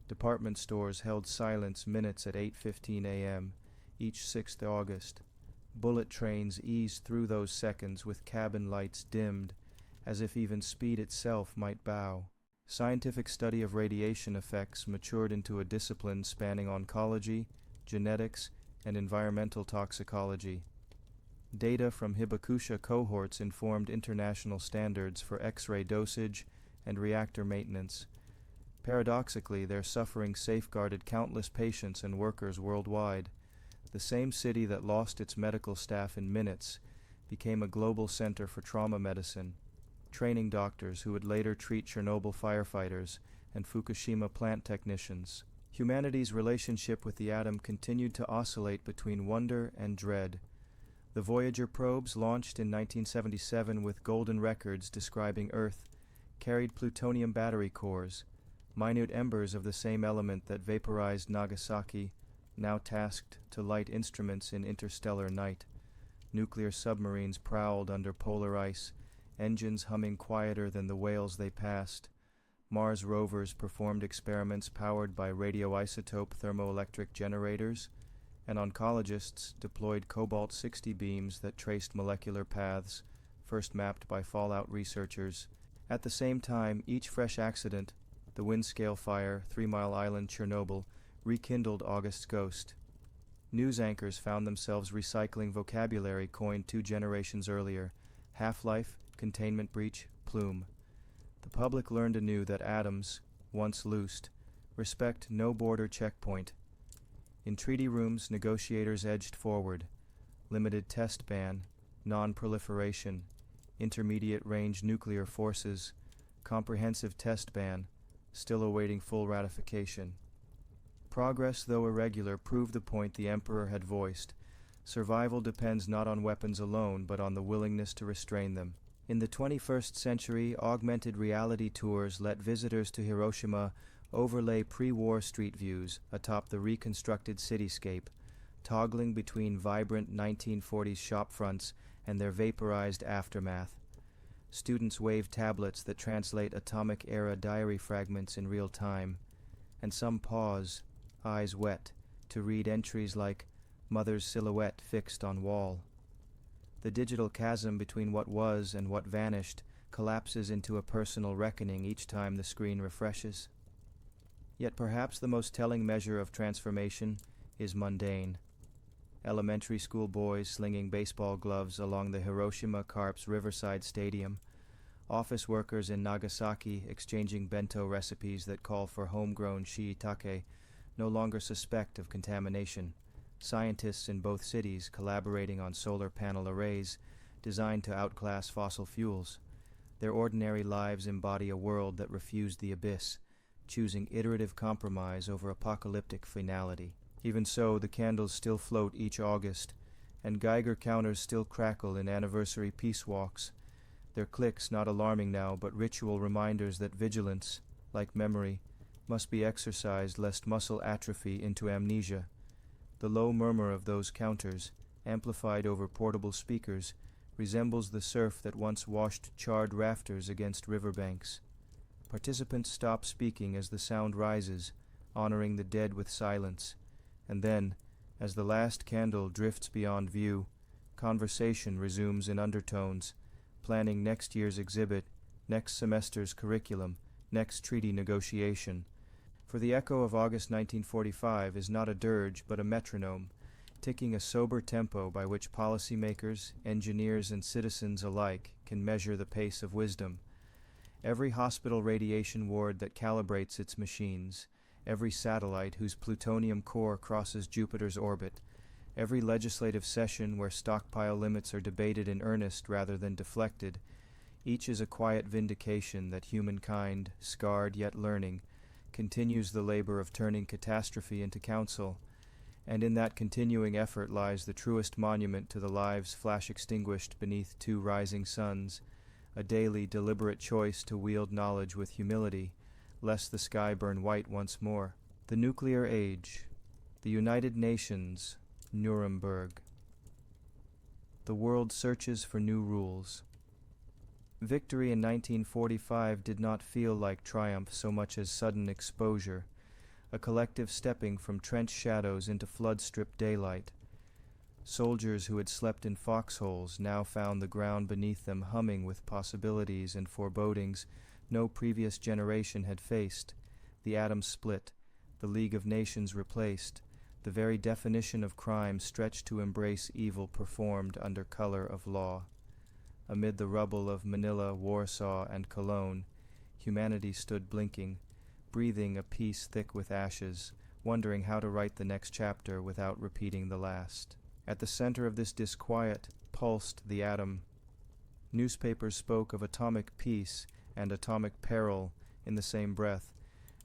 Department stores held silence minutes at 8:15 a.m., each 6th August. Bullet trains eased through those seconds with cabin lights dimmed, as if even speed itself might bow. Scientific study of radiation effects matured into a discipline spanning oncology, genetics, and environmental toxicology. Data from Hibakusha cohorts informed international standards for X-ray dosage and reactor maintenance. Paradoxically, their suffering safeguarded countless patients and workers worldwide. The same city that lost its medical staff in minutes became a global center for trauma medicine, training doctors who would later treat Chernobyl firefighters and Fukushima plant technicians. Humanity's relationship with the atom continued to oscillate between wonder and dread. The Voyager probes launched in 1977 with golden records describing Earth, carried plutonium battery cores, minute embers of the same element that vaporized Nagasaki, now tasked to light instruments in interstellar night. Nuclear submarines prowled under polar ice, engines humming quieter than the whales they passed. Mars rovers performed experiments powered by radioisotope thermoelectric generators, and oncologists deployed cobalt-60 beams that traced molecular paths, first mapped by Fallout researchers. At the same time, each fresh accident, the Windscale fire, 3 Mile Island, Chernobyl, rekindled August's ghost. News anchors found themselves recycling vocabulary coined 2 generations earlier: half-life, containment breach, plume. The public learned anew that atoms, once loosed, respect no border checkpoint. In treaty rooms, negotiators edged forward: limited test ban, non-proliferation, intermediate-range nuclear forces, comprehensive test ban, still awaiting full ratification. Progress, though irregular, proved the point the Emperor had voiced. Survival depends not on weapons alone, but on the willingness to restrain them. In the 21st century, augmented reality tours let visitors to Hiroshima overlay pre-war street views atop the reconstructed cityscape, toggling between vibrant 1940s shopfronts and their vaporized aftermath. Students wave tablets that translate atomic-era diary fragments in real time, and some pause, eyes wet, to read entries like "Mother's silhouette fixed on wall." The digital chasm between what was and what vanished collapses into a personal reckoning each time the screen refreshes. Yet perhaps the most telling measure of transformation is mundane. Elementary school boys slinging baseball gloves along the Hiroshima Carp's Riverside Stadium, office workers in Nagasaki exchanging bento recipes that call for homegrown shiitake, no longer suspect of contamination. Scientists in both cities collaborating on solar panel arrays designed to outclass fossil fuels. Their ordinary lives embody a world that refused the abyss, choosing iterative compromise over apocalyptic finality. Even so, the candles still float each August, and Geiger counters still crackle in anniversary peace walks, their clicks not alarming now, but ritual reminders that vigilance, like memory, must be exercised lest muscle atrophy into amnesia. The low murmur of those counters, amplified over portable speakers, resembles the surf that once washed charred rafters against riverbanks. Participants stop speaking as the sound rises, honoring the dead with silence, and then, as the last candle drifts beyond view, conversation resumes in undertones, planning next year's exhibit, next semester's curriculum, next treaty negotiation. For the echo of August 1945 is not a dirge but a metronome, ticking a sober tempo by which policymakers, engineers, and citizens alike can measure the pace of wisdom. Every hospital radiation ward that calibrates its machines, every satellite whose plutonium core crosses Jupiter's orbit, every legislative session where stockpile limits are debated in earnest rather than deflected, each is a quiet vindication that humankind, scarred yet learning, continues the labor of turning catastrophe into counsel, and in that continuing effort lies the truest monument to the lives flash extinguished beneath 2 rising suns, a daily deliberate choice to wield knowledge with humility, lest the sky burn white once more. The nuclear age, the United Nations, Nuremberg. The world searches for new rules. Victory in 1945 did not feel like triumph so much as sudden exposure, a collective stepping from trench shadows into flood-stripped daylight. Soldiers who had slept in foxholes now found the ground beneath them humming with possibilities and forebodings no previous generation had faced. The atom split, the League of Nations replaced, the very definition of crime stretched to embrace evil performed under color of law. Amid the rubble of Manila, Warsaw, and Cologne, humanity stood blinking, breathing a peace thick with ashes, wondering how to write the next chapter without repeating the last. At the center of this disquiet pulsed the atom. Newspapers spoke of atomic peace and atomic peril in the same breath,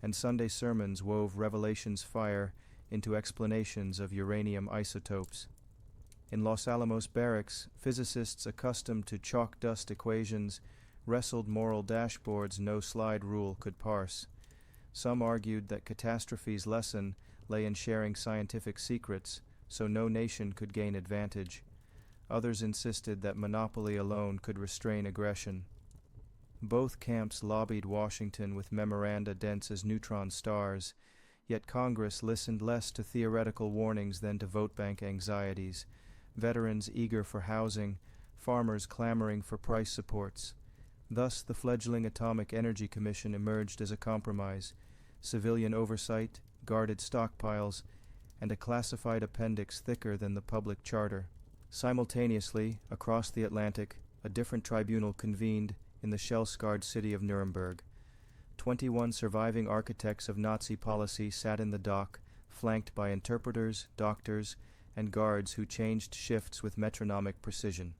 and Sunday sermons wove Revelation's fire into explanations of uranium isotopes. In Los Alamos barracks, physicists accustomed to chalk dust equations wrestled moral dashboards no slide rule could parse. Some argued that catastrophe's lesson lay in sharing scientific secrets, so no nation could gain advantage. Others insisted that monopoly alone could restrain aggression. Both camps lobbied Washington with memoranda dense as neutron stars, yet Congress listened less to theoretical warnings than to vote bank anxieties, veterans eager for housing, farmers clamoring for price supports. Thus, the fledgling Atomic Energy Commission emerged as a compromise: civilian oversight, guarded stockpiles, and a classified appendix thicker than the public charter. Simultaneously, across the Atlantic, a different tribunal convened in the shell-scarred city of Nuremberg. 21 surviving architects of Nazi policy sat in the dock, flanked by interpreters, doctors, and guards who changed shifts with metronomic precision.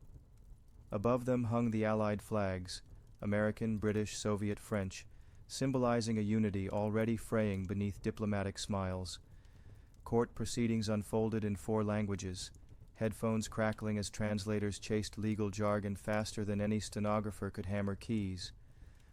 Above them hung the Allied flags, American, British, Soviet, French, symbolizing a unity already fraying beneath diplomatic smiles. Court proceedings unfolded in 4 languages, headphones crackling as translators chased legal jargon faster than any stenographer could hammer keys.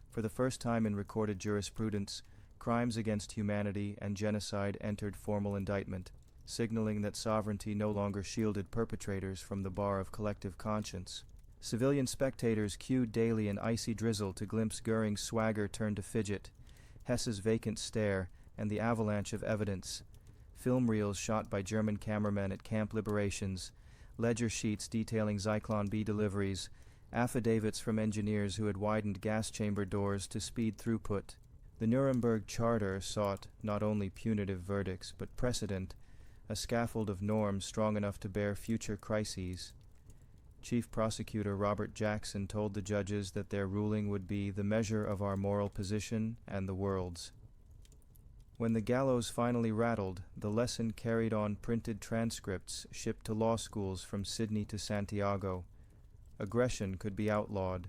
For the first time in recorded jurisprudence, crimes against humanity and genocide entered formal indictment, signaling that sovereignty no longer shielded perpetrators from the bar of collective conscience. Civilian spectators queued daily in icy drizzle to glimpse Goering's swagger turn to fidget, Hess's vacant stare, and the avalanche of evidence. Film reels shot by German cameramen at Camp Liberations, ledger sheets detailing Zyklon B deliveries, affidavits from engineers who had widened gas chamber doors to speed throughput. The Nuremberg Charter sought not only punitive verdicts, but precedent, a scaffold of norms strong enough to bear future crises. Chief Prosecutor Robert Jackson told the judges that their ruling would be the measure of our moral position and the world's. When the gallows finally rattled, the lesson carried on printed transcripts shipped to law schools from Sydney to Santiago. Aggression could be outlawed,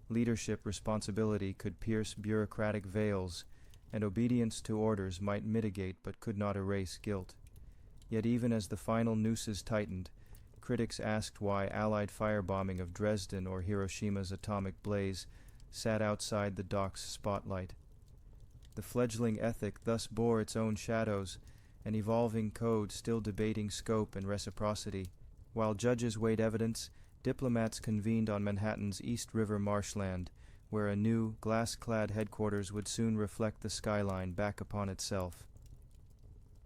leadership responsibility could pierce bureaucratic veils, and obedience to orders might mitigate but could not erase guilt. Yet even as the final nooses tightened, critics asked why Allied firebombing of Dresden or Hiroshima's atomic blaze sat outside the dock's spotlight. The fledgling ethic thus bore its own shadows, an evolving code still debating scope and reciprocity. While judges weighed evidence, diplomats convened on Manhattan's East River marshland, where a new, glass-clad headquarters would soon reflect the skyline back upon itself.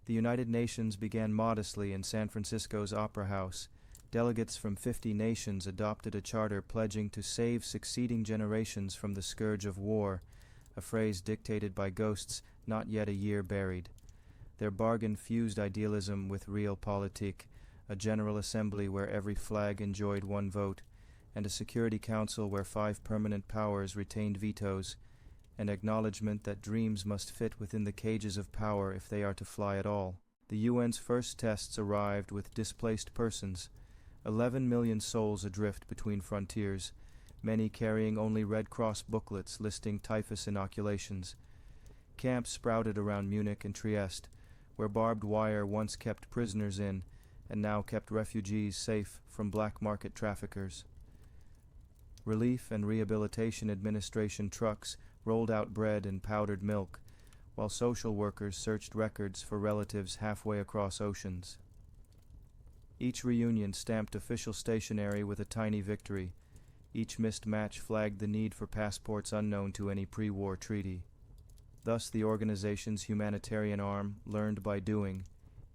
The United Nations began modestly in San Francisco's Opera House. Delegates from 50 nations adopted a charter pledging to save succeeding generations from the scourge of war, a phrase dictated by ghosts not yet a year buried. Their bargain fused idealism with realpolitik, a General Assembly where every flag enjoyed one vote, and a Security Council where 5 permanent powers retained vetoes, an acknowledgement that dreams must fit within the cages of power if they are to fly at all. The UN's first tests arrived with displaced persons, 11 million souls adrift between frontiers, many carrying only Red Cross booklets listing typhus inoculations. Camps sprouted around Munich and Trieste, where barbed wire once kept prisoners in and now kept refugees safe from black market traffickers. Relief and Rehabilitation Administration trucks rolled out bread and powdered milk, while social workers searched records for relatives halfway across oceans. Each reunion stamped official stationery with a tiny victory. Each missed match flagged the need for passports unknown to any pre-war treaty. Thus the organization's humanitarian arm learned by doing,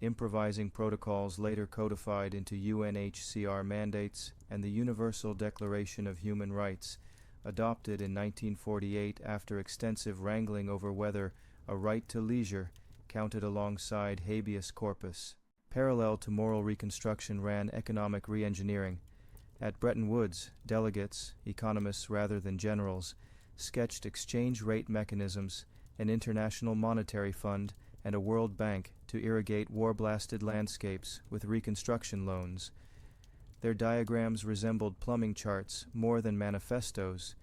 improvising protocols later codified into UNHCR mandates and the Universal Declaration of Human Rights, adopted in 1948 after extensive wrangling over whether a right to leisure counted alongside habeas corpus. Parallel to moral reconstruction ran economic re-engineering. At Bretton Woods, delegates, economists rather than generals, sketched exchange rate mechanisms, an international monetary fund, and a World Bank to irrigate war-blasted landscapes with reconstruction loans. Their diagrams resembled plumbing charts more than manifestos,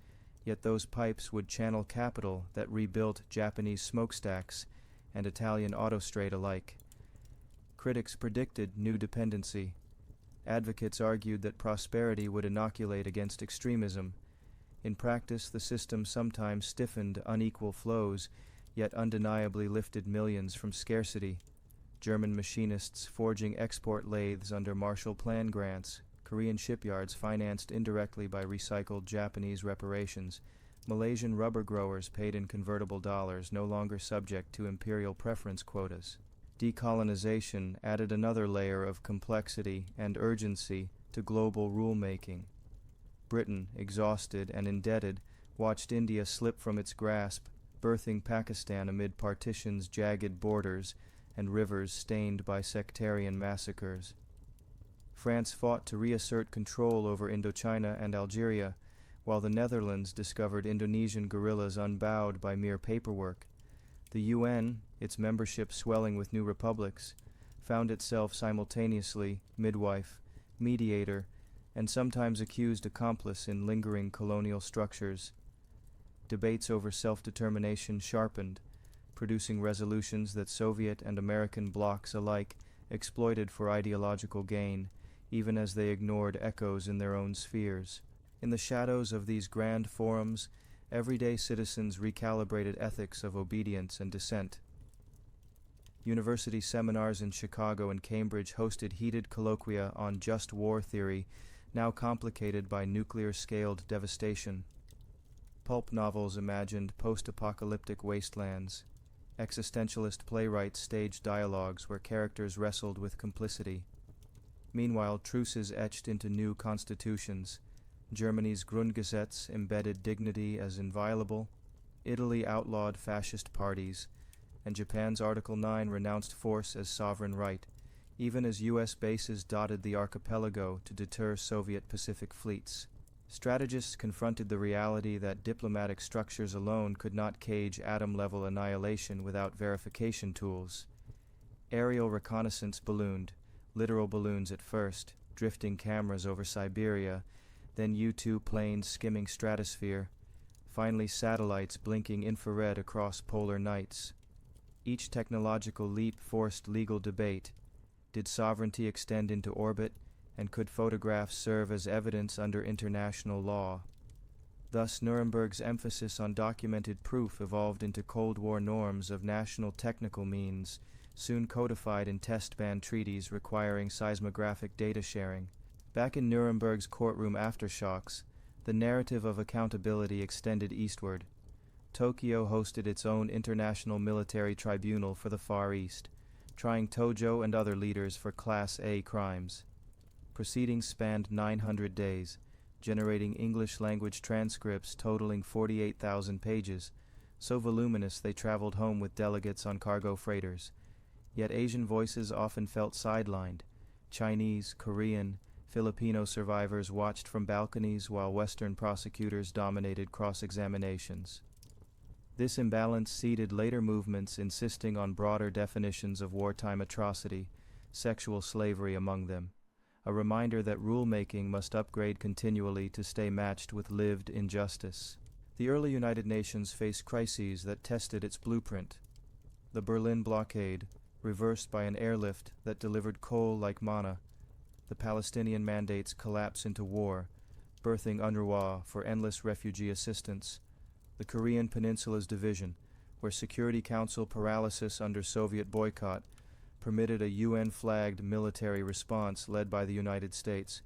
yet those pipes would channel capital that rebuilt Japanese smokestacks and Italian autostrade alike. Critics predicted new dependency. Advocates argued that prosperity would inoculate against extremism, In practice, the system sometimes stiffened unequal flows, yet undeniably lifted millions from scarcity. German machinists forging export lathes under Marshall Plan grants, Korean shipyards financed indirectly by recycled Japanese reparations, Malaysian rubber growers paid in convertible dollars no longer subject to imperial preference quotas. Decolonization added another layer of complexity and urgency to global rulemaking. Britain, exhausted and indebted, watched India slip from its grasp, birthing Pakistan amid partition's jagged borders and rivers stained by sectarian massacres. France fought to reassert control over Indochina and Algeria, while the Netherlands discovered Indonesian guerrillas unbowed by mere paperwork. The UN, its membership swelling with new republics, found itself simultaneously midwife, mediator, and sometimes accused accomplice in lingering colonial structures. Debates over self-determination sharpened, producing resolutions that Soviet and American blocs alike exploited for ideological gain, even as they ignored echoes in their own spheres. In the shadows of these grand forums, everyday citizens recalibrated ethics of obedience and dissent. University seminars in Chicago and Cambridge hosted heated colloquia on just war theory, now complicated by nuclear-scaled devastation. Pulp novels imagined post-apocalyptic wastelands. Existentialist playwrights staged dialogues where characters wrestled with complicity. Meanwhile, truces etched into new constitutions. Germany's Grundgesetz embedded dignity as inviolable. Italy outlawed fascist parties, and Japan's Article 9 renounced force as sovereign right, even as U.S. bases dotted the archipelago to deter Soviet Pacific fleets. Strategists confronted the reality that diplomatic structures alone could not cage atom-level annihilation without verification tools. Aerial reconnaissance ballooned, literal balloons at first, drifting cameras over Siberia, then U-2 planes skimming stratosphere, finally satellites blinking infrared across polar nights. Each technological leap forced legal debate. Did sovereignty extend into orbit, and could photographs serve as evidence under international law? Thus, Nuremberg's emphasis on documented proof evolved into Cold War norms of national technical means, soon codified in test ban treaties requiring seismographic data sharing. Back in Nuremberg's courtroom aftershocks, the narrative of accountability extended eastward. Tokyo hosted its own international military tribunal for the Far East, trying Tojo and other leaders for Class A crimes. Proceedings spanned 900 days, generating English-language transcripts totaling 48,000 pages, so voluminous they traveled home with delegates on cargo freighters. Yet Asian voices often felt sidelined. Chinese, Korean, Filipino survivors watched from balconies while Western prosecutors dominated cross-examinations. This imbalance seeded later movements insisting on broader definitions of wartime atrocity, sexual slavery among them, a reminder that rulemaking must upgrade continually to stay matched with lived injustice. The early United Nations faced crises that tested its blueprint. The Berlin blockade, reversed by an airlift that delivered coal like manna. The Palestinian mandate's collapse into war, birthing UNRWA for endless refugee assistance. The Korean Peninsula's division, where Security Council paralysis under Soviet boycott permitted a UN-flagged military response led by the United States.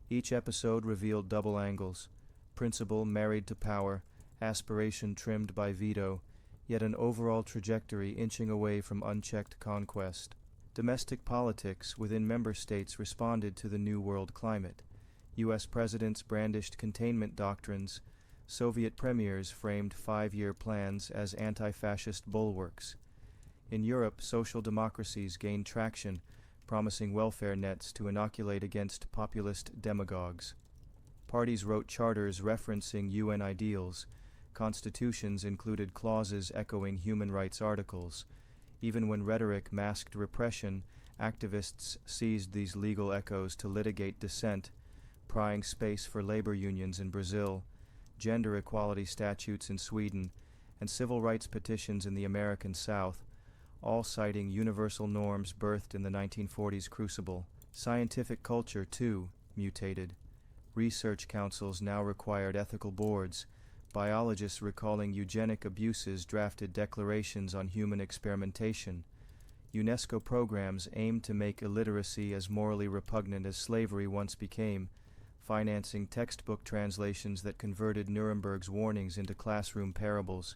Each episode revealed double angles: principle married to power, aspiration trimmed by veto, yet an overall trajectory inching away from unchecked conquest. Domestic politics within member states responded to the New World climate. U.S. presidents brandished containment doctrines. Soviet premiers framed 5-year plans as anti-fascist bulwarks. In Europe, social democracies gained traction, promising welfare nets to inoculate against populist demagogues. Parties wrote charters referencing UN ideals. Constitutions included clauses echoing human rights articles. Even when rhetoric masked repression, activists seized these legal echoes to litigate dissent, prying space for labor unions in Brazil, gender equality statutes in Sweden, and civil rights petitions in the American South, all citing universal norms birthed in the 1940s crucible. Scientific culture, too, mutated. Research councils now required ethical boards. Biologists recalling eugenic abuses drafted declarations on human experimentation. UNESCO programs aimed to make illiteracy as morally repugnant as slavery once became, financing textbook translations that converted Nuremberg's warnings into classroom parables.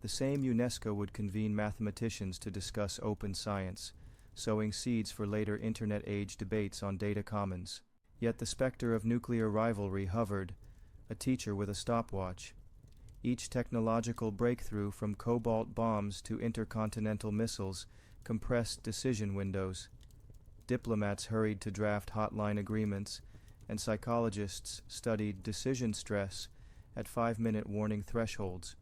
The same UNESCO would convene mathematicians to discuss open science, sowing seeds for later Internet-age debates on data commons. Yet the specter of nuclear rivalry hovered, a teacher with a stopwatch. Each technological breakthrough, from cobalt bombs to intercontinental missiles, compressed decision windows. Diplomats hurried to draft hotline agreements, and psychologists studied decision stress at 5-minute warning thresholds.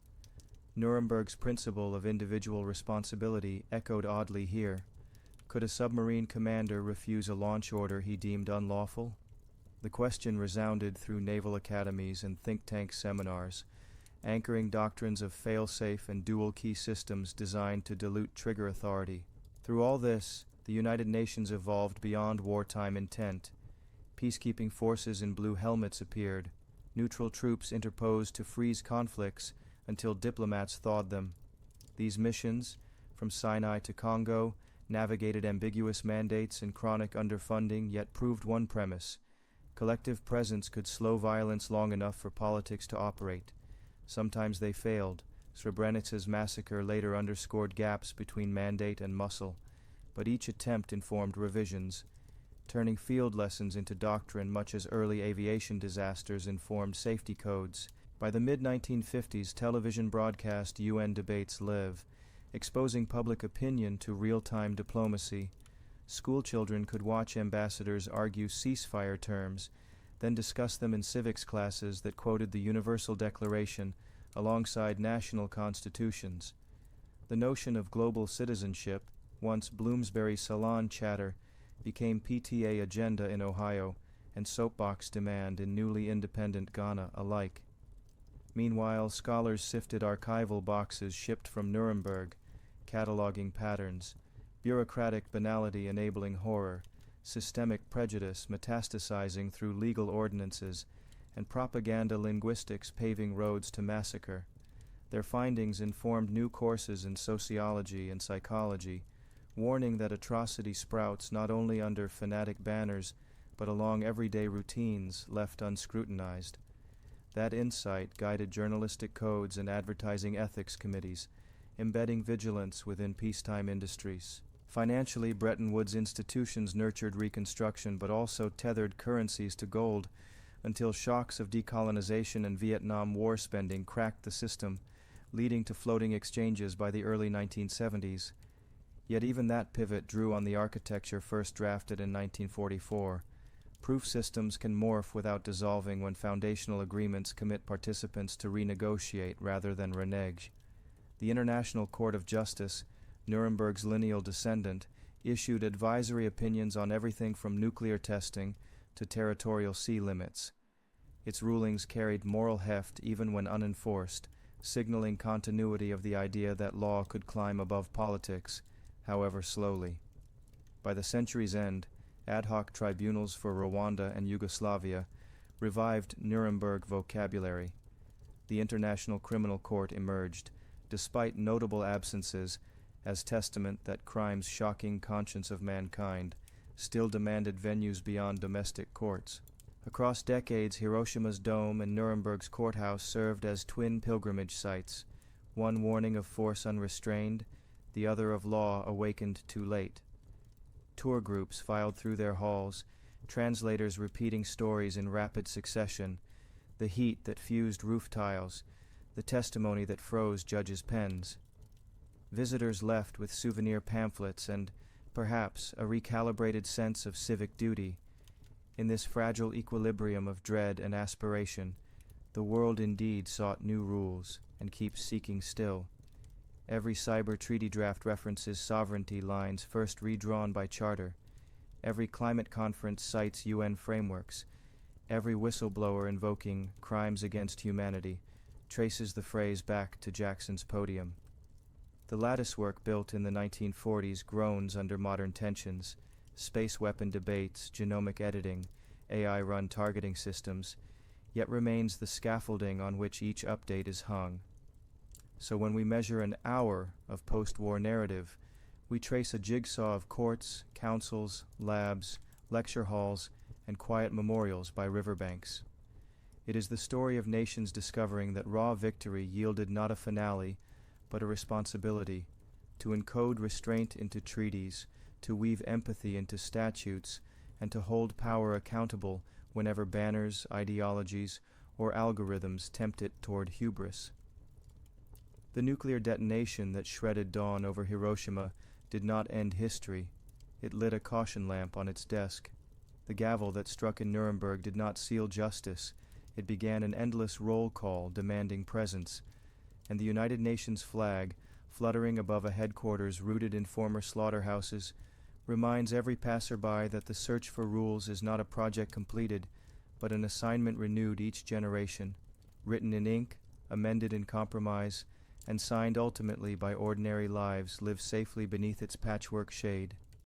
Nuremberg's principle of individual responsibility echoed oddly here. Could a submarine commander refuse a launch order he deemed unlawful? The question resounded through naval academies and think tank seminars, anchoring doctrines of fail-safe and dual-key systems designed to dilute trigger authority. Through all this, the United Nations evolved beyond wartime intent. Peacekeeping forces in blue helmets appeared. Neutral troops interposed to freeze conflicts until diplomats thawed them. These missions, from Sinai to Congo, navigated ambiguous mandates and chronic underfunding, yet proved one premise: collective presence could slow violence long enough for politics to operate. Sometimes they failed. Srebrenica's massacre later underscored gaps between mandate and muscle, but each attempt informed revisions, turning field lessons into doctrine much as early aviation disasters informed safety codes. By the mid-1950s, television broadcast UN debates live, exposing public opinion to real-time diplomacy. Schoolchildren could watch ambassadors argue ceasefire terms, then discuss them in civics classes that quoted the Universal Declaration alongside national constitutions. The notion of global citizenship, once Bloomsbury salon chatter, became PTA agenda in Ohio and soapbox demand in newly independent Ghana alike. Meanwhile, scholars sifted archival boxes shipped from Nuremberg, cataloging patterns, bureaucratic banality enabling horror, systemic prejudice metastasizing through legal ordinances, and propaganda linguistics paving roads to massacre. Their findings informed new courses in sociology and psychology, warning that atrocity sprouts not only under fanatic banners, but along everyday routines left unscrutinized. That insight guided journalistic codes and advertising ethics committees, embedding vigilance within peacetime industries. Financially, Bretton Woods institutions nurtured Reconstruction but also tethered currencies to gold until shocks of decolonization and Vietnam War spending cracked the system, leading to floating exchanges by the early 1970s. Yet even that pivot drew on the architecture first drafted in 1944. Proof systems can morph without dissolving when foundational agreements commit participants to renegotiate rather than renege. The International Court of Justice, Nuremberg's lineal descendant, issued advisory opinions on everything from nuclear testing to territorial sea limits. Its rulings carried moral heft even when unenforced, signaling continuity of the idea that law could climb above politics, however slowly. By the century's end, ad hoc tribunals for Rwanda and Yugoslavia revived Nuremberg vocabulary. The International Criminal Court emerged, despite notable absences, as testament that crime's shocking conscience of mankind still demanded venues beyond domestic courts. Across decades, Hiroshima's dome and Nuremberg's courthouse served as twin pilgrimage sites, one warning of force unrestrained, the other of law awakened too late. Tour groups filed through their halls, translators repeating stories in rapid succession, the heat that fused roof tiles, the testimony that froze judges' pens. Visitors left with souvenir pamphlets and, perhaps, a recalibrated sense of civic duty. In this fragile equilibrium of dread and aspiration, the world indeed sought new rules and keeps seeking still. Every cyber treaty draft references sovereignty lines first redrawn by charter. Every climate conference cites UN frameworks. Every whistleblower invoking crimes against humanity traces the phrase back to Jackson's podium. The latticework built in the 1940s groans under modern tensions: space weapon debates, genomic editing, AI-run targeting systems, yet remains the scaffolding on which each update is hung. So when we measure an hour of post-war narrative, we trace a jigsaw of courts, councils, labs, lecture halls, and quiet memorials by riverbanks. It is the story of nations discovering that raw victory yielded not a finale, but a responsibility, to encode restraint into treaties, to weave empathy into statutes, and to hold power accountable whenever banners, ideologies, or algorithms tempt it toward hubris. The nuclear detonation that shredded dawn over Hiroshima did not end history. It lit a caution lamp on its desk. The gavel that struck in Nuremberg did not seal justice. It began an endless roll call demanding presence, and the United Nations flag, fluttering above a headquarters rooted in former slaughterhouses, reminds every passerby that the search for rules is not a project completed, but an assignment renewed each generation, written in ink, amended in compromise, and signed ultimately by ordinary lives lived safely beneath its patchwork shade.